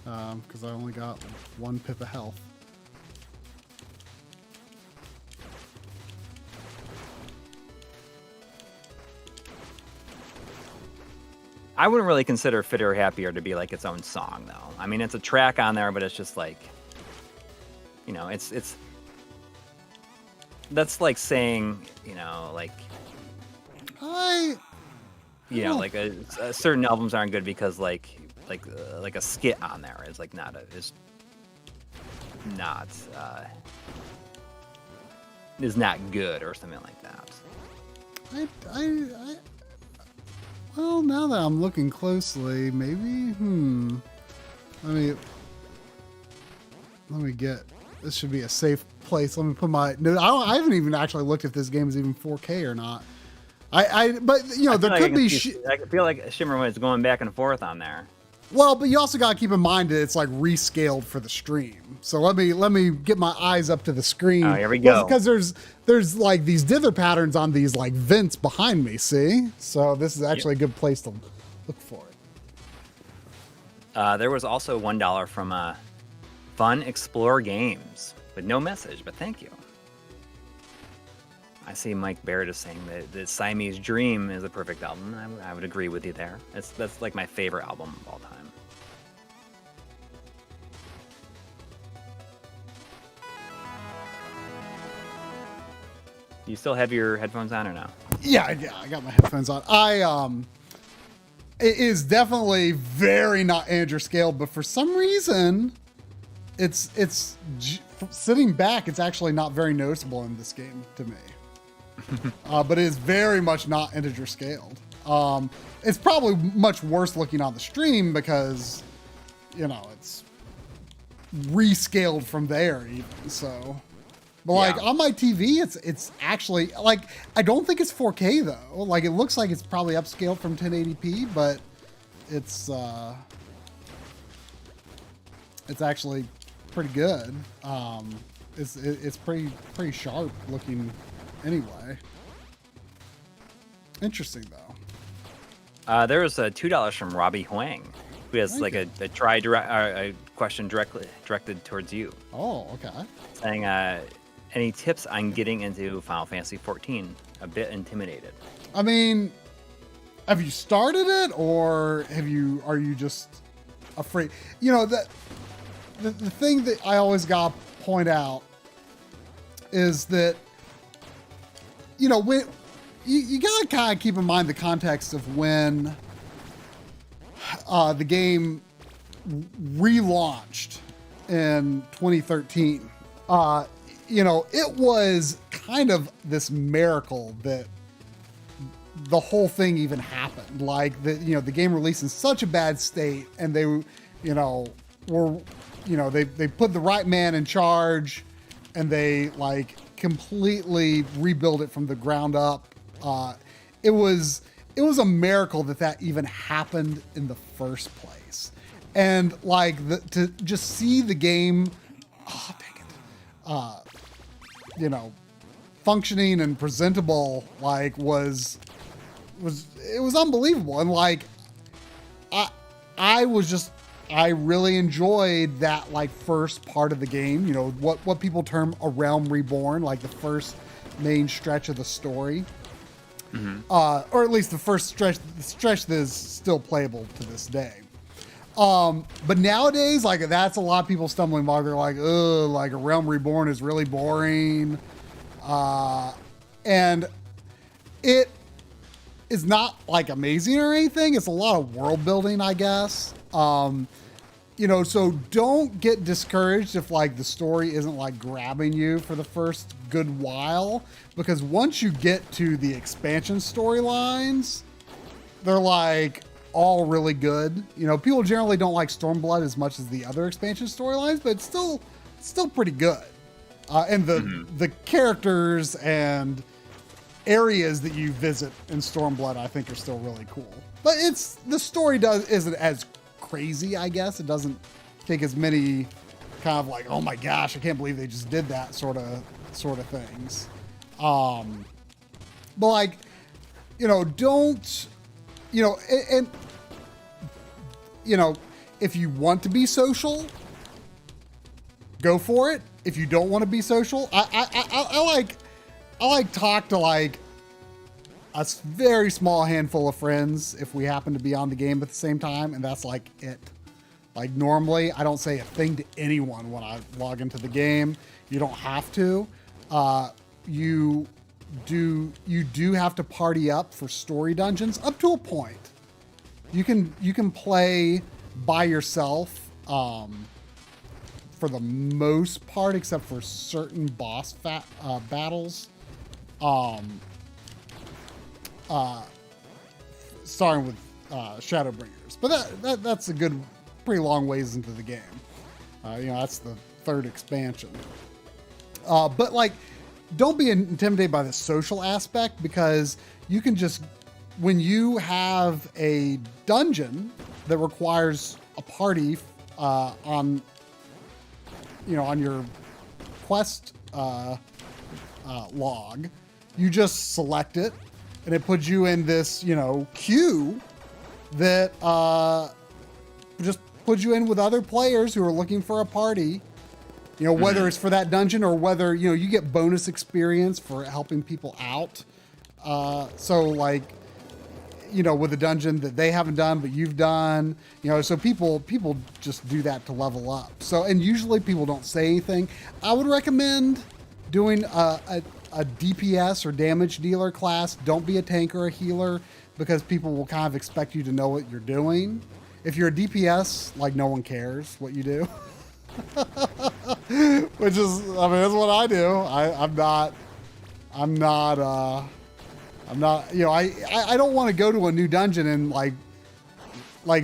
because I only got 1 pip of health. I wouldn't really consider Fitter Happier to be like its own song, though. I mean, it's a track on there, but it's just like, it's that's like saying, like, like certain albums aren't good because like a skit on there is like is not good or something like that. Well, now that I'm looking closely, maybe, let me get, this should be a safe place. Let me put I haven't even actually looked if this game is even 4K or not. But there could be. I feel like Shimmer was going back and forth on there. Well, but you also got to keep in mind that it's like rescaled for the stream. So let me get my eyes up to the screen. Oh, here we go. Because there's like these dither patterns on these like vents behind me. See, so this is actually a good place to look for it. There was also $1 from Fun Explore Games with no message, but thank you. I see Mike Barrett is saying that Siamese Dream is a perfect album. I would agree with you there. That's like my favorite album of all time. Do you still have your headphones on or no? Yeah, I got my headphones on. It is definitely very not integer scaled, but for some reason, it's sitting back. It's actually not very noticeable in this game to me. But it is very much not integer scaled. It's probably much worse looking on the stream because, it's rescaled from there even. So, but like on my TV, it's actually like, I don't think it's 4K though. Like it looks like it's probably upscaled from 1080p, but it's actually pretty good. It's pretty sharp looking. Anyway, interesting though. There was $2 from Robbie Huang, who has like a question directed towards you. Oh, okay. Saying, any tips on getting into Final Fantasy 14? A bit intimidated. I mean, have you started it, or are you just afraid? That the thing that I always got to point out is that. When you gotta kind of keep in mind the context of when the game relaunched in 2013. It was kind of this miracle that the whole thing even happened. Like the game released in such a bad state, and they, they put the right man in charge, and they completely rebuild it from the ground up. It was a miracle that even happened in the first place. And to just see the game, functioning and presentable, was unbelievable. And I really enjoyed that first part of the game, what people term a realm reborn, the first main stretch of the story. Mm-hmm. Or at least the first stretch that is still playable to this day. But nowadays, that's a lot of people stumbling block. They're like, ugh, a realm reborn is really boring. And it is not amazing or anything. It's a lot of world building, I guess. So don't get discouraged if the story isn't grabbing you for the first good while, because once you get to the expansion storylines, they're all really good. People generally don't like Stormblood as much as the other expansion storylines, but it's still pretty good. And the characters and areas that you visit in Stormblood, I think, are still really cool. But the story isn't as crazy, I guess. It doesn't take as many kind of oh my gosh, I can't believe they just did that sort of things. But don't, and if you want to be social, go for it. If you don't want to be social, I talk to a very small handful of friends if we happen to be on the game at the same time, and that's it. Normally, I don't say a thing to anyone when I log into the game. You don't have to. You do have to party up for story dungeons up to a point. You can play by yourself for the most part, except for certain boss battles. Starting with Shadowbringers, but that's a good, pretty long ways into the game. That's the third expansion. But don't be intimidated by the social aspect, because you can just, when you have a dungeon that requires a party on your quest log, you just select it, and it puts you in this, queue that just puts you in with other players who are looking for a party. You know, whether it's for that dungeon or whether, you know, you get bonus experience for helping people out. So like, you know, with a dungeon that they haven't done, but you've done, you know, so people just do that to level up. So, and usually people don't say anything. I would recommend doing a DPS or damage dealer class. Don't be a tank or a healer, because people will kind of expect you to know what you're doing. If you're a DPS, like, no one cares what you do. Which is, I mean, that's what I do. I'm not, you know, I don't want to go to a new dungeon and like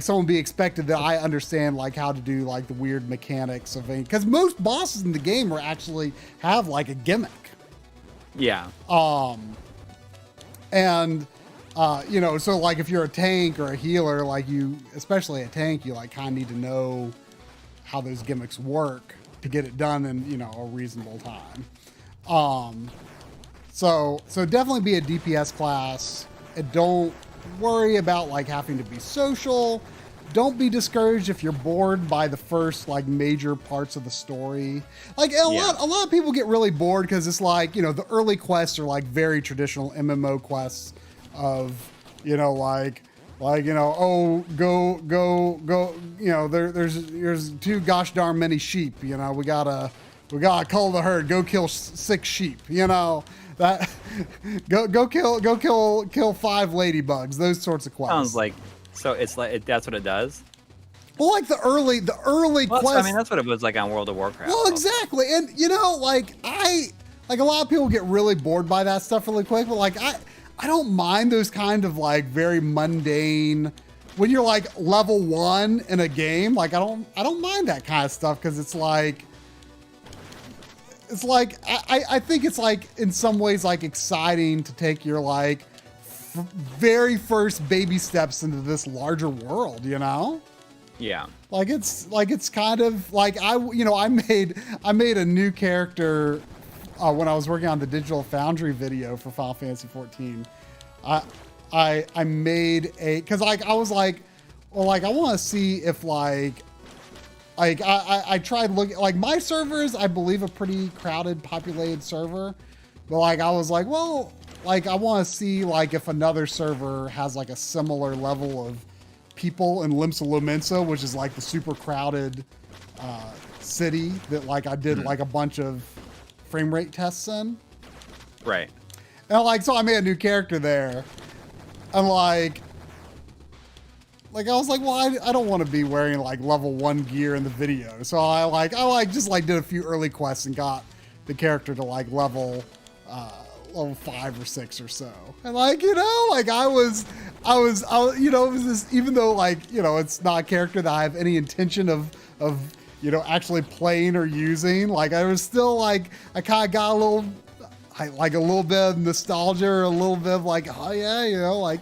someone be expected that I understand like how to do like the weird mechanics of it. Because most bosses in the game are actually have like a gimmick. Yeah. And you know, so like if you're a tank or a healer, like you, especially a tank, you like kind of need to know how those gimmicks work to get it done in, you know, a reasonable time. So definitely be a DPS class, and don't worry about like having to be social. Don't be discouraged if you're bored by the first like major parts of the story. Like a lot of people get really bored because it's like, you know, the early quests are like very traditional MMO quests of, you know, like, you know, oh, go, you know, there's too gosh darn many sheep, you know, we gotta cull the herd, go kill 6 sheep, you know, that go kill 5 ladybugs, those sorts of quests. Sounds like, so it's like, that's what it does? Well, like the early quests. I mean, that's what it was like on World of Warcraft. Well, exactly. And you know, like a lot of people get really bored by that stuff really quick, but like I don't mind those kind of like very mundane, when you're like level 1 in a game, like I don't mind that kind of stuff, because it's like I think it's like in some ways like exciting to take your like very first baby steps into this larger world, you know? Yeah. Like it's kind of like I made a new character when I was working on the Digital Foundry video for Final Fantasy 14. I made cause like I was like, well, like I want to see if like I tried looking, like my server is, I believe, a pretty crowded, populated server, but like I was like, well, like I want to see like if another server has like a similar level of people in Limsa Lominsa, which is like the super crowded city that like I did like a bunch of frame rate tests in. Right. And like, so I made a new character there, and like I was like, well, I don't want to be wearing like level 1 gear in the video. So I just like did a few early quests and got the character to like level 5 or 6 or so. And like, you know, like I was, you know, it was this, even though like, you know, it's not a character that I have any intention of, you know, actually playing or using. Like I was still like, I kind of got a little bit of nostalgia, or a little bit of like, oh yeah, you know, like,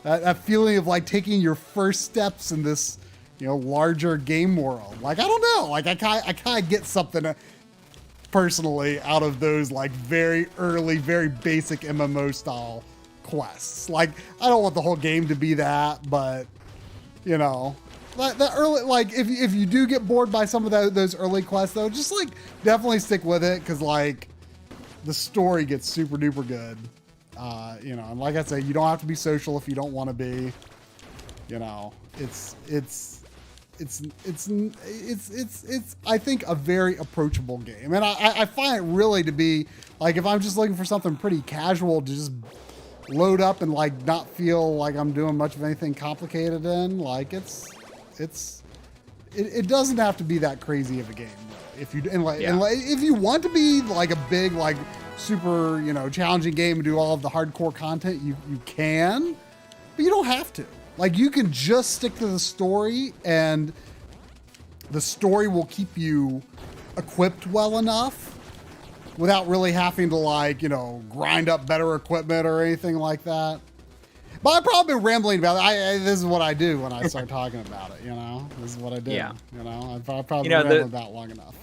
that feeling of like taking your first steps in this, you know, larger game world. Like, I don't know, like I kind of get something personally out of those like very early, very basic MMO style quests. Like, I don't want the whole game to be that, but you know, that early, like if you do get bored by some of those early quests though, just like definitely stick with it, because like the story gets super duper good. You know, and like I say, you don't have to be social if you don't want to be. You know, it's I think a very approachable game, and I find it really to be like, if I'm just looking for something pretty casual to just load up and like not feel like I'm doing much of anything complicated in, like it doesn't have to be that crazy of a game. If you if you want to be like a big like super, you know, challenging game and do all of the hardcore content, you can, but you don't have to. Like, you can just stick to the story, and the story will keep you equipped well enough without really having to like, you know, grind up better equipment or anything like that. But I've probably been rambling about it. This is what I do when I start talking about it, you know? This is what I do. Yeah. You know, I've probably been rambling about long enough.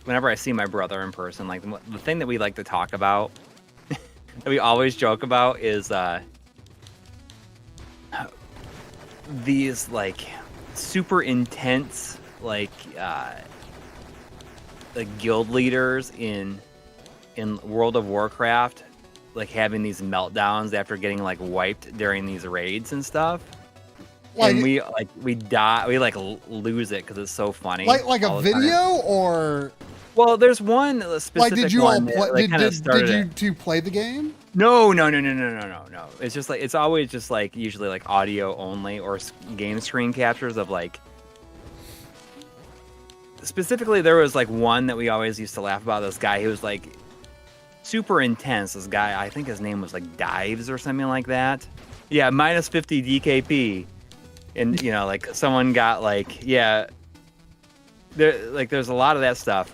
Whenever I see my brother in person, like the thing that we like to talk about, that we always joke about, is these like super intense like guild leaders in World of Warcraft, like having these meltdowns after getting like wiped during these raids and stuff. Like, and we die, we like lose it because it's so funny. Like a video or? Well, there's one specific like. Did you one all play? That, did you two play the game? No. It's just like, it's always just like usually like audio only or game screen captures of like. Specifically, there was like one that we always used to laugh about. This guy, he was like super intense. This guy, I think his name was like Dives or something like that. Yeah, minus 50 DKP. And, you know, like someone got like, yeah, there's a lot of that stuff.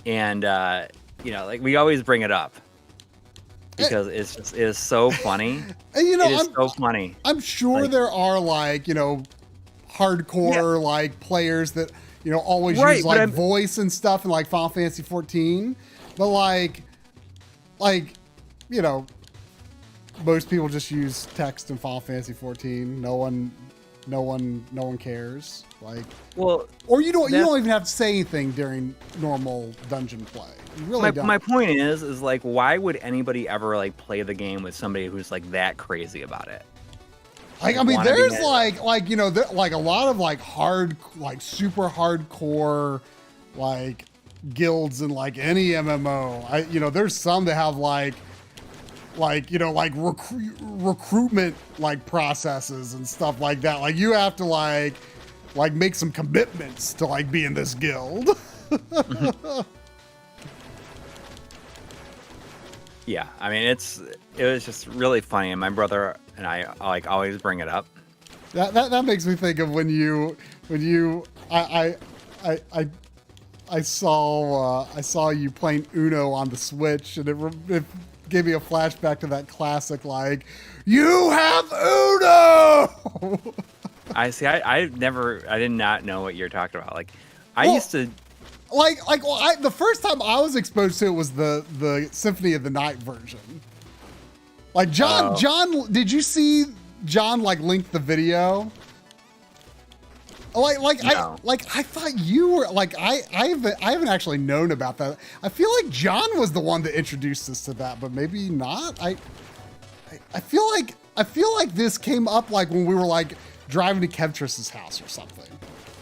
And, you know, like we always bring it up because it is so funny. And, you know, it is so funny. I'm sure like, there are like, you know, hardcore like players that, you know, always use like voice and stuff in like Final Fantasy 14. But like, you know, most people just use text in Final Fantasy 14. No one cares. Like, well, or you don't even have to say anything during normal dungeon play. You really don't. My point is like, why would anybody ever like play the game with somebody who's like that crazy about it? Like, I mean, there's like, you know, like a lot of like super hardcore, like guilds in like any MMO. You know, there's some that have like, you know, like recruitment like processes and stuff like that. Like you have to like make some commitments to like be in this guild. Yeah, I mean, it was just really funny, and my brother and I like always bring it up. That makes me think of when you I saw you playing Uno on the Switch, and it gave me a flashback to that classic like, you have Uno. I see. I did not know what you're talking about. Like, I used to. The first time I was exposed to it was the Symphony of the Night version. Like John, did you see John like link the video? No. I thought you were like I haven't actually known about that. I feel like John was the one that introduced us to that, but maybe not. I feel like this came up like when we were like driving to Kevtriss's house or something,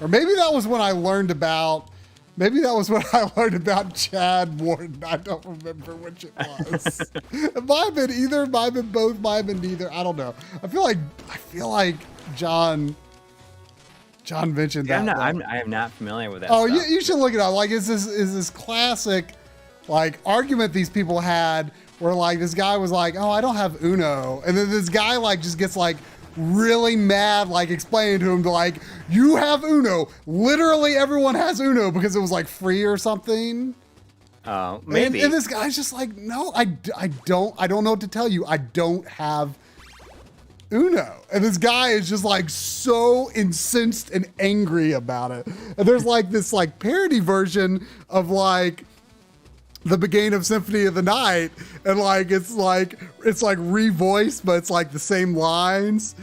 or maybe that was when I learned about. Maybe that was when I learned about Chad Warden. I don't remember which it was. It might have been either, might have been both, might have been neither. I don't know. I feel like John mentioned that. I am not familiar with that. Oh, you should look it up. Like, is this classic like argument these people had where like this guy was like, oh, I don't have Uno, and then this guy like just gets like really mad, like explaining to him to like, you have Uno. Literally everyone has Uno because it was like free or something. Oh, maybe. And this guy's just like, no, I don't know what to tell you. I don't have Uno. And this guy is just like so incensed and angry about it. And there's like this like parody version of like the beginning of Symphony of the Night, and like it's like revoiced, but it's like the same lines.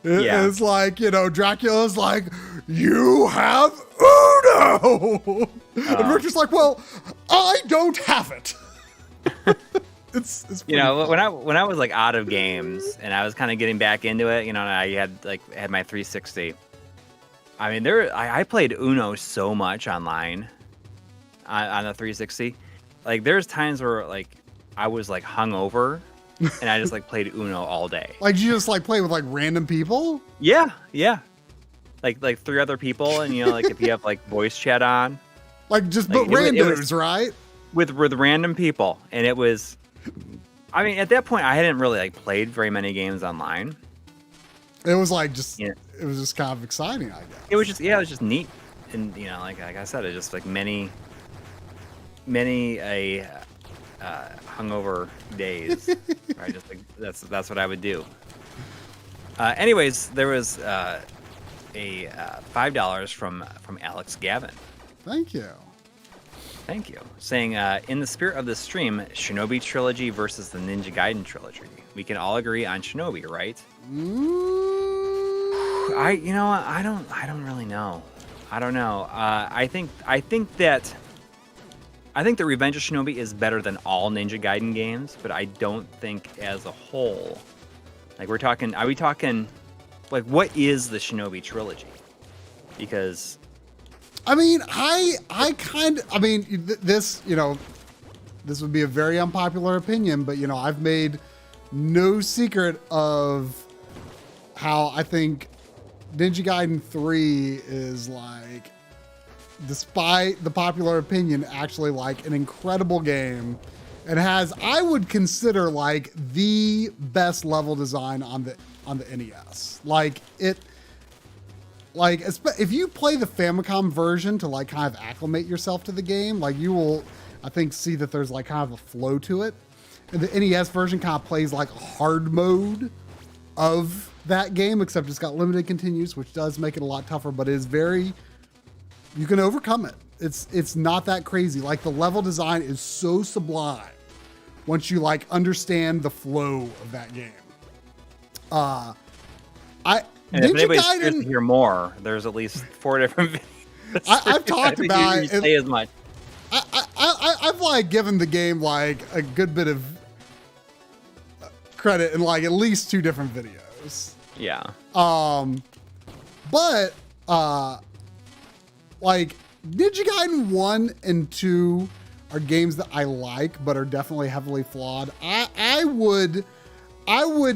It's like, you know, Dracula's like, you have Uno, and Richard's like, well, I don't have it. It's you know, fun. when I was like out of games and I was kind of getting back into it, you know, and I had my 360. I mean, I played Uno so much online on the 360. Like, there's times where, like, I was, like, hungover, and I just, like, played Uno all day. Like, you just, like, play with, like, random people? Yeah. Like 3 other people, and, you know, like, if you have, like, voice chat on. Like, just, like, but randos, right? With random people, and it was... I mean, at that point, I hadn't really, like, played very many games online. It was, like, just... Yeah. It was just kind of exciting, I guess. It was just neat. And, you know, like I said, it just, like, many hungover days, right? Just like that's what I would do. Anyways, there was a $5 from Alex Gavin. Thank you, saying in the spirit of the stream, Shinobi trilogy versus the Ninja Gaiden trilogy. We can all agree on Shinobi, right? I don't really know. I don't know. I think that Revenge of Shinobi is better than all Ninja Gaiden games, but I don't think as a whole. Like are we talking like what is the Shinobi trilogy? Because I mean, this, this would be a very unpopular opinion, but I've made no secret of how I think Ninja Gaiden 3 is like, despite the popular opinion, actually like an incredible game, and has, I would consider, like the best level design on the NES. Like if you play the Famicom version to like kind of acclimate yourself to the game, like you will, I think, see that there's like kind of a flow to it. And the NES version kind of plays like a hard mode of that game, except it's got limited continues, which does make it a lot tougher, but it is very, you can overcome it. It's not that crazy. Like the level design is so sublime once you like understand the flow of that game. And if anybody's curious to hear more, there's at least 4 different videos. I've talked about it. Say as much. I've like given the game like a good bit of credit in like at least 2 different videos. Yeah. But like Ninja Gaiden 1 and 2 are games that I like, but are definitely heavily flawed. I would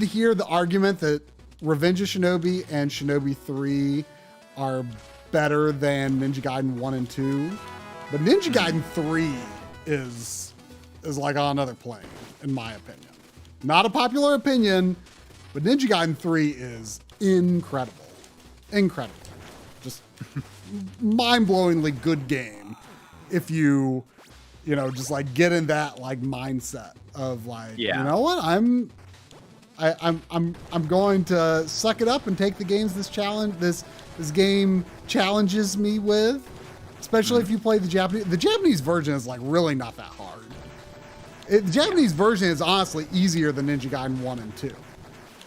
hear the argument that Revenge of Shinobi and Shinobi 3 are better than Ninja Gaiden 1 and 2. But Ninja Gaiden 3 is like on another plane, in my opinion. Not a popular opinion, but Ninja Gaiden 3 is incredible. Incredible. Just mind-blowingly good game if you just like get in that like mindset of like, you know what, I'm going to suck it up and take the games this game challenges me with. Especially if you play the Japanese. The Japanese version is like really not that hard. The Japanese version is honestly easier than Ninja Gaiden 1 and 2.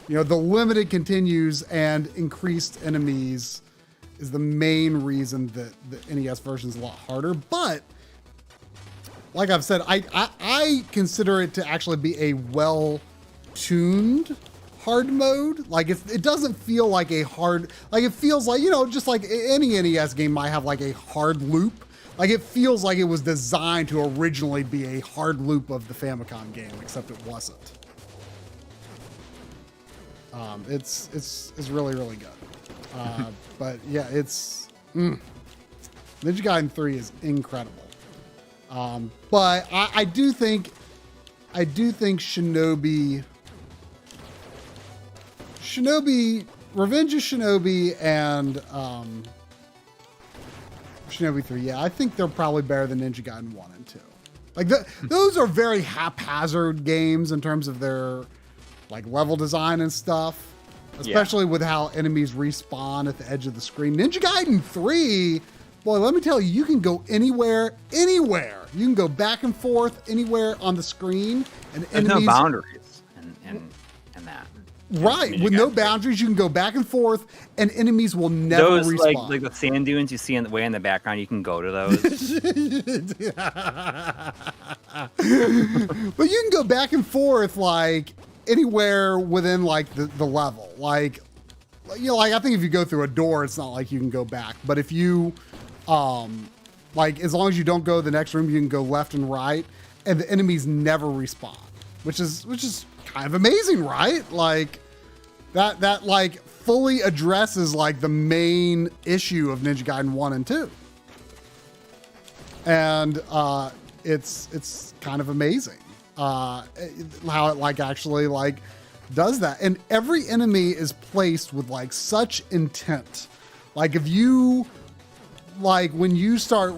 The limited continues and increased enemies is the main reason that the NES version is a lot harder. But like I've said, I consider it to actually be a well-tuned hard mode. Like it doesn't feel like a hard, like it feels like, just like any NES game might have like a hard loop. Like it feels like it was designed to originally be a hard loop of the Famicom game, except it wasn't. It's really, really good. But yeah, Ninja Gaiden 3 is incredible. But I do think Shinobi, Revenge of Shinobi and Shinobi 3, yeah, I think they're probably better than Ninja Gaiden 1 and 2. Like those are very haphazard games in terms of their like level design and stuff, especially with how enemies respawn at the edge of the screen. Ninja Gaiden 3, boy, let me tell you, you can go anywhere. You can go back and forth anywhere on the screen, and there's no boundaries in that. Right, with no boundaries, you can go back and forth, and enemies will never respawn. Like the sand dunes you see way in the background, you can go to those. But you can go back and forth like anywhere within like the level. Like I think if you go through a door, it's not like you can go back. But if you like as long as you don't go to the next room, you can go left and right, and the enemies never respawn, which is kind of amazing, right? Like that like fully addresses like the main issue of Ninja Gaiden 1 and 2. And it's kind of amazing how it like actually like does that. And every enemy is placed with like such intent. Like if you like when you start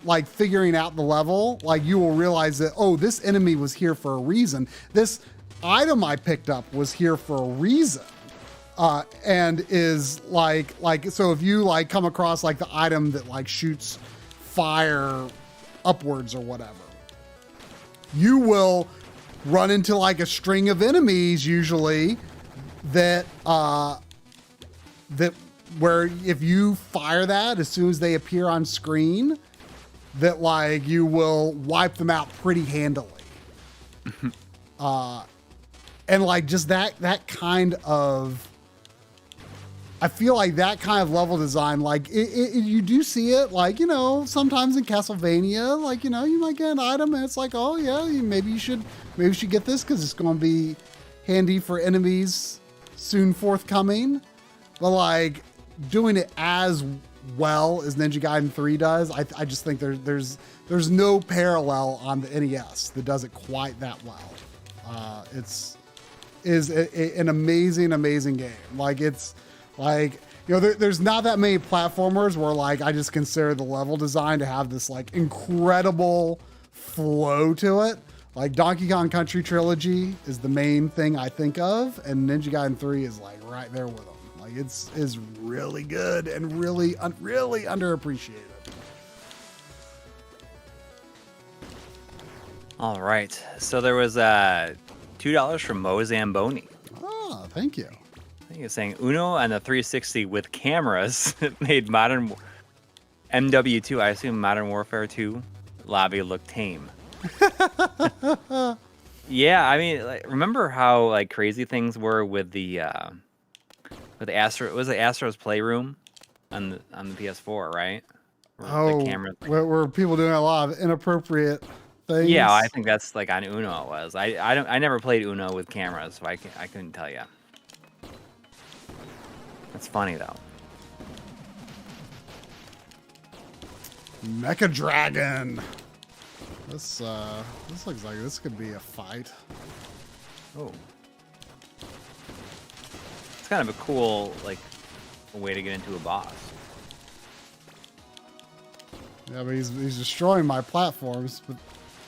like figuring out the level, like you will realize that, oh, this enemy was here for a reason. This item I picked up was here for a reason. And is like, so if you like come across like the item that like shoots fire upwards or whatever, you will run into like a string of enemies usually that where if you fire that as soon as they appear on screen, that like you will wipe them out pretty handily. And like just that kind of, I feel like that kind of level design, like you do see it, like, you know, sometimes in Castlevania, like, you know, you might get an item and it's like, oh yeah, maybe you should get this because it's going to be handy for enemies soon forthcoming. But like doing it as well as Ninja Gaiden 3 does, I just think there's no parallel on the NES that does it quite that well. It's an amazing game. Like it's like, you know, there's not that many platformers where like I just consider the level design to have this like incredible flow to it. Like Donkey Kong Country Trilogy is the main thing I think of, and Ninja Gaiden 3 is like right there with them. Like is really good and really underappreciated. All right, so there was $2 from Mo Zamboni. Oh, thank you. I think it's saying Uno on the 360 with cameras made modern MW2, I assume Modern Warfare 2 lobby look tame. Yeah, I mean, like, remember how like crazy things were with the Astro? Was it Astro's Playroom on the PS4, right? Where people doing a lot of inappropriate things. Yeah, I think that's like on Uno. It was. I never played Uno with cameras, so I couldn't tell you. That's funny though. Mecha Dragon. This looks like this could be a fight. Oh. It's kind of a cool like way to get into a boss. Yeah, but he's destroying my platforms, but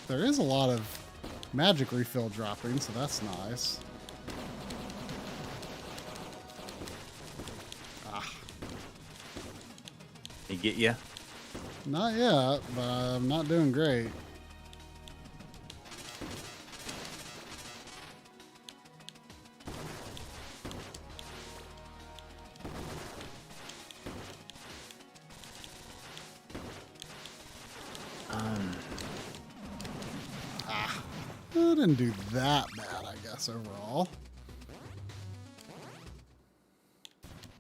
there is a lot of magic refill dropping, so that's nice. He get you? Not yet, but I'm not doing great. It didn't do that bad, I guess, overall.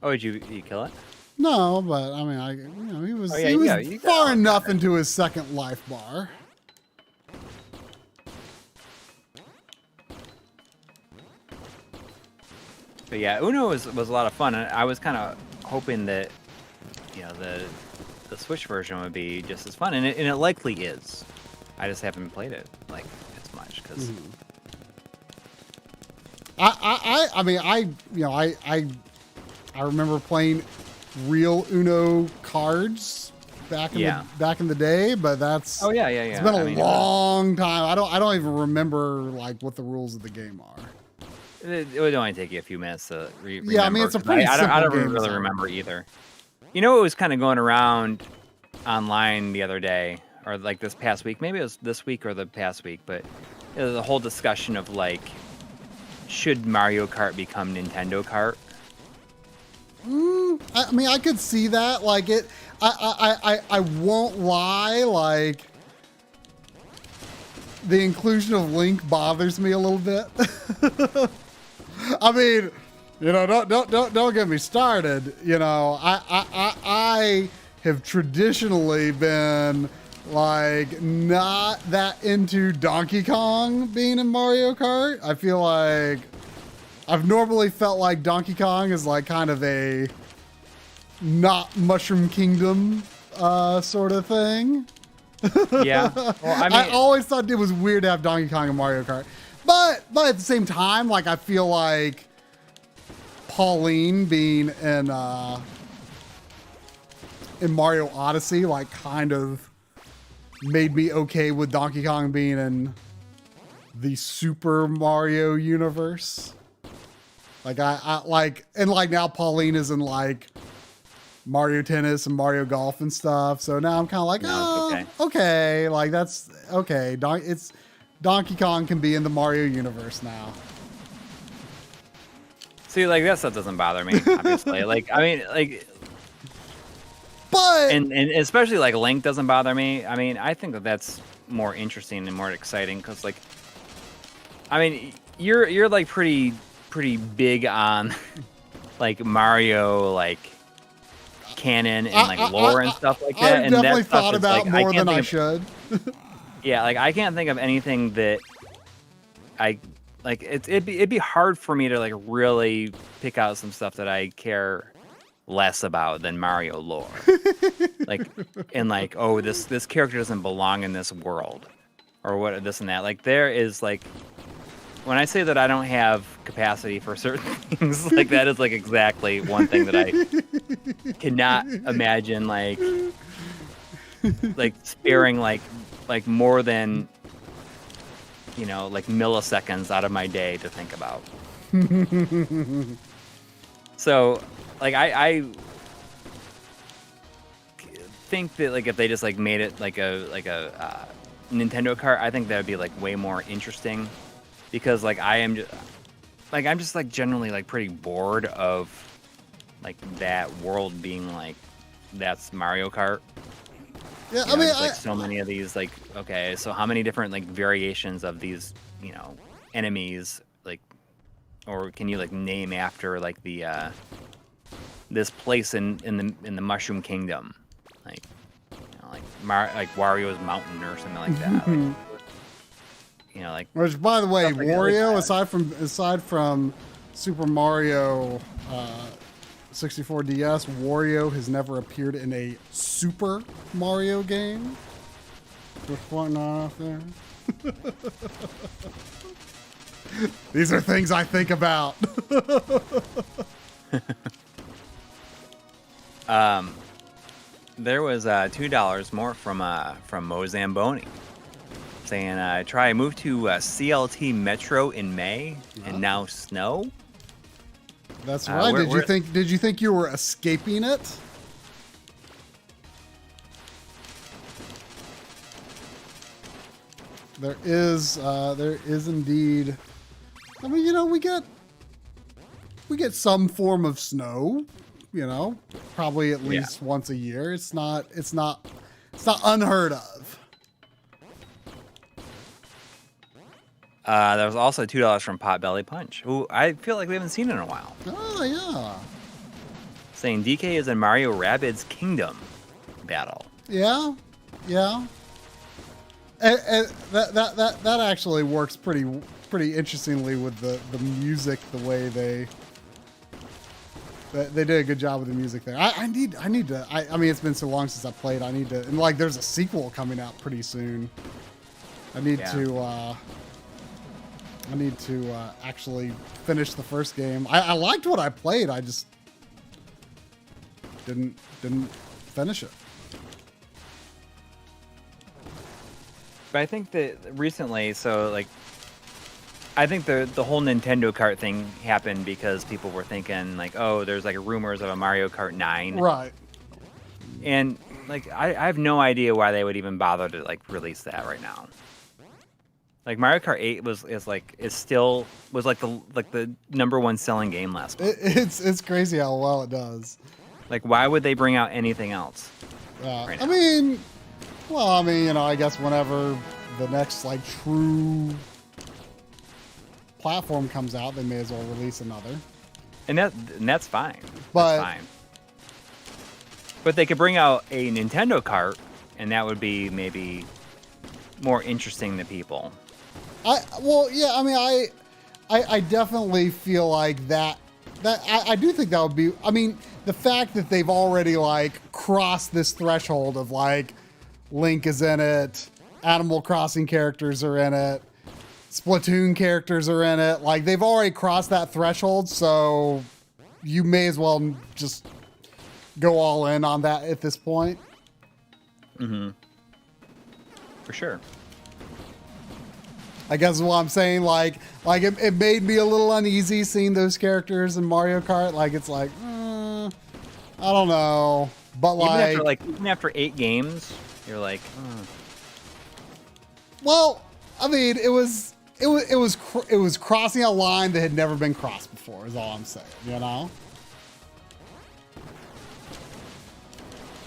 Oh, did you kill it? No, but I mean, he was far enough into his second life bar. But yeah, Uno was a lot of fun, and I was kind of hoping that, you know, the Switch version would be just as fun, and it likely is. I just haven't played it like as much because. I remember playing real Uno cards back in the day, but that's It's been a long time. I don't even remember like what the rules of the game are. It would only take you a few minutes to remember. Yeah, I mean it's a pretty simple game. I don't really remember either. You know, it was kind of going around online the other day, or like this past week. Maybe it was this week or the past week, but it was a whole discussion of like, should Mario Kart become Nintendo Kart? I mean, I could see that. Like it, I won't lie. Like the inclusion of Link bothers me a little bit. I mean, you know, don't get me started. You know, I have traditionally been like not that into Donkey Kong being in Mario Kart. I feel like I've normally felt like Donkey Kong is like kind of a not Mushroom Kingdom sort of thing. Yeah. Well, I mean, I always thought it was weird to have Donkey Kong in Mario Kart. But at the same time, like I feel like Pauline being in Mario Odyssey like kind of made me okay with Donkey Kong being in the Super Mario universe. Like I like, and like now Pauline is in like Mario Tennis and Mario Golf and stuff. So now I'm kind of like, okay, like that's okay. It's Donkey Kong can be in the Mario universe now. See, like that stuff doesn't bother me, obviously. Like, I mean, like and especially like Link doesn't bother me. I mean, I think that that's more interesting and more exciting because, like, I mean, you're like pretty big on like Mario, like canon and like lore and stuff like that. I've definitely thought about more than I should. Yeah, like I can't think of anything that I like. It'd be hard for me to like really pick out some stuff that I care less about than Mario lore. Like, and like, oh, this character doesn't belong in this world, or what, this and that. Like, there is like, when I say that I don't have capacity for certain things, like that is like exactly one thing that I cannot imagine like sparing like more than, you know, like milliseconds out of my day to think about. So like I think that like if they just like made it like a Nintendo cart, I think that would be like way more interesting, because like I'm just like generally like pretty bored of like that world being like that's Mario Kart. Yeah, I mean, like so many of these, like, okay, so how many different like variations of these, you know, enemies, like, or can you like name after like the this place in the Mushroom Kingdom, like, you know, like Wario's Mountain or something like that. Like, you know, like. Which, by the way, like Wario, aside from Super Mario 64 DS, Wario has never appeared in a Super Mario game. Just pointing off there. These are things I think about. There was $2 more from Mo Zamboni saying, try move to CLT Metro in May and now snow. That's right. Did you think you were escaping it? There is indeed. I mean, you know, we get some form of snow, you know, probably at least once a year. It's not unheard of. There was also $2 from Potbelly Punch, who I feel like we haven't seen in a while. Oh yeah. Saying DK is in Mario Rabbids Kingdom battle. Yeah, yeah. And that actually works pretty interestingly with the music, the way they did a good job with the music there. I need to. I mean, it's been so long since I played. I need to. And like, there's a sequel coming out pretty soon. I need to actually finish the first game. I liked what I played. I just didn't finish it. But I think that recently, so like, I think the whole Nintendo Kart thing happened because people were thinking like, oh, there's like rumors of a Mario Kart 9. Right. And like, I have no idea why they would even bother to like release that right now. Like Mario Kart 8 was like the #1 selling game last month. It's crazy how well it does. Like, why would they bring out anything else? Right now? I mean, you know, I guess whenever the next like true platform comes out, they may as well release another. And that's fine. But, that's fine. But they could bring out a Nintendo Kart, and that would be maybe more interesting to people. I definitely feel like that I do think that would be. I mean, the fact that they've already like crossed this threshold of like Link is in it, Animal Crossing characters are in it, Splatoon characters are in it. Like, they've already crossed that threshold, so you may as well just go all in on that at this point. Mm-hmm. For sure. I guess what I'm saying, like it made me a little uneasy seeing those characters in Mario Kart. Like, it's like, I don't know, but even after 8 games, you're like, Well, I mean, it was crossing a line that had never been crossed before. Is all I'm saying, you know.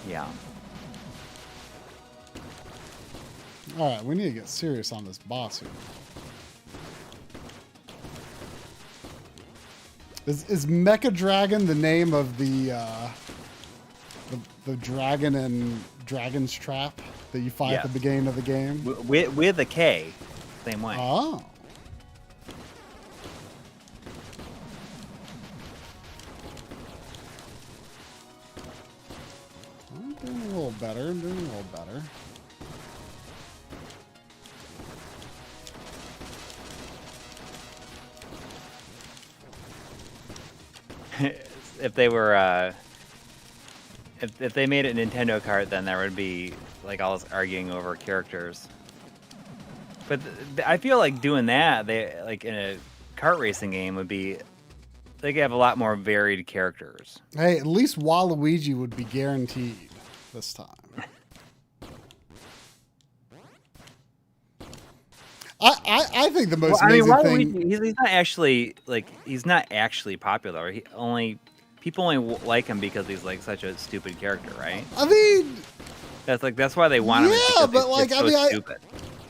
Yeah. All right, we need to get serious on this boss here. Is Mecha Dragon the name of the dragon in Dragon's Trap that you fight at the beginning of the game? With a K, same way. Oh. I'm doing a little better. If they were, if they made a Nintendo cart, then there would be like all this arguing over characters. But I feel like doing that, they like in a kart racing game would be, they could have a lot more varied characters. Hey, at least Waluigi would be guaranteed this time. I think the most amazing thing. He's not actually popular. People only like him because he's like such a stupid character, right? I mean, that's why they want him. Yeah, but like I mean, stupid.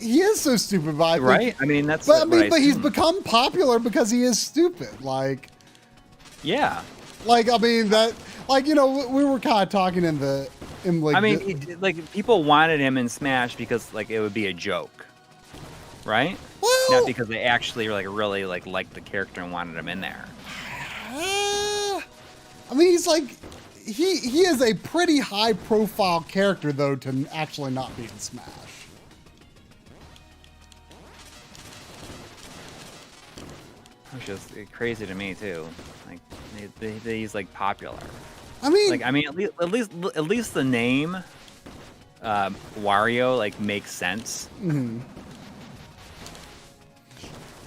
He is so stupid, but right? I mean, that's. But he's become popular because he is stupid. Like, yeah. Like I mean that. Like, you know, we were kind of talking in like. I mean, like people wanted him in Smash because like it would be a joke. Right? Well, not because they actually really liked the character and wanted him in there. I mean, he's like he is a pretty high profile character though to actually not be in Smash. Which is crazy to me too. Like he's like popular. I mean, at least the name Wario like makes sense. Mm-hmm.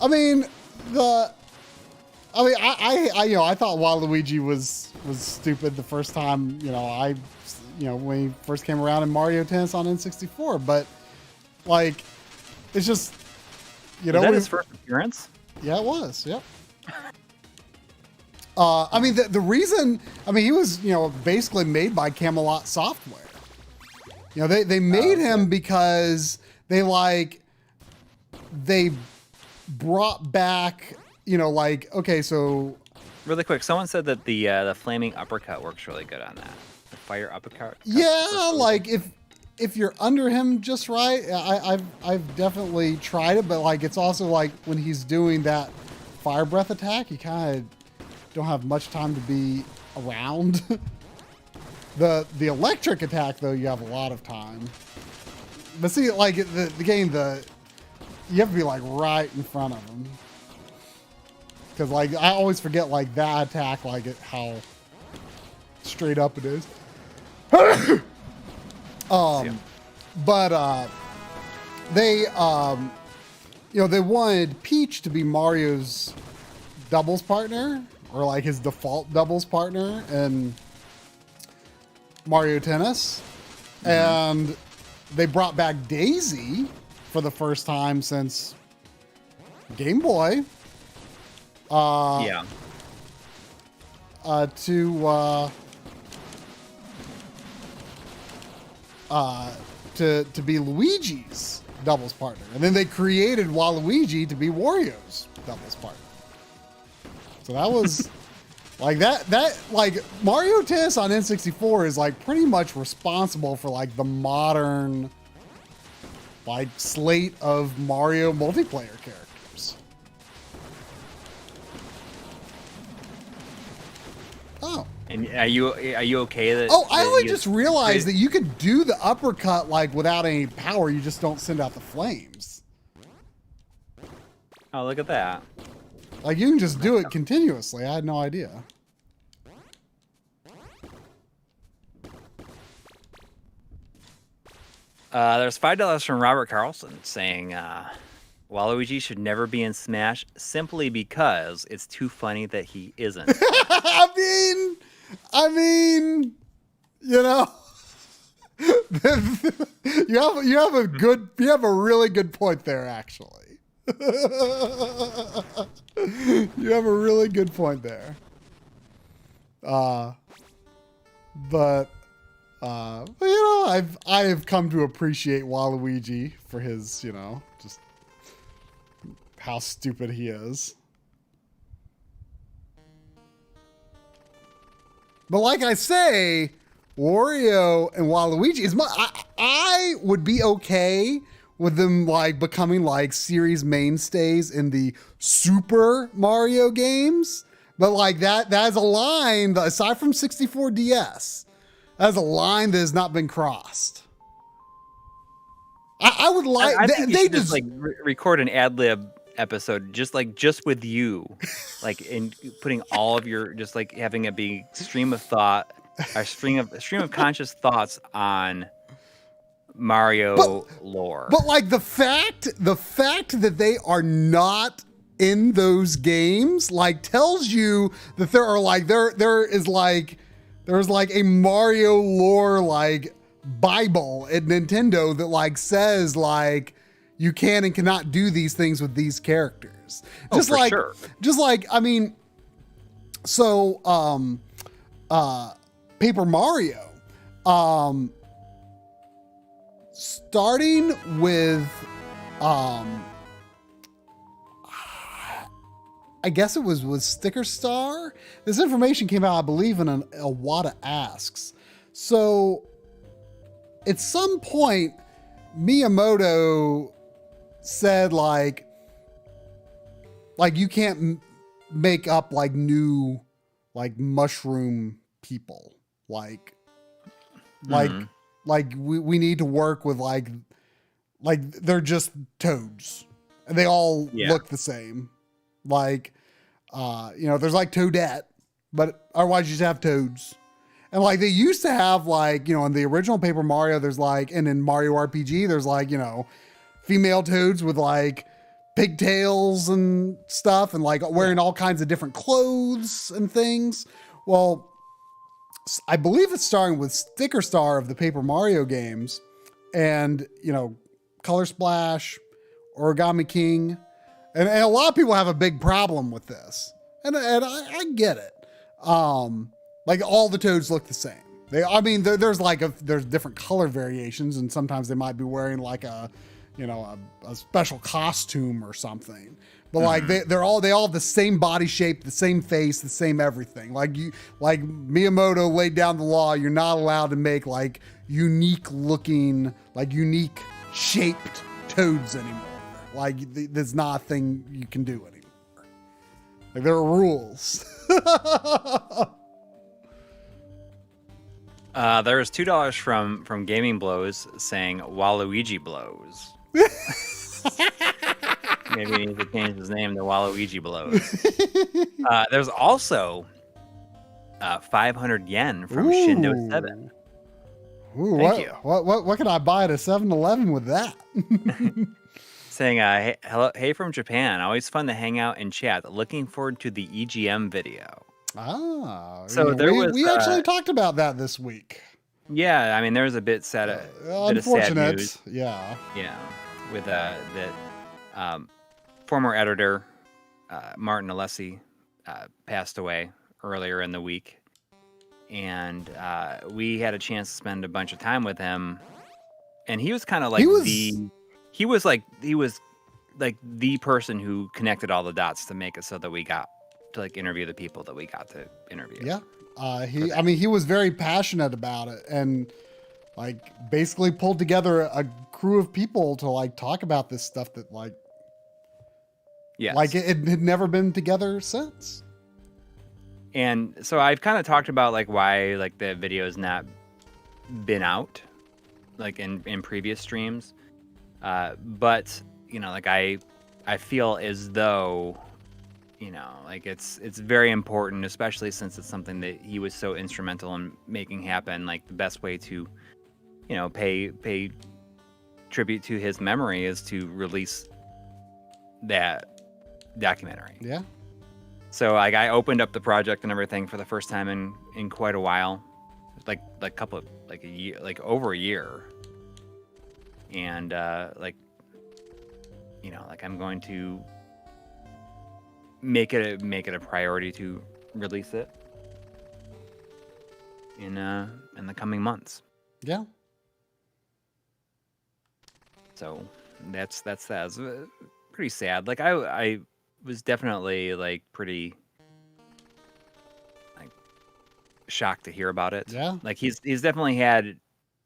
I mean, I thought Waluigi was stupid the first time, when he first came around in Mario Tennis on N64, but like, it's just, Was that his first appearance? Yeah, it was. Yep. I mean, the reason, he was, basically made by Camelot Software. They made him because they brought back, okay, so really quick, someone said that the flaming uppercut works really good on that. The fire uppercut. Yeah, like if you're under him just right, I've definitely tried it, but like it's also like when he's doing that fire breath attack, you kind of don't have much time to be around. The electric attack though, you have a lot of time. But see, like the game, you have to be like right in front of him. Because like I always forget like that attack, like how straight up it is. But they they wanted Peach to be Mario's doubles partner, or like his default doubles partner in Mario Tennis. Mm-hmm. And they brought back Daisy for the first time since Game Boy. To be Luigi's doubles partner, and then they created Waluigi to be Wario's doubles partner. So that was like that Mario Tennis on N64 is like pretty much responsible for like the modern like slate of Mario multiplayer characters. Oh. And are you okay that? Oh, I only just realized that you could do the uppercut like without any power. You just don't send out the flames. Oh, look at that! Like you can just do it continuously. I had no idea. There's $5 from Robert Carlson saying Waluigi should never be in Smash simply because it's too funny that he isn't. I mean, you have a really good point there, actually. You have a really good point there. But But, you know, I've come to appreciate Waluigi for his, you know, just how stupid he is. But like I say, Wario and Waluigi is I would be okay with them like becoming like series mainstays in the Super Mario games. But like that is a line that, aside from 64 DS, that is a line that has not been crossed. I would like I think they just like record an ad-lib episode just with you, like, in putting all of your, just like having it be stream of thought, a stream of conscious thoughts on Mario lore. But like the fact that they are not in those games like tells you that there are like there's like a Mario lore like Bible at Nintendo that like says like you can and cannot do these things with these characters. Just like sure. Just like, I mean, so Paper Mario, starting with I guess it was Sticker Star. This information came out, I believe, in a Iwata Asks. So at some point, Miyamoto said like you can't make up like new like mushroom people. Like we need to work with like they're just toads and they all look the same. Like, you know, there's like Toadette, but otherwise you just have toads. And like they used to have like, you know, in the original Paper Mario, there's like, and in Mario RPG, there's like, you know, female toads with like pigtails and stuff and like wearing all kinds of different clothes and things. Well, I believe it's starting with Sticker Star of the Paper Mario games and, you know, Color Splash, Origami King. And a lot of people have a big problem with this. And I get it. Like all the toads look the same. There's different color variations, and sometimes they might be wearing like a special costume or something. But like they all have the same body shape, the same face, the same everything. Like Miyamoto laid down the law, you're not allowed to make like unique looking, like unique shaped toads anymore. Like there's not a thing you can do anymore. Like there are rules. There's $2 from Gaming Blows saying Waluigi Blows. Maybe he needs to change his name to Waluigi Blows. There's also 500 yen from Shindo7. Ooh, Thank you. What can I buy at a 7-Eleven with that? Saying, hey from Japan. Always fun to hang out and chat. Looking forward to the EGM video. So we actually talked about that this week. Yeah, I mean, there was a bit sad, bit of sad news. Yeah, with that former editor Martin Alessi passed away earlier in the week, and we had a chance to spend a bunch of time with him, and he was kind of like he was the person who connected all the dots to make it so that we got to like interview the people that we got to interview. Yeah. He was very passionate about it and like basically pulled together a crew of people to like talk about this stuff that like, like it had never been together since. And so I've kind of talked about like why like the video has not been out like in previous streams. But you know, like I feel as though, you know, like it's very important, especially since it's something that he was so instrumental in making happen. Like the best way to, you know, pay tribute to his memory is to release that documentary. Yeah. So like I opened up the project and everything for the first time in quite a while, like a year, like over a year. And like, you know, like I'm going to make it a priority to release it in the coming months. Yeah. So that's that. It's pretty sad. Like I was definitely like pretty like shocked to hear about it. Yeah. Like he's definitely had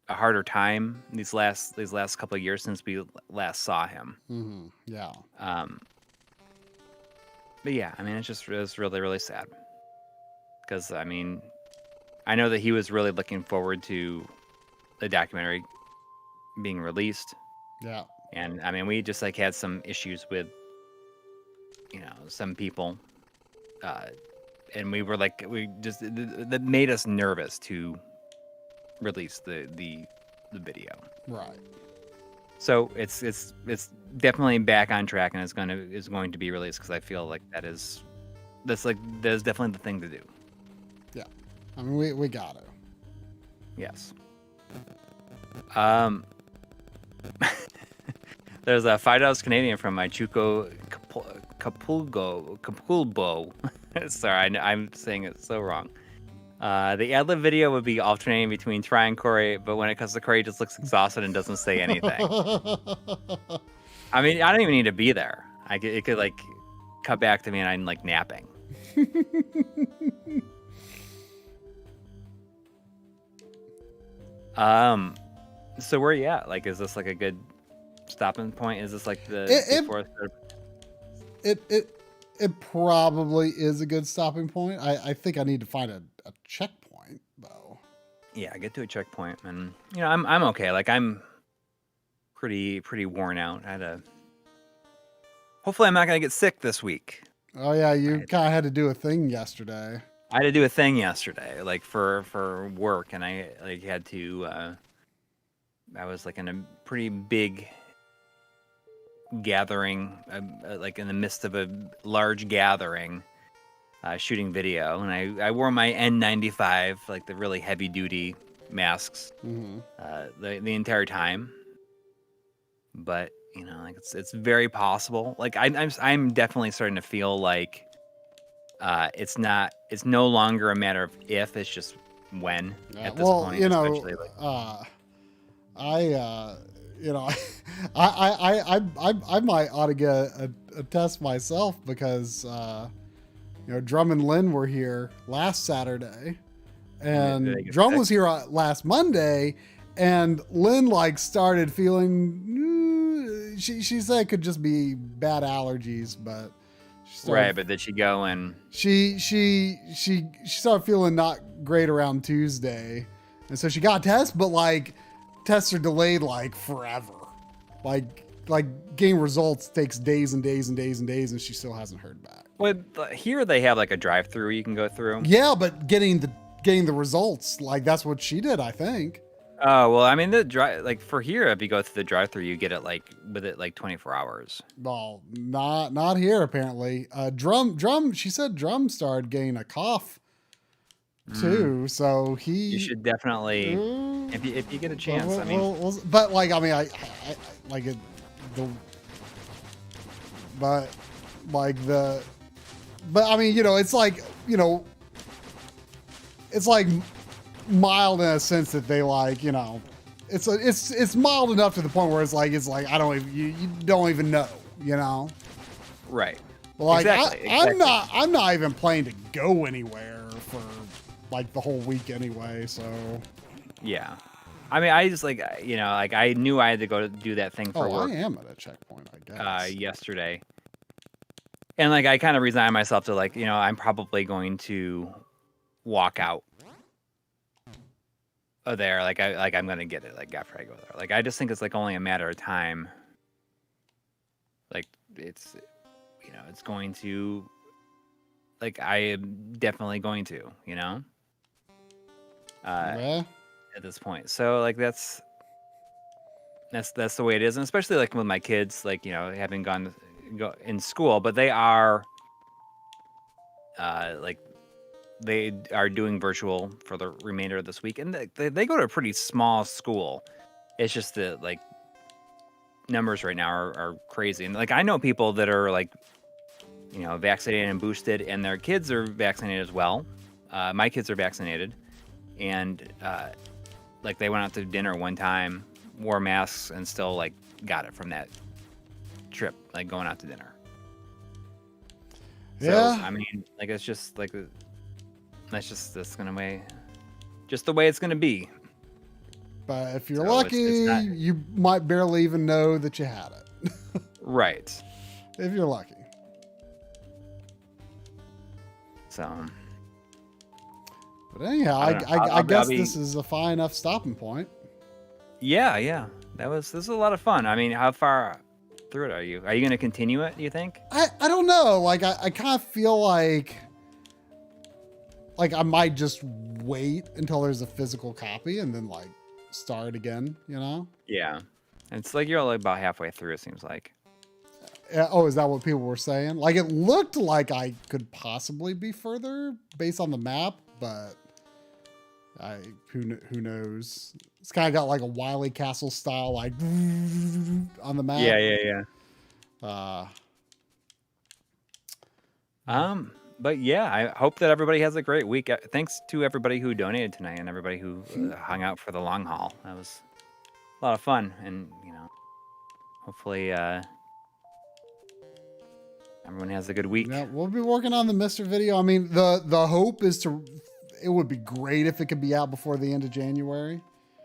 a harder time these last couple of years since we last saw him. Mm-hmm. Yeah. But yeah, I mean, it's really, really sad. Because, I mean, I know that he was really looking forward to the documentary being released. Yeah. And, I mean, we just, like, had some issues with, some people. And we were, like, that made us nervous to release the video. Right. So it's definitely back on track, and is going to be released, because I feel like that's definitely the thing to do. Yeah, I mean we got to. Yes. There's a $5 Canadian from my Chuco Capulbo. Sorry, I'm saying it so wrong. The ad-lib video would be alternating between Try and Coury, but when it comes to Coury, he just looks exhausted and doesn't say anything. I mean, I don't even need to be there. It could like cut back to me and I'm like napping. So where are you at? Like, is this like a good stopping point? Is this like it probably is a good stopping point. I think I need to find a checkpoint though. Yeah, get to a checkpoint, and I'm okay. Like I'm pretty worn out. Hopefully I'm not gonna get sick this week. Oh yeah, you kind of had to do a thing yesterday. I had to do a thing yesterday, like for work, and I like had to. I was like in a pretty big gathering, like in the midst of a large gathering, shooting video, and I wore my N95, like the really heavy duty masks, the entire time. But like it's very possible. Like I'm definitely starting to feel like it's no longer a matter of if, it's just when. At this point, especially like, I might ought to get a test myself, because Drum and Lynn were here last Saturday, and Drum was here last Monday, and Lynn like started feeling she said it could just be bad allergies, but but did she go and she started feeling not great around Tuesday, and so she got a test, but like tests are delayed like forever. Like getting results takes days and days and days and days, and she still hasn't heard back. Well, here they have like a drive-through you can go through. Yeah, but getting the results, like that's what she did, I think. Oh well, I mean like for here, if you go through the drive-through, you get it like with it like 24 hours. Well, not here apparently. Drum. She said Drum started getting a cough too, so you should definitely if you get a chance. But like I mean, I like it. But I mean, it's like it's like mild in a sense that they like it's mild enough to the point where it's like I don't even you don't even know, right? Like exactly. I'm not even planning to go anywhere for like the whole week anyway, so yeah. I mean, I just like I knew I had to go to do that thing for work. I am at a checkpoint, I guess. Yesterday, and like I kind of resigned myself to like I'm probably going to walk out of there. I'm gonna get it like after I go there. Like I just think it's like only a matter of time. Like it's it's going to, like I am definitely going to at this point. So like that's the way it is, and especially like with my kids, like having go in school, but they are like they are doing virtual for the remainder of this week, and they go to a pretty small school. It's just that like numbers right now are crazy, and like I know people that are like vaccinated and boosted, and their kids are vaccinated as well. My kids are vaccinated, and like they went out to dinner one time, wore masks, and still like got it from that trip, like going out to dinner. So, yeah. I mean, like it's just like that's gonna just the way it's gonna be. But if you're lucky, you might barely even know that you had it. Right. If you're lucky. So. But anyhow, I guess this is a fine enough stopping point. Yeah. This is a lot of fun. I mean, how far through it are you? Are you going to continue it, do you think? I don't know. Like, I kind of feel like I might just wait until there's a physical copy and then, like, start again, you know? Yeah. It's like you're only about halfway through, it seems like. Oh, is that what people were saying? Like, it looked like I could possibly be further based on the map, but who knows? It's kind of got like a Wily Castle style, like on the map. Yeah. But yeah, I hope that everybody has a great week. Thanks to everybody who donated tonight and everybody who hung out for the long haul. That was a lot of fun, and hopefully everyone has a good week. Yeah, we'll be working on the Mr. video. I mean, the hope is it would be great if it could be out before the end of January.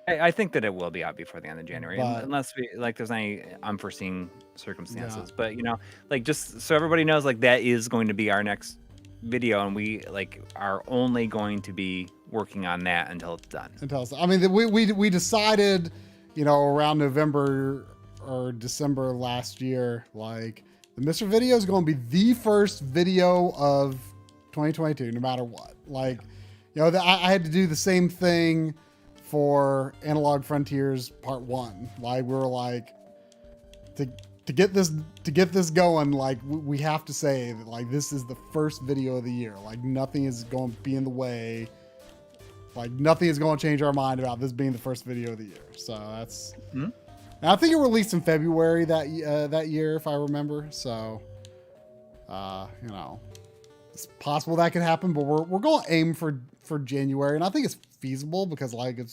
I think that it will be out before the end of January, unless there's any unforeseen circumstances. Yeah. But like just so everybody knows, like that is going to be our next video, and we are only going to be working on that until it's done. I mean, we decided, around November or December last year, like the Mr. Video is going to be the first video of 2022, no matter what. Like, I had to do the same thing for Analog Frontiers Part 1. Like, we were like, to get this going, like we have to say that like this is the first video of the year. Like nothing is going to be in the way. Like nothing is going to change our mind about this being the first video of the year. So that's. Mm-hmm. I think it released in February that year, if I remember. So, it's possible that could happen, but we're going to aim for January, and I think it's feasible because like it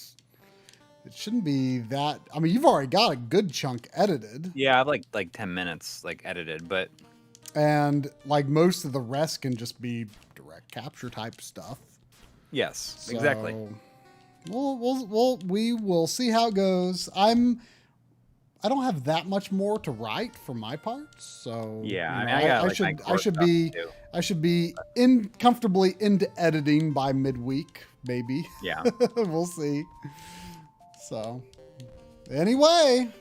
shouldn't be that. I mean, you've already got a good chunk edited. Yeah, I have like 10 minutes edited, but like most of the rest can just be direct capture type stuff. Yes, so, exactly. We will see how it goes. I don't have that much more to write for my part, so yeah. I should be comfortably into editing by midweek, maybe. Yeah, we'll see. So, anyways,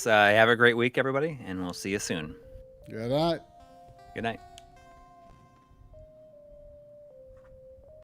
have a great week, everybody, and we'll see you soon. Good night. Good night.